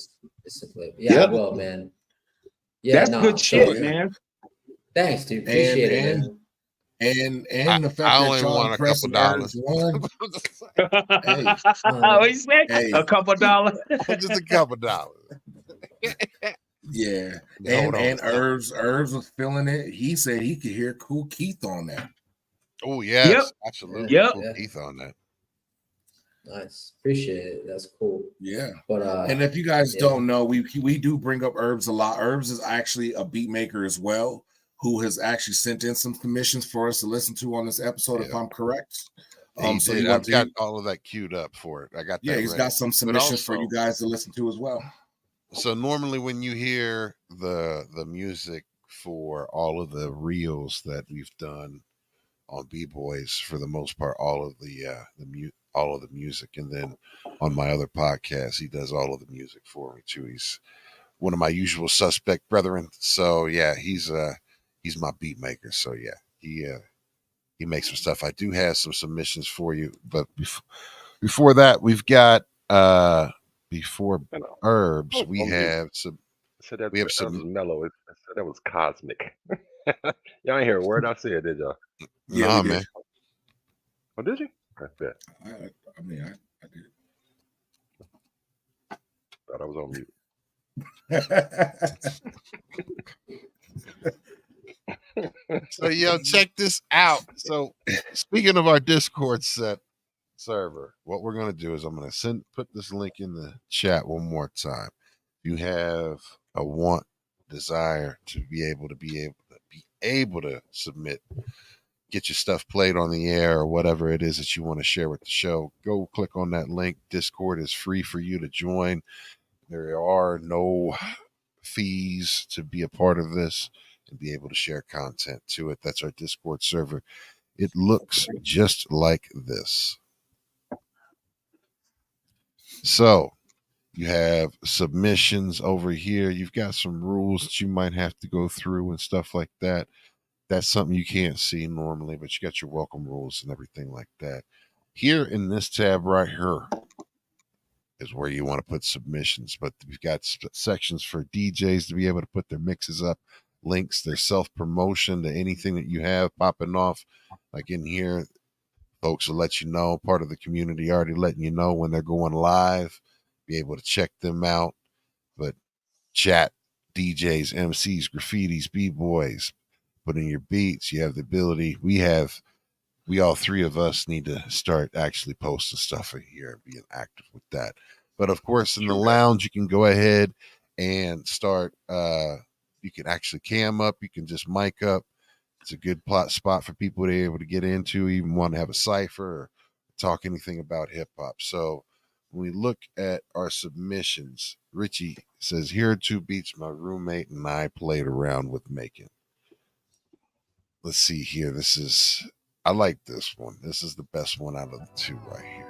Yeah, well, man. Yeah, that's good shit, man. Thanks, dude. Appreciate it, man. And the fact I only want a couple dollars. What you say? A couple dollars. Just a couple dollars. Yeah. And Herbs was feeling it. He said he could hear Kool Keith on that. Oh, yes. Absolutely. Yep. Kool Keith on that. Nice. Appreciate it. That's cool. Yeah. But and if you guys don't know, we do bring up Herbs a lot. Herbs is actually a beat maker as well, who has actually sent in some commissions for us to listen to on this episode, if I'm correct. So I've got all of that queued up for it. I got that. Yeah, he's got some submissions for you guys to listen to as well. So normally when you hear the music for all of the reels that we've done on B-Boys, for the most part, all of the music, and then on my other podcast, he does all of the music for me too. He's one of my usual suspect brethren. So yeah, he's my beat maker. So yeah, he makes some stuff. I do have some submissions for you, but before that, we've got before Herbs, we have some. We have some mellow. It said that was cosmic. Y'all ain't hear a word I said, did y'all? Yeah, nah, man. Oh, did you? I bet. I did. Thought I was on mute. So yo, check this out. So speaking of our Discord server, what we're gonna do is I'm gonna put this link in the chat one more time. If you have a desire to be able to submit, get your stuff played on the air or whatever it is that you want to share with the show, go click on that link. Discord is free for you to join. There are no fees to be a part of this and be able to share content to it. That's our Discord server. It looks just like this. So you have submissions over here. You've got some rules that you might have to go through and stuff like that. That's something you can't see normally, but you got your welcome rules and everything like that. Here in this tab right here is where you want to put submissions, but we've got sections for DJs to be able to put their mixes up, links, their self-promotion to anything that you have popping off. Like in here, folks will let you know, part of the community already letting you know when they're going live, be able to check them out. But chat, DJs, MCs, graffitis, B-boys, put in your beats. You have the ability. We all three of us need to start actually posting stuff in here and being active with that. But of course, in the lounge, you can go ahead and start. You can actually cam up. You can just mic up. It's a good spot for people to be able to get into, even want to have a cipher or talk anything about hip hop. So when we look at our submissions, Richie says, here are 2 beats my roommate and I played around with making. Let's see here. I like this one. This is the best one out of the 2 right here.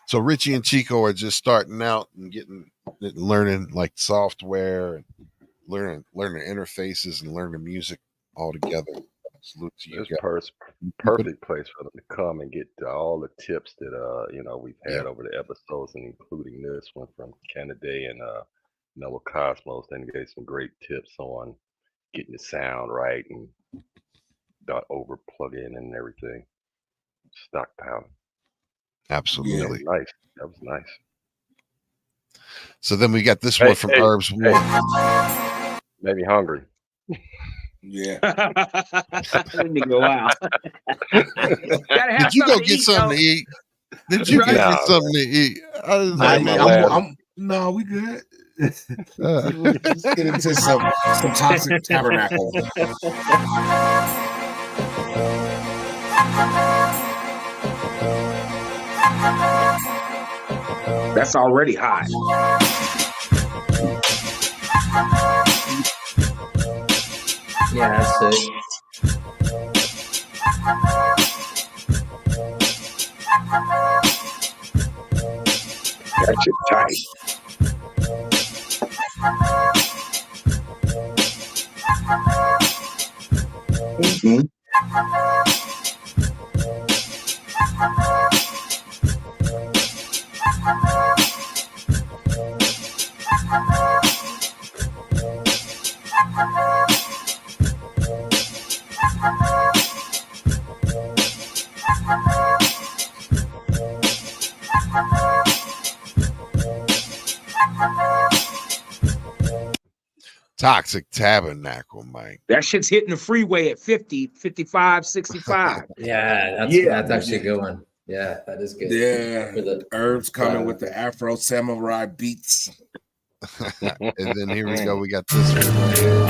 So Richie and Chico are just starting out and learning like software and learning interfaces and learning music all together. Salute to you guys. Perfect place for them to come and get all the tips that we've had over the episodes, and including this one from Cannady and MellowCosmos. They gave some great tips on getting the sound right and not over plug in and everything. Stockpile. Absolutely. Yeah, nice. That was nice. So then we got this one from Herbs. Made me hungry. Yeah. Nigga, wow. Did you go get something to eat? Did you go get something to eat? No, we good. Let's get into some toxic tabernacle. That's already hot. Yeah, that's it. That shit tight. Mm-hmm. Toxic Tabernacle, Mike. That shit's hitting the freeway at 50, 55, 65. Yeah, Yeah. that's actually a good one. Yeah, that is good. Yeah, For the Herbs coming with the Afro Samurai beats. And then here we go. We got this one right here.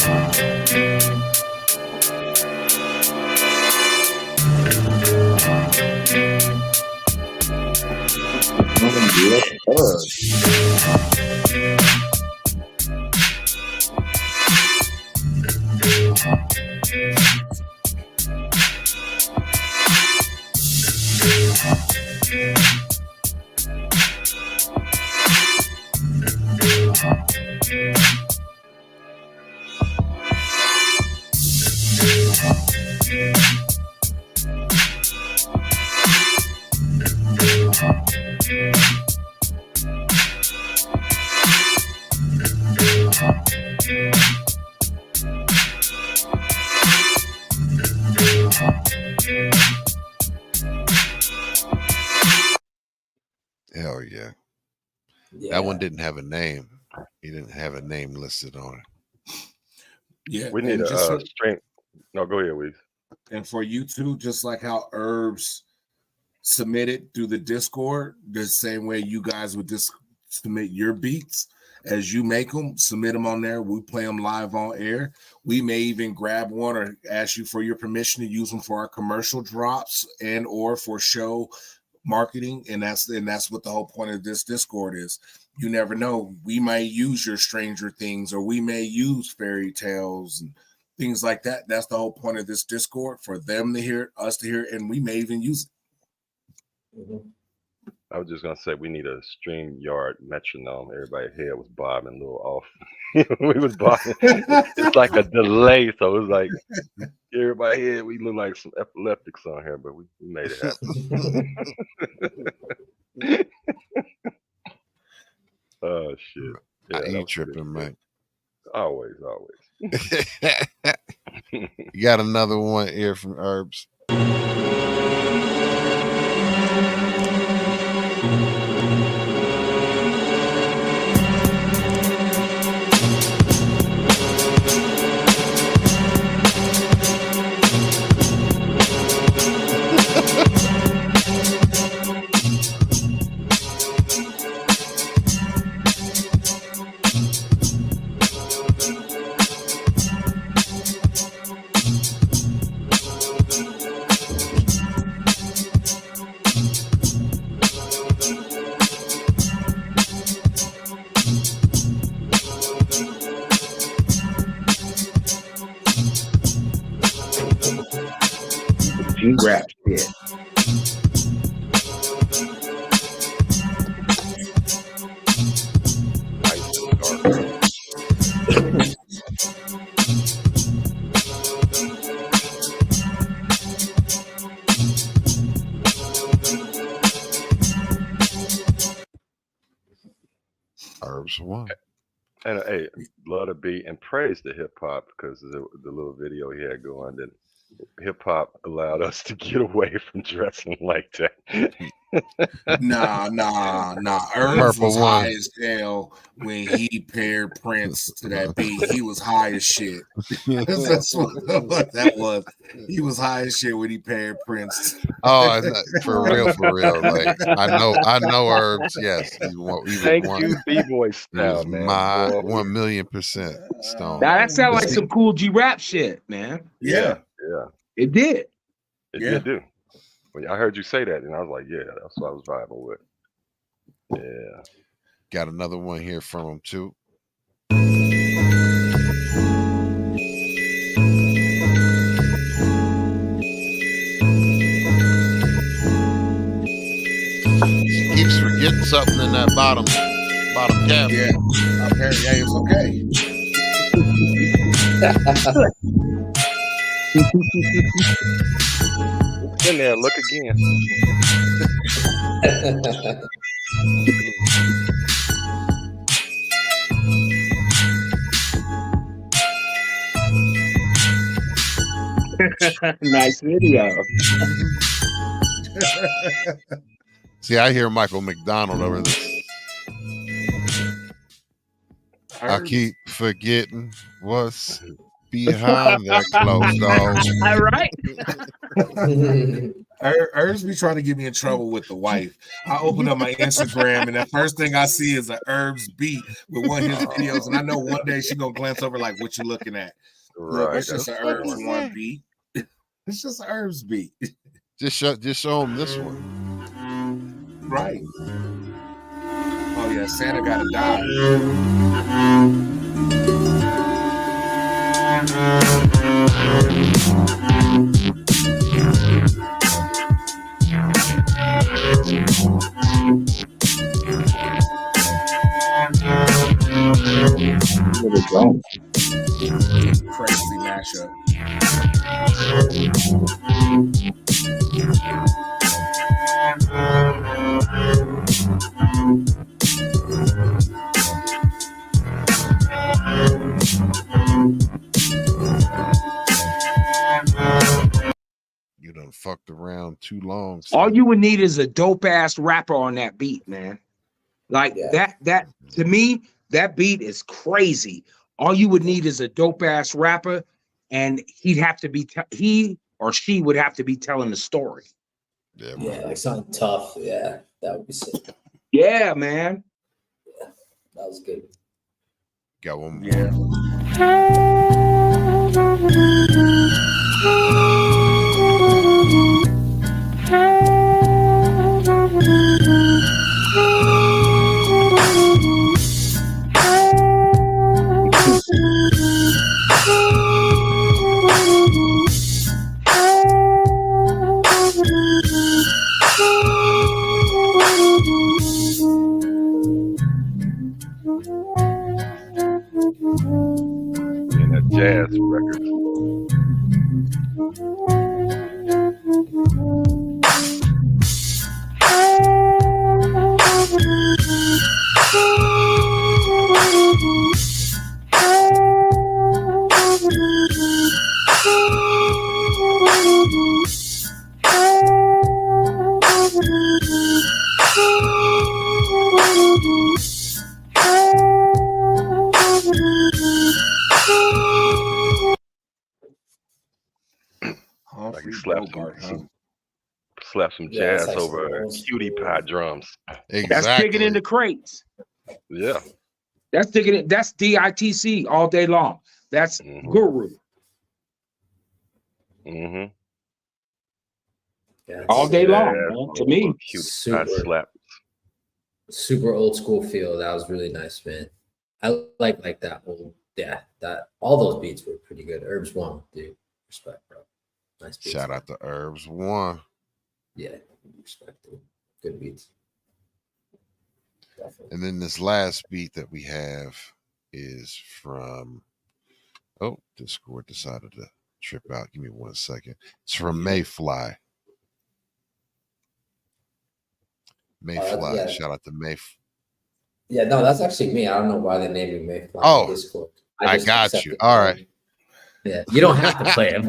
Hell yeah. That one didn't have a name. He didn't have a name listed on it. Yeah, We need a string. No, go ahead, Weez. And for you too, just like how Herbs submitted through the Discord, the same way you guys would just submit your beats as you make them, submit them on there. We play them live on air. We may even grab one or ask you for your permission to use them for our commercial drops and or for show marketing. And that's what the whole point of this Discord is. You never know. We may use your Stranger Things, or we may use fairy tales and things like that. That's the whole point of this Discord, for them to hear, us to hear, and we may even use it. Mm-hmm. I was just gonna say we need a StreamYard metronome. Everybody's head was bobbing a little off. We was bobbing. It's like a delay, so it was like everybody head. We look like some epileptics on here, but we made it happen. Oh shit! Yeah, I ain't tripping, man. Always. You got another one here from Herbs. G-rap shit. Herbs one. And hey, love the beat and praise the hip hop, because the little video he had going, that hip hop allowed us to get away from dressing like that. Nah. Herbs was high as hell when he paired Prince to that beat. He was high as shit. That's what that was. He was high as shit when he paired Prince. Oh, for real. Like I know Herbs. Yes, Thank you, B-boy style, man. My 1,000,000% stone. Now that sounds like some cool G-rap shit, man. Yeah. It did. It did do. When I heard you say that, and I was like, yeah, that's what I was vibing with. Yeah. Got another one here from him too. She keeps forgetting something in that bottom cap. Yeah, apparently, yeah, it's okay. It's in there. Look again. Nice video. See, I hear Michael McDonald over this. I keep forgetting what's behind that closed doors. All right. Herbs be trying to get me in trouble with the wife. I open up my Instagram and the first thing I see is an Herbs beat with one of his videos, and I know one day she's gonna glance over like, "What you looking at?" Look, it's just an Herbs one beat. It's just an Herbs beat. Just show him this one. Right. Oh yeah, Santa gotta die. Crazy mashup. You done fucked around too long. All you would need is a dope ass rapper on that beat, man. Like that to me, that beat is crazy. All you would need is a dope ass rapper, and he or she would have to be telling the story. Yeah, like something tough. Yeah, that would be sick. Yeah, man. Yeah, that was good. Got one more. Yeah. And that jazz record. Like he slapped some jazz over cutie pie drums. Exactly. That's digging into crates. Yeah. That's digging it. That's DITC all day long. That's Guru. Mm-hmm. Yeah, all day long, man, to me. Super old school feel. That was really nice, man. I like that old, that all those beats were pretty good. Herbs One, dude. Respect, bro. Nice beats. Shout out to Herbs One. Yeah, respect, dude. Good beats. Definitely. And then this last beat that we have is from Discord decided to trip out. Give me 1 second. It's from Mayfly. Mayfly. Yeah. Shout out to Mayfly. Yeah, no, that's actually me. I don't know why they named me Mayfly on Discord. I got you. All right. Yeah, you don't have to play it.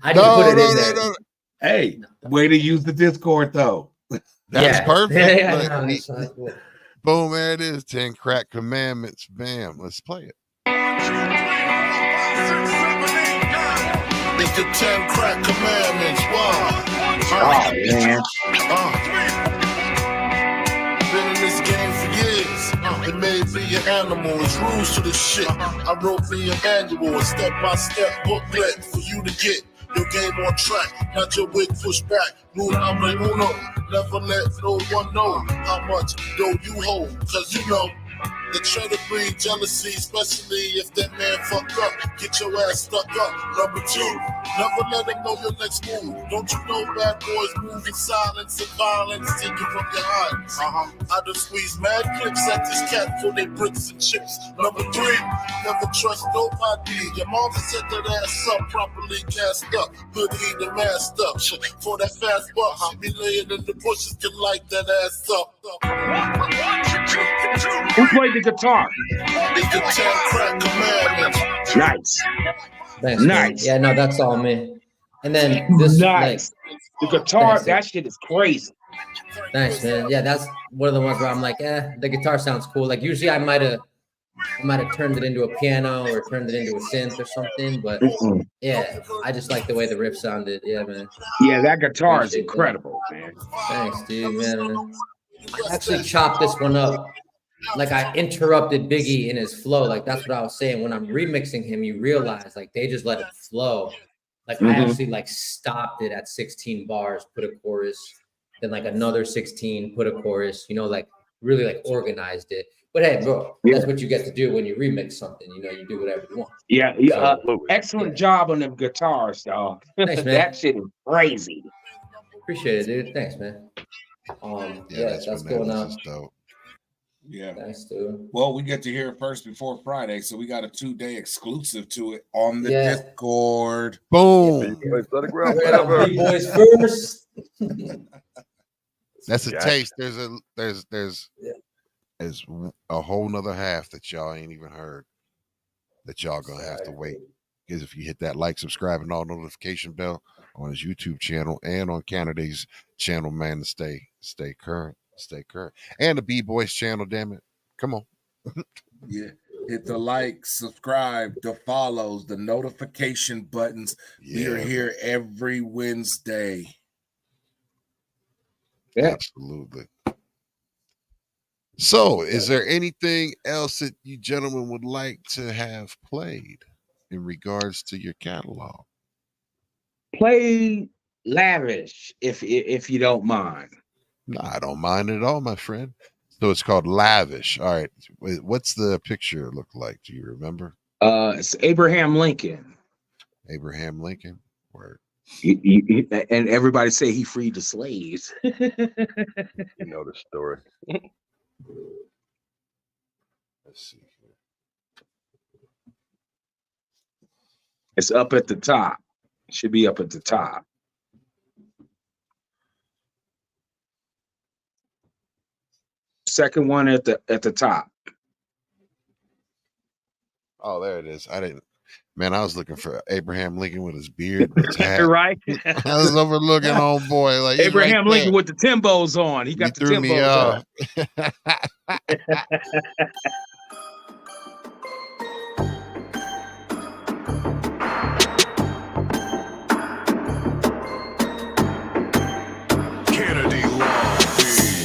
I just put it in there. No. Hey, way to use the Discord though. That's perfect. Yeah, boom, there it is. 10 crack commandments. Bam. Let's play it. It's the 10 crack commandments. Oh, man. Been in this game for years. It made me an animal. It's rules to this shit. I wrote me an annual, a step-by-step booklet for you to get your game on track. Not your wig pushed back. Luna, I'm like, uno. Never let no one know how much dough you hold. Cause you know, They try to breed jealousy, especially if that man fuck up. Get your ass stuck up. Number 2, never let them know your next move. Don't you know bad boys move in silence and violence, taking from your eyes. I done squeeze mad clips at this cat for their bricks and chips. Number 3, never trust nobody. Your mama set that ass up, properly cast up, hoodie the masked up. For that fast buck, she be laying in the bushes to light that ass up. Who played the guitar? The 10 crack commandments. Nice. Thanks, Nice. man. Yeah, no, that's all me. And then this, Nice. The guitar, Thanks, that shit is crazy. Thanks, man. Yeah, that's one of the ones where I'm like, the guitar sounds cool. Like usually I might have turned it into a piano or turned it into a synth or something, but yeah, I just like the way the riff sounded. Yeah, man. Yeah, that guitar is incredible, man. Thanks, dude, man. I actually chopped this one up. Like I interrupted Biggie in his flow. Like that's what I was saying. When I'm remixing him, you realize like they just let it flow. Like I actually like stopped it at 16 bars, put a chorus, then like another 16, put a chorus, you know, like really like organized it. But hey, bro, that's what you get to do when you remix something. You know, you do whatever you want. Yeah, excellent job on them guitars, dog. Thanks, man. That shit is crazy. Appreciate it, dude. Thanks, man. That's going on. Yeah. Thanks, dude. Well, we get to hear it first before Friday, so we got a 2-day exclusive to it on the Discord. Boom. B-Boys first. That's a taste. There's a whole nother half that y'all ain't even heard that y'all gonna have to wait. Because if you hit that like, subscribe, and all notification bell on his YouTube channel and on Canada's channel, man, to stay current. And the B-Boys channel, damn it. Come on. Yeah. Hit the like, subscribe, the follows, the notification buttons. We are here every Wednesday. Yeah. Absolutely. So, is there anything else that you gentlemen would like to have played in regards to your catalog? Play Lavish, if you don't mind. No, I don't mind at all, my friend. So it's called Lavish. All right. What's the picture look like? Do you remember? It's Abraham Lincoln. Abraham Lincoln. Word. And everybody say he freed the slaves. You know the story. Let's see here. It's up at the top. It should be up at the top. Second one at the top. Oh, there it is. I was looking for Abraham Lincoln with his beard, his hat. Right? I was overlooking on boy. Like Abraham Lincoln with the Timbos on. He got the Timbos on. Cannady Law Beats.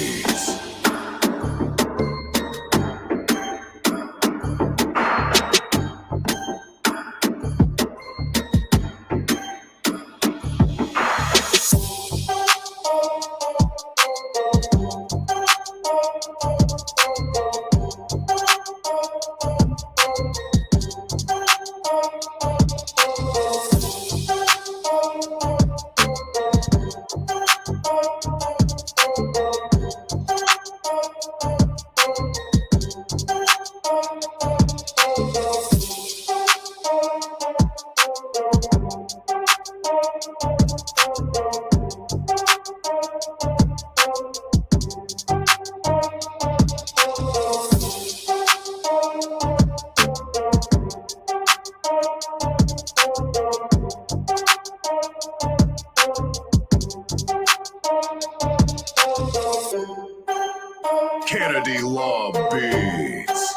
Cannady Law Beats.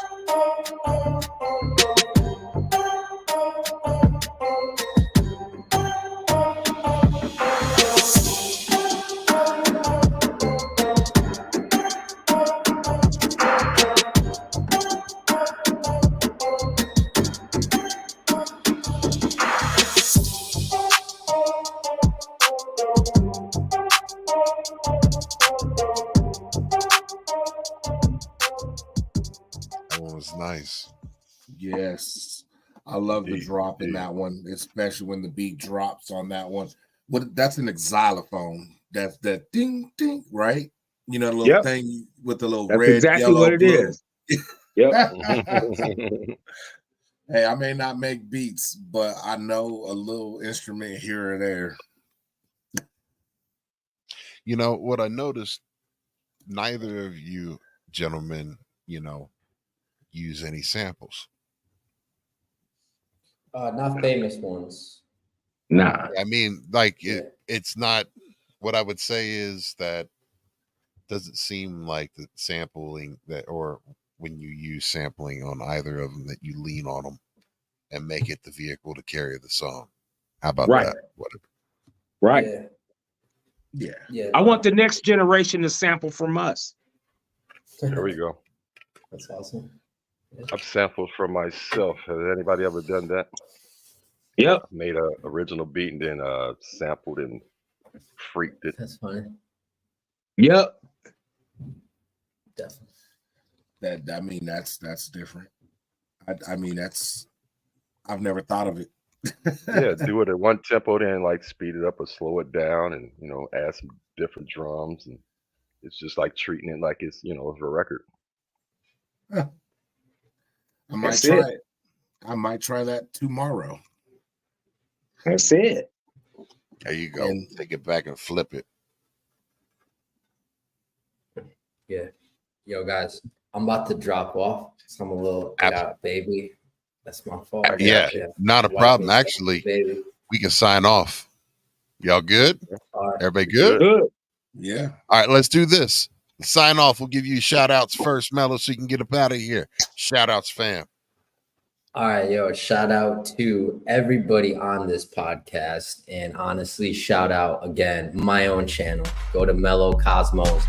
That one was nice. Yes. I love the drop in that one, especially when the beat drops on that one. That's an xylophone. That's that ding ding, right? You know, the little thing with the little red, exactly yellow, what it blue. is. Yep. Hey, I may not make beats, but I know a little instrument here or there. You know what I noticed? Neither of you gentlemen, use any samples. Not famous ones. Nah. I mean, like it's not. What I would say is that doesn't seem like the sampling that, or when you use sampling on either of them, that you lean on them and make it the vehicle to carry the song. How about that? Right. Yeah. I want the next generation to sample from us. There we go. That's awesome. Yeah. I've sampled from myself. Has anybody ever done that? Yep. Made a original beat and then sampled and freaked it. That's funny. Yep. Definitely. That's different. I've never thought of it. Yeah, do it at one tempo, then like speed it up or slow it down, and add some different drums, and it's just like treating it like it's it's a record. I might try it. I might try that tomorrow. That's it. There you go. Take it back and flip it. Yeah. Yo, guys, I'm about to drop off. So I'm a little out, baby. That's my fault. Yeah, not a problem. Actually, baby. We can sign off. Y'all good? Right. Everybody good? Good. Yeah. All right, let's do this. Sign off. We'll give you shout outs first, Mellow, so you can get up out of here. Shout outs, fam. All right, yo, shout out to everybody on this podcast. And honestly, shout out again, my own channel. Go to MellowCosmos.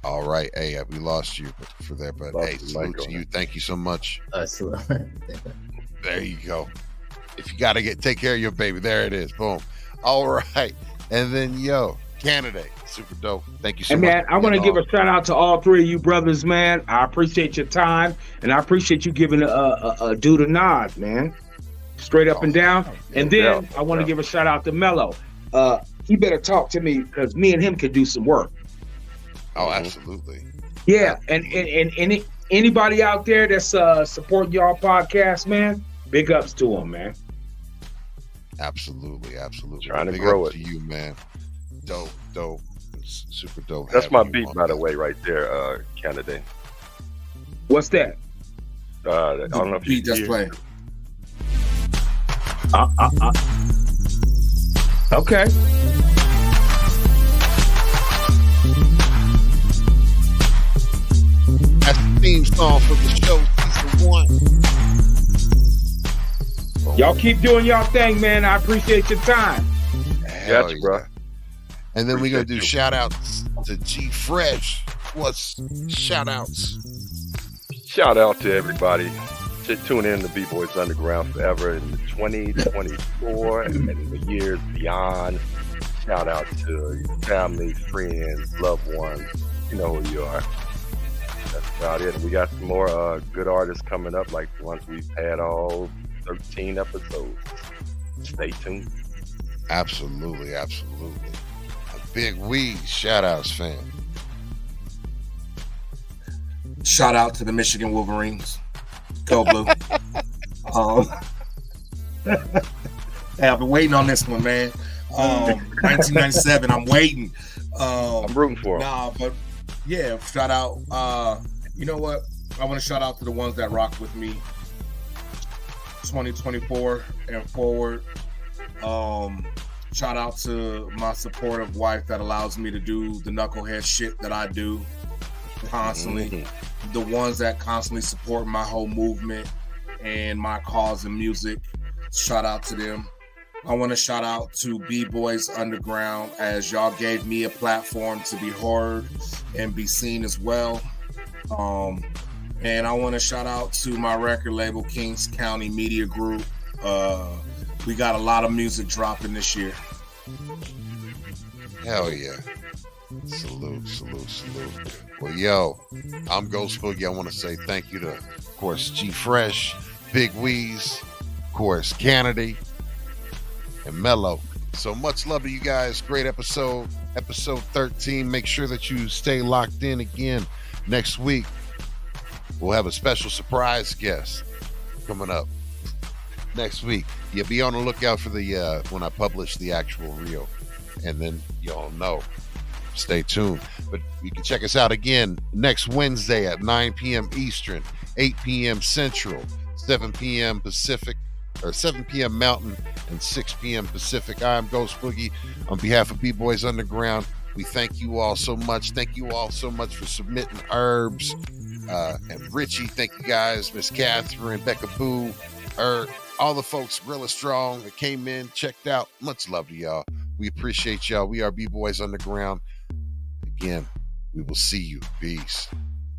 All right. Hey, we lost you for there, but hey, salute to you. Thank you so much. There you go. If you got to take care of your baby, there it is. Boom. All right. And then, Cannady, super dope. Thank you so much. Man, I want to give a shout out to all three of you brothers, man. I appreciate your time, and I appreciate you giving a dude a nod, man. Straight up and down. And then I want to give a shout out to Mellow. He better talk to me because me and him could do some work. Oh, absolutely. Yeah, and anybody out there that's supporting y'all podcast, man, big ups to them, man. Absolutely. Trying to big grow up it. to you, man. Dope. Super dope. That's my beat, by the way, right there, Cannady. What's that? I don't know if beat just playing. Okay. That's the theme song for the show, season 1. Y'all keep doing y'all thing, man. I appreciate your time. Gotcha, bro. And then we're going to do shout outs to G Fresh. What's shout outs? Shout out to everybody to tune in to B-Boys Underground forever in 2024 and the years beyond. Shout out to your family, friends, loved ones. You know who you are. That's about it. And we got some more good artists coming up, like the ones we've had all 13 episodes. Stay tuned. Absolutely. A big shout outs, fam. Shout out to the Michigan Wolverines. Go Blue. Hey, I've been waiting on this one, man. 1997, I'm waiting. I'm rooting for them. Nah, but yeah, shout out. You know what? I want to shout out to the ones that rock with me 2024 and forward. Shout out to my supportive wife that allows me to do the knucklehead shit that I do constantly. Mm-hmm. The ones that constantly support my whole movement and my cause in music. Shout out to them. I want to shout out to B-Boys Underground, as y'all gave me a platform to be heard and be seen as well. And I want to shout out to my record label, Kings County Media Group. We got a lot of music dropping this year. Hell yeah. Salute. Well, yo, I'm Ghost Boogie. I want to say thank you to, of course, G Fresh, Big Weeze, of course, Cannady, and Mellow. So much love to you guys. Great episode 13. Make sure that you stay locked in again next week. We'll have a special surprise guest coming up next week. You'll be on the lookout for the when I publish the actual reel, and then y'all know. Stay tuned. But you can check us out again next Wednesday at 9 p.m. Eastern, 8 p.m. Central, 7 p.m. Pacific, or 7 p.m. Mountain, and 6 p.m. Pacific. I'm Ghost Boogie. On behalf of B-Boys Underground, we thank you all so much. Thank you all so much for submitting herbs. And Richie, thank you guys. Miss Catherine, Becca Boo, all the folks, Gorilla Strong, that came in, checked out. Much love to y'all. We appreciate y'all. We are B-Boys Underground. Again, we will see you. Peace.